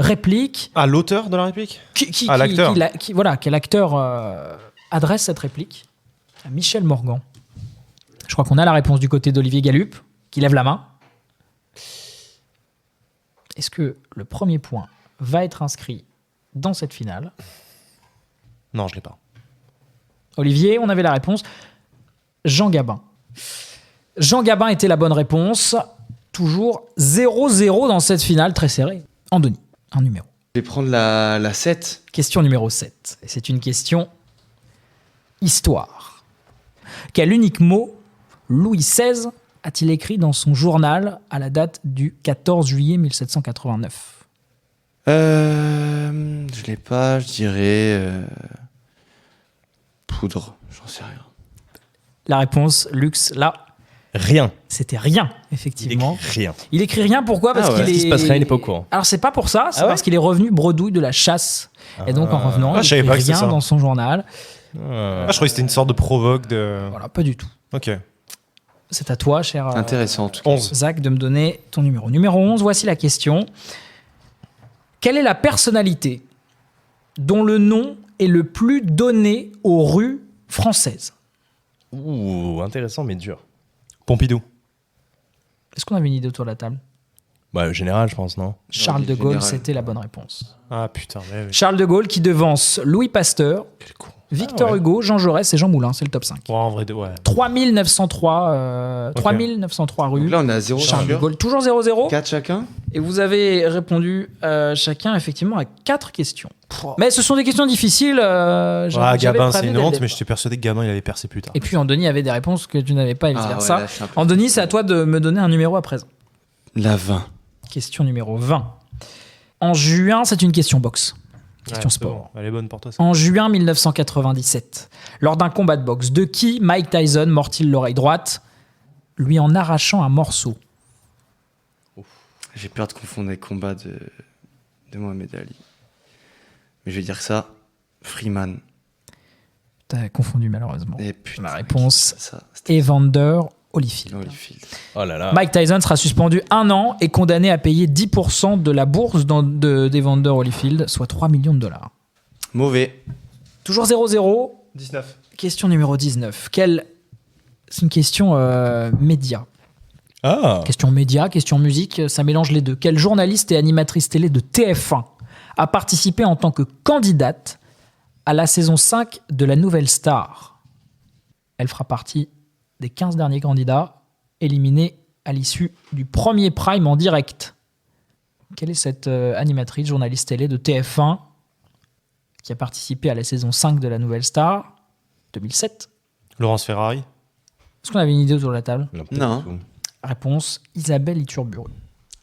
réplique. Ah, l'auteur de la réplique? Qui, l'acteur. Quel acteur adresse cette réplique à Michel Morgan. Je crois qu'on a la réponse du côté d'Olivier Gallup, qui lève la main. Est-ce que le premier point va être inscrit dans cette finale? Non, je l'ai pas. Olivier, on avait la réponse. Jean Gabin. Jean Gabin était la bonne réponse. Toujours 0-0 dans cette finale, très serrée. Andoni, un numéro. Je vais prendre la 7. Question numéro 7. Et c'est une question histoire. Quel unique mot Louis XVI a-t-il écrit dans son journal à la date du 14 juillet 1789? Je l'ai pas, je dirais. Poudre, j'en sais rien. La réponse, Lux, là, Rien. c'était rien, Il effectivement. écrit rien. Il écrit rien, pourquoi? Parce Ah ouais. qu'il Parce qu'il se passe rien, il n'est pas au courant. Alors, c'est pas pour ça, c'est Ah ouais parce qu'il est revenu bredouille de la chasse. Et donc, en revenant, Ah, il je savais écrit pas que c'était rien ça. dans son journal. Ah, je croyais que c'était une sorte de provoque de. Voilà, pas du tout. Ok. C'est à toi, cher Intéressant en tout cas. 11. Zach, de me donner ton numéro. Numéro 11, voici la question. Quelle est la personnalité dont le nom est le plus donné aux rues françaises? Ouh, intéressant mais dur. Pompidou. Est-ce qu'on avait une idée autour de la table? Bah, général, je pense, non? Charles de Gaulle, général. c'était la bonne réponse. Ah putain, ouais, ouais. Charles de Gaulle qui devance Louis Pasteur, Quel con. Victor Ah ouais. Hugo, Jean Jaurès et Jean Moulin, c'est le top 5. Ouais, en vrai, ouais. 3903, Ok. 3903 rues. Donc là, on est à 0 Charles de Gaulle, toujours 0-0. 4 chacun. Et vous avez répondu chacun effectivement à 4 questions. Mais ce sont des questions difficiles. Ah, j'avais Gabin, prévenu c'est une dès le honte, départ. mais j'étais persuadé que Gabin, il avait percé plus tard. Et puis Andoni avait des réponses que tu n'avais pas et vice Ah ouais, versa. là, je suis un peu- Andoni, c'est à toi de me donner un numéro à présent. La 20. Question numéro 20. En juin, c'est une question boxe. Question Ouais, c'est sport. bon. Elle est bonne pour toi, ça. En juin 1997, lors d'un combat de boxe, de qui Mike Tyson mord-il l'oreille droite, lui en arrachant un morceau? J'ai peur de confondre les combats de Mohamed Ali. Mais je vais dire ça. Freeman. T'as confondu malheureusement. Et putain, La réponse, ça, c'était Evander Holyfield. Holyfield. Oh là là. Mike Tyson sera suspendu 1 an et condamné à payer 10% de la bourse d'Evander Holyfield, soit 3 millions de dollars. Mauvais. Toujours 0-0. 19. Question numéro 19. C'est une question média. Ah. Question média, question musique, ça mélange les deux. Quelle journaliste et animatrice télé de TF1 a participé en tant que candidate à la saison 5 de La Nouvelle Star? Elle fera partie des 15 derniers candidats éliminés à l'issue du premier prime en direct. Quelle est cette animatrice, journaliste télé de TF1 qui a participé à la saison 5 de La Nouvelle Star 2007? Laurence Ferrari. Est-ce qu'on avait une idée autour de la table? peut-être Non. tout. Réponse, Isabelle Iturburu.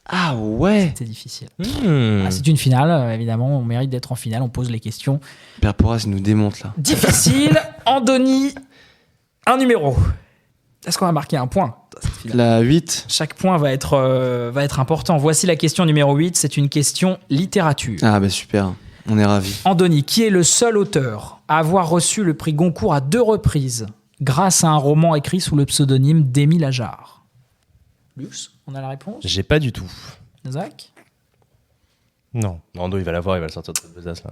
Ah ouais. C'est difficile. Hmm. Ah, c'est une finale, évidemment, on mérite d'être en finale, on pose les questions. Père Porras, il nous démonte là. Difficile, Andoni, un numéro. Est-ce qu'on va marquer un point dans cette finale? celui-là. La 8. Chaque point va être important. Voici la question numéro 8. C'est une question littérature. Ah bah super, on est ravis. Andoni, qui est le seul auteur à avoir reçu le prix Goncourt à 2 reprises grâce à un roman écrit sous le pseudonyme d'Émile Ajar? Lux, on a la réponse? J'ai pas du tout. Zach? Non. Nando, il va l'avoir, il va le sortir de cette besace là.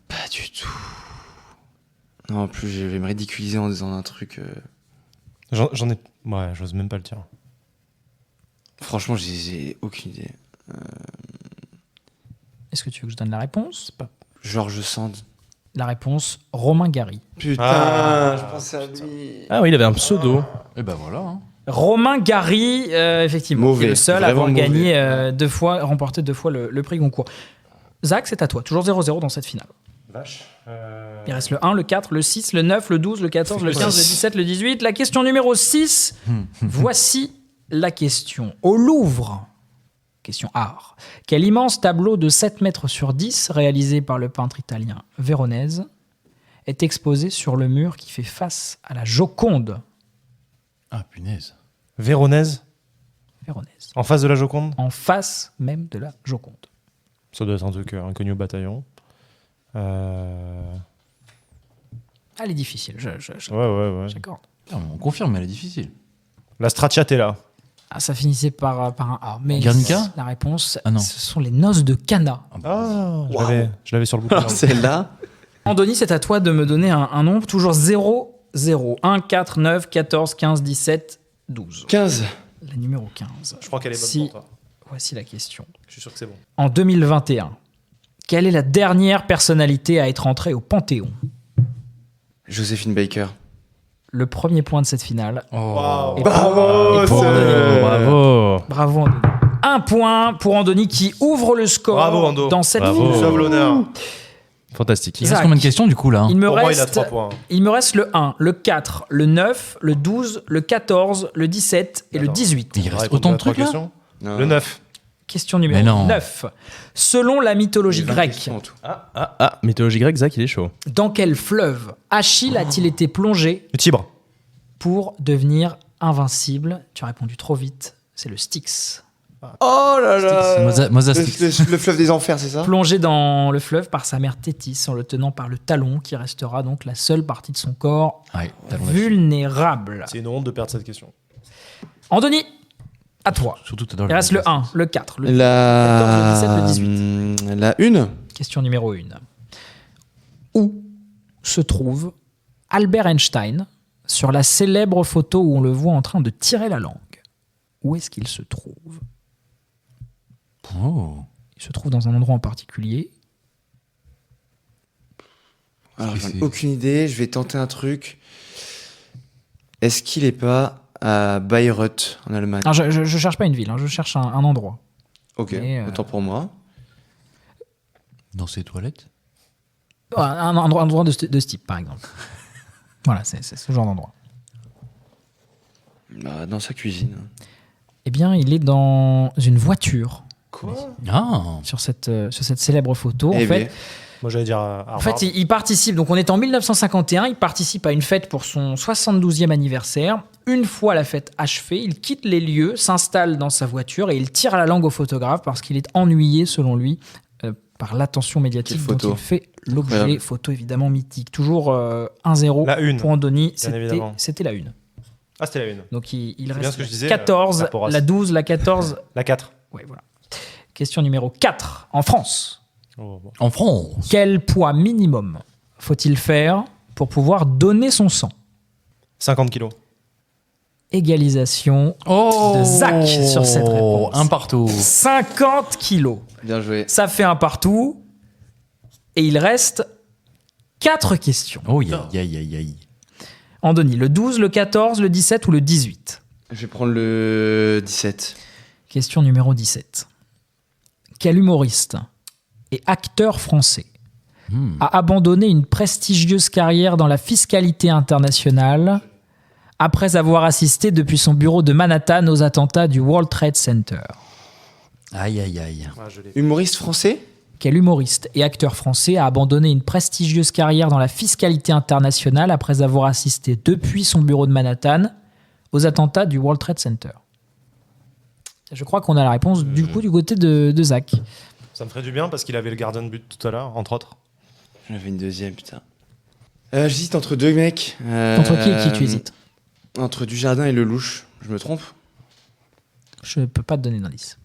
Pas du tout. Non, en plus, je vais me ridiculiser en disant un truc. J'en ai. Ouais, j'ose même pas le dire. Franchement, j'ai aucune idée. Est-ce que tu veux que je donne la réponse? Georges Sand. La réponse, Romain Gary. Putain, je pensais à lui. Ah oui, il avait un pseudo. Et ben voilà. Hein. Romain Gary, effectivement, Mauvais, qui est le seul à vraiment avoir gagné mauvais. remporté 2 fois le prix Goncourt. Zach, c'est à toi. Toujours 0-0 dans cette finale. Vache. Il reste le 1, le 4, le 6, le 9, le 12, le 14, le 15, le 17, le 18. La question numéro 6. Voici la question. Au Louvre, question art, quel immense tableau de 7 mètres sur 10, réalisé par le peintre italien Véronèse, est exposé sur le mur qui fait face à la Joconde? Ah, punaise. Véronèse, Véronèse. en face de la Joconde. En face même de la Joconde. Ça doit être un truc inconnu au bataillon. Elle est difficile, Ouais. j'accorde. Ah, on confirme, mais elle est difficile. La Stracciatella. Ah, ça finissait par un A. Mais Guernica? la réponse, Ah non. ce sont les noces de Cana. Ah, je l'avais sur le bouton. Celle-là. Andoni, c'est à toi de me donner un nombre, toujours 0, 0, 1, 4, 9, 14, 15, 17, 12. 15. La numéro 15. Je crois qu'elle est bonne Si- pour toi. Voici la question. Je suis sûr que c'est bon. En 2021, quelle est la dernière personnalité à être entrée au Panthéon? Joséphine Baker. Le premier point de cette finale. Oh. Et Bravo, et pour c'est- Andoni. Bravo. Bravo Andoni. Un point pour Andoni qui ouvre le score Bravo, Ando. dans cette Bravo. finale. Sauve l'honneur. Fantastique. Il Zach. reste combien de questions du coup là? Il me, Pour moi, il a reste, 3 points. il me reste le 1, le 4, le 9, le 12, le 14, le 17 et le Attends. 18. Il On va reste répondre autant de à 3 trucs là? questions. Non. Le 9. Question Mais numéro non. 9. Selon la mythologie Les 20 grecque, questions en tout. Mythologie grecque, Zach, il est chaud. dans quel fleuve Achille a-t-il été plongé Le Tibre. pour devenir invincible? Tu as répondu trop vite, c'est le Styx. Oh là là. Moses Styx. Le fleuve des enfers, c'est ça? Plongé dans le fleuve par sa mère Thétis en le tenant par le talon qui restera donc la seule partie de son corps Ouais, talon d'Achille. vulnérable. C'est une honte de perdre cette question. Andoni, à toi. Surtout tout à l'heure. Il reste le 1, le 4, le La... 14, le 17, le 18. La 1. Question numéro 1. Où se trouve Albert Einstein sur la célèbre photo où on le voit en train de tirer la langue? Où est-ce qu'il se trouve? Oh. Il se trouve dans un endroit en particulier. Alors, j'en ai c'est- aucune idée. Je vais tenter un truc. Est-ce qu'il est pas à Bayreuth, en Allemagne? Alors, je cherche pas une ville, hein, je cherche un endroit. Ok, Mais, autant pour moi. Dans ses toilettes? Un endroit de ce type, par exemple. Voilà, c'est ce genre d'endroit. Bah, dans sa cuisine. Eh bien, il est dans une voiture Ah. sur cette célèbre photo. Eh En fait, ben, Moi, j'allais dire Harvard. En fait, il participe, donc on est en 1951, il participe à une fête pour son 72e anniversaire. Une fois la fête achevée, il quitte les lieux, s'installe dans sa voiture et il tire la langue au photographe parce qu'il est ennuyé, selon lui, par l'attention médiatique Quelle dont photo. il fait l'objet. Incroyable. Photo évidemment mythique. Toujours 1-0 La une, pour Andoni, bien évidemment. c'était la une. Ah, c'était la 1. Donc il bien reste ce que je disais, 14, la Porras. la 12, la 14. La 4. Ouais, voilà. Question numéro 4. En France, Oh, bon. En France. quel poids minimum faut-il faire pour pouvoir donner son sang? 50 kilos. Égalisation Oh. de Zach sur cette réponse. Un partout. 50 kilos. bien joué. Ça fait un partout. Et il reste 4 questions. Oh, aïe, aïe, aïe, aïe. Andoni, le 12, le 14, le 17 ou le 18? Je vais prendre le 17. Question numéro 17. Quel humoriste et acteur français a abandonné une prestigieuse carrière dans la fiscalité internationale après avoir assisté depuis son bureau de Manhattan aux attentats du World Trade Center? Aïe, aïe, aïe. Ah, je l'ai. Humoriste français? Quel humoriste et acteur français a abandonné une prestigieuse carrière dans la fiscalité internationale après avoir assisté depuis son bureau de Manhattan aux attentats du World Trade Center? Je crois qu'on a la réponse du coup du côté de Zach. Ça me ferait du bien parce qu'il avait le gardien de but tout à l'heure, entre autres. J'en avais une deuxième, putain. J'hésite entre deux mecs. Entre qui et qui tu hésites? Entre Dujardin et Lelouch. Je me trompe? Je ne peux pas te donner d'indice.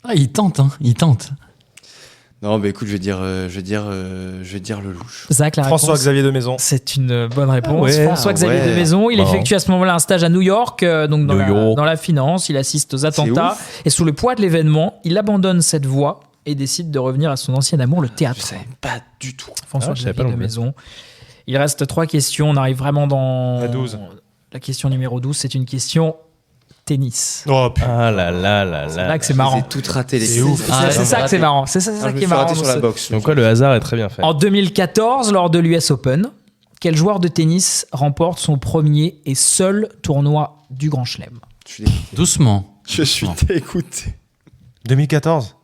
Ah, il tente, hein. Il tente. Non, bah écoute, je vais dire Lelouch. Zach, la réponse. François-Xavier de Maison. C'est une bonne réponse. Ouais, François-Xavier ouais. de Maison, il Bravo. effectue à ce moment-là un stage à New York, donc New York. dans la finance. Il assiste aux attentats. ouf. Et sous le poids de l'événement, il abandonne cette voie et décide de revenir à son ancien amour, le Je théâtre. savais pas du tout. Ah, je savais François-Xavier pas non de plus. Maison. Il reste 3 questions. On arrive vraiment dans La 12. La question numéro 12. C'est une question tennis. Oh putain. Ah là là là C'est là. là que c'est J'ai marrant. toutes raté les C'est ouf. questions. Ah, C'est ça que c'est marrant. C'est ça Ah, je qui me est suis marrant. raté sur dans la ce- boxe. Donc quoi, le hasard est très bien fait. En 2014, lors de l'US Open, quel joueur de tennis remporte son premier et seul tournoi du Grand Chelem? Je suis dégoûté. Doucement. Je suis dégoûté. 2014.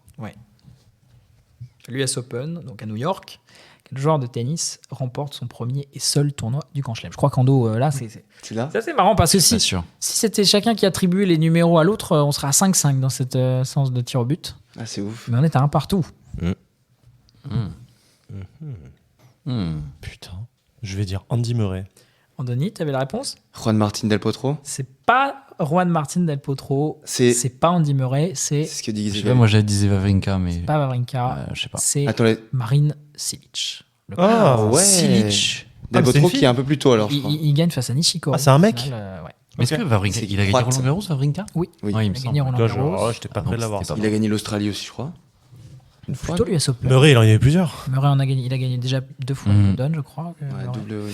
L'US Open, donc à New York. Quel joueur de tennis remporte son premier et seul tournoi du Grand Chelem? Je crois qu'Ando, là, c'est Tu l'as? assez marrant parce que Bien si sûr. c'était chacun qui attribuait les numéros à l'autre, on serait à 5-5 dans cette séance de tir au but. Ah, c'est ouf. Mais on est à 1 partout. Putain. Je vais dire Andy Murray. Andoni, tu avais la réponse? Juan Martín del Potro. C'est pas Juan Martín del Potro, C'est c'est pas Andy Murray, c'est ce que dit Je sais Gisèle. pas, moi j'avais dit Wawrinka, mais. pas Wawrinka, je sais pas. c'est Attends, Marine Cilic. Le Ah ouais. Silic. Del Ah, c'est Potro une fille. qui est un peu plus tôt alors, je il, crois. il gagne face à Nishikori. Ah, c'est un mec Au final, ouais. Mais est-ce que Wawrinka, C'est il a gagné croate. Roland Garros, Wawrinka Oui, Oui. Ouais, il me il a gagné semble. Roland Là, Garros. j'étais pas prêt Donc, de l'avoir. c'était ça. Il a gagné l'Australie aussi, je crois. Une fois. Plutôt l'US Open. Murray, il en y avait plusieurs. Murray en a gagné, il a gagné déjà 2 fois Mhm. Wimbledon, je crois. Ouais, Murray. double. Oui.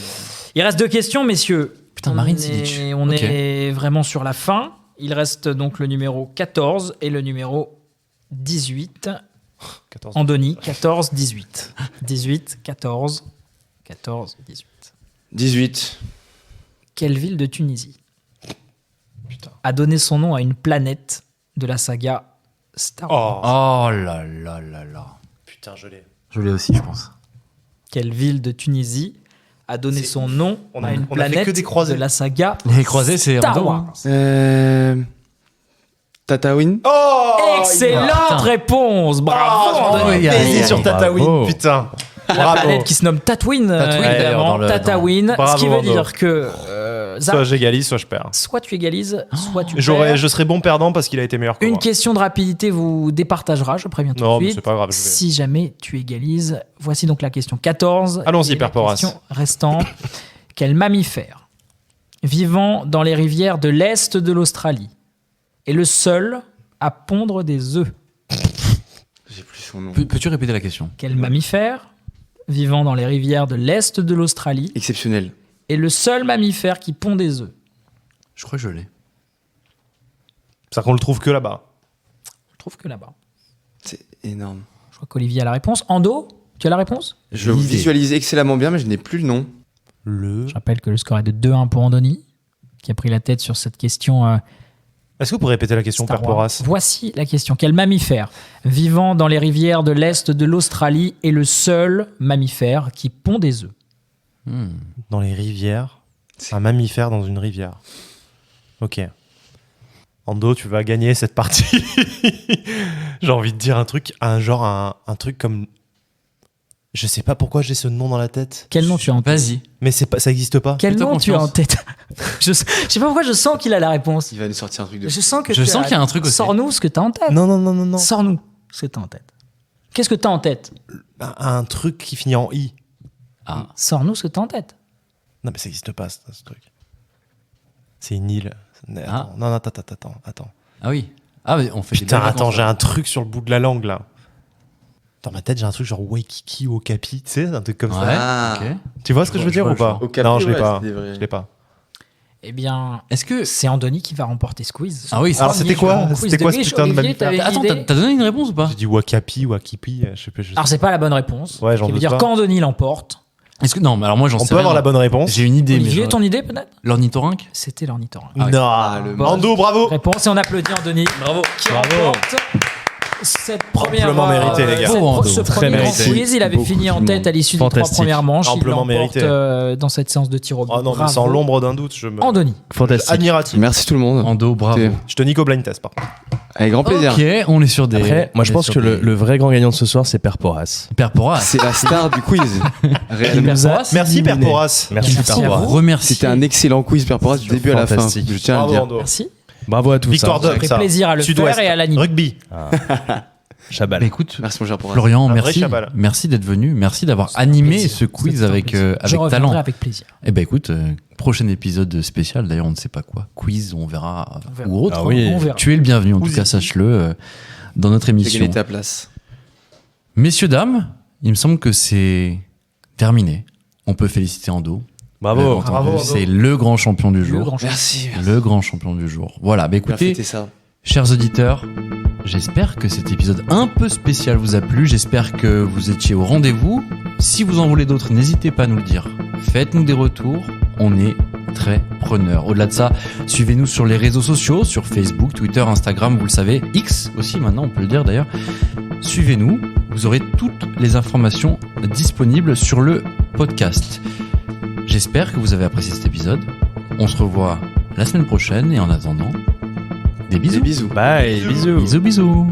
Il reste 2 questions, messieurs. Putain, Marine Cilic. On Ok. est vraiment sur la fin. Il reste donc le numéro 14 et le numéro 18. 14. Andoni, 14, 18. 18, 14, 14, 18. 18. Quelle ville de Tunisie a donné son nom à une planète de la saga Star Wars? Oh, Oh là là là là. putain, je l'ai. Je l'ai aussi, je pense. Quelle ville de Tunisie a donné C'est son nom On à a- une on a fait planète que des croisés. de la saga Les croisés, c'est Star Ando, Wars? hein. Tatooine. Oh Excellente putain. réponse, bravo Oh, Andoni. il y a- Baisé sur Bravo. Tatooine, putain. La Bravo. planète qui se nomme Tatooine, Tatooine, évidemment, d'ailleurs, dans le- Tatooine, ce Bravo, qui veut Ando. dire que Zach, Soit j'égalise, soit je perds. soit tu égalises, soit tu perds. Je serais bon perdant parce qu'il a été meilleur que Une moi. question de rapidité vous départagera, je préviens tout Non, de mais suite. c'est pas grave, je vais. Si jamais tu égalises, voici donc la question 14. Allons-y, Et Père la Porras. question restante. Quel mammifère vivant dans les rivières de l'Est de l'Australie est le seul à pondre des œufs? J'ai plus son nom. Peux-tu répéter la question? Quel mammifère vivant dans les rivières de l'Est de l'Australie Exceptionnel. est le seul mammifère qui pond des œufs? Je crois que je l'ai. C'est qu'on le trouve que là-bas. Je trouve que là-bas. C'est énorme. Je crois qu'Olivier a la réponse. Ando, tu as la réponse? Je le visualise excellemment bien, mais je n'ai plus le nom. Le. Je rappelle que le score est de 2-1 pour Andoni, qui a pris la tête sur cette question. Est-ce que vous pouvez répéter la question, Star Père Wars. Porras? Voici la question. Quel mammifère vivant dans les rivières de l'Est de l'Australie est le seul mammifère qui pond des œufs? Dans les rivières. Un mammifère dans une rivière. Ok. Ando, tu vas gagner cette partie. J'ai envie de dire un truc, un truc comme. Je sais pas pourquoi j'ai ce nom dans la tête. Quel nom tu as en tête? Vas-y. Mais c'est pas, ça existe pas. Quel Fais-toi nom tu as en confiance. tête? Je sais pas pourquoi je sens qu'il a la réponse. Il va nous sortir un truc de. Je sens que Je tu sens as- qu'il y a un truc aussi. Sors-nous ce que tu as en tête. Non, non, non, non, non. Sors-nous ce que tu as en tête. Qu'est-ce que tu as en tête? Un truc qui finit en I. Ah. Sors-nous ce que tu as en tête. Non, mais ça existe pas, ce truc. C'est une île. Ah. Non, non, attends. Ah oui. Ah, mais on fait des Putain, blagues attends, ensemble. j'ai un truc sur le bout de la langue, là. Dans ma tête, j'ai un truc genre Waikiki ou Okapi, tu sais, un truc comme Ouais, ça. Ah. ok. Tu vois ce que je veux dire vois, ou pas? Au Capi, Non, je l'ai ouais, pas. c'est des vrais. Je l'ai pas. Eh bien, Est-ce que. c'est Andoni qui va remporter ce quiz. Ah oui, c'est Alors, ça. c'était quoi? Quiz C'était de quoi ce riche. putain de Olivier, mammifère? t'avais une Attends, idée t'as donné une réponse ou pas? J'ai dit Wakapi, Wakipi, je sais plus. Alors, c'est pas la bonne réponse. Ouais, j'en qui veut doute dire pas. qu'Andoni l'emporte. Est-ce que. Non, mais alors moi j'en On sais peut rien. avoir la bonne réponse? J'ai une idée, Olivier, mais. ton idée peut-être? L'ornithorynque? C'était l'ornithorynque. Ah oui. Non. Ah, le Bon. Ando, bravo! Réponse et on applaudit Andoni. Bravo. Qui remporte cette première Amplement mérité, les gars. ce Très premier grand mérité. quiz, il avait Beaucoup, fini en tout le tête monde. à l'issue des 3 Fantastique. premières manches. Amplement il l'emporte mérité. dans cette séance de tir au but. Oh non, mais Bravo. sans l'ombre d'un doute, je me. Andoni. Fantastique. Admiratif. Merci tout le monde. Ando, bravo. Écoutez, Je te nique au blind test, par contre. Avec grand plaisir. Ok, on est sur des. Après, moi je on est pense sur que des- le vrai grand gagnant de ce soir, c'est Père Porras. Père Porras. C'est la star du quiz. Réellement. nous a Merci, Père éliminé. Porras. Merci, Merci Père à Porras. vous. Remercie. C'était un excellent quiz, Père Porras, du début à la fin. Fantastique. Je tiens à le Bravo, dire. Ando. Merci. Bravo à tous. Victoire hein. de Ça fait ça. plaisir à le Sud-Ouest. faire et à l'animer. Rugby. Chabal. Bah, écoute, Merci, mon cher Porras. Florian, Un vrai merci. Chabal. Merci d'être venu. Merci d'avoir C'est un animé plaisir. ce quiz C'est un avec, plaisir. avec Je reviendrai talent. avec plaisir. Eh ben écoute, prochain épisode spécial, d'ailleurs on ne sait pas quoi, quiz, on verra, On verra. ou autre. Ah oui. On verra. Tu es le bienvenu, en tout Vous cas y- sache-le, dans notre J'ai émission. gagné ta place. Messieurs, dames, il me semble que c'est terminé. On peut féliciter Ando. Bravo. Bravo, Ando. C'est le grand champion du Le jour. grand champion. Merci. Le grand champion du jour. Voilà, bah On va écoutez, fêter ça. chers auditeurs, j'espère que cet épisode un peu spécial vous a plu. J'espère que vous étiez au rendez-vous. Si vous en voulez d'autres, n'hésitez pas à nous le dire. Faites-nous des retours. On est très preneurs. Au-delà de ça, suivez-nous sur les réseaux sociaux, sur Facebook, Twitter, Instagram, vous le savez. X aussi maintenant, on peut le dire d'ailleurs. Suivez-nous. Vous aurez toutes les informations disponibles sur le podcast. J'espère que vous avez apprécié cet épisode. On se revoit la semaine prochaine et en attendant, des bisous. Des bisous. Bye. Bisous. Bisous, bisous.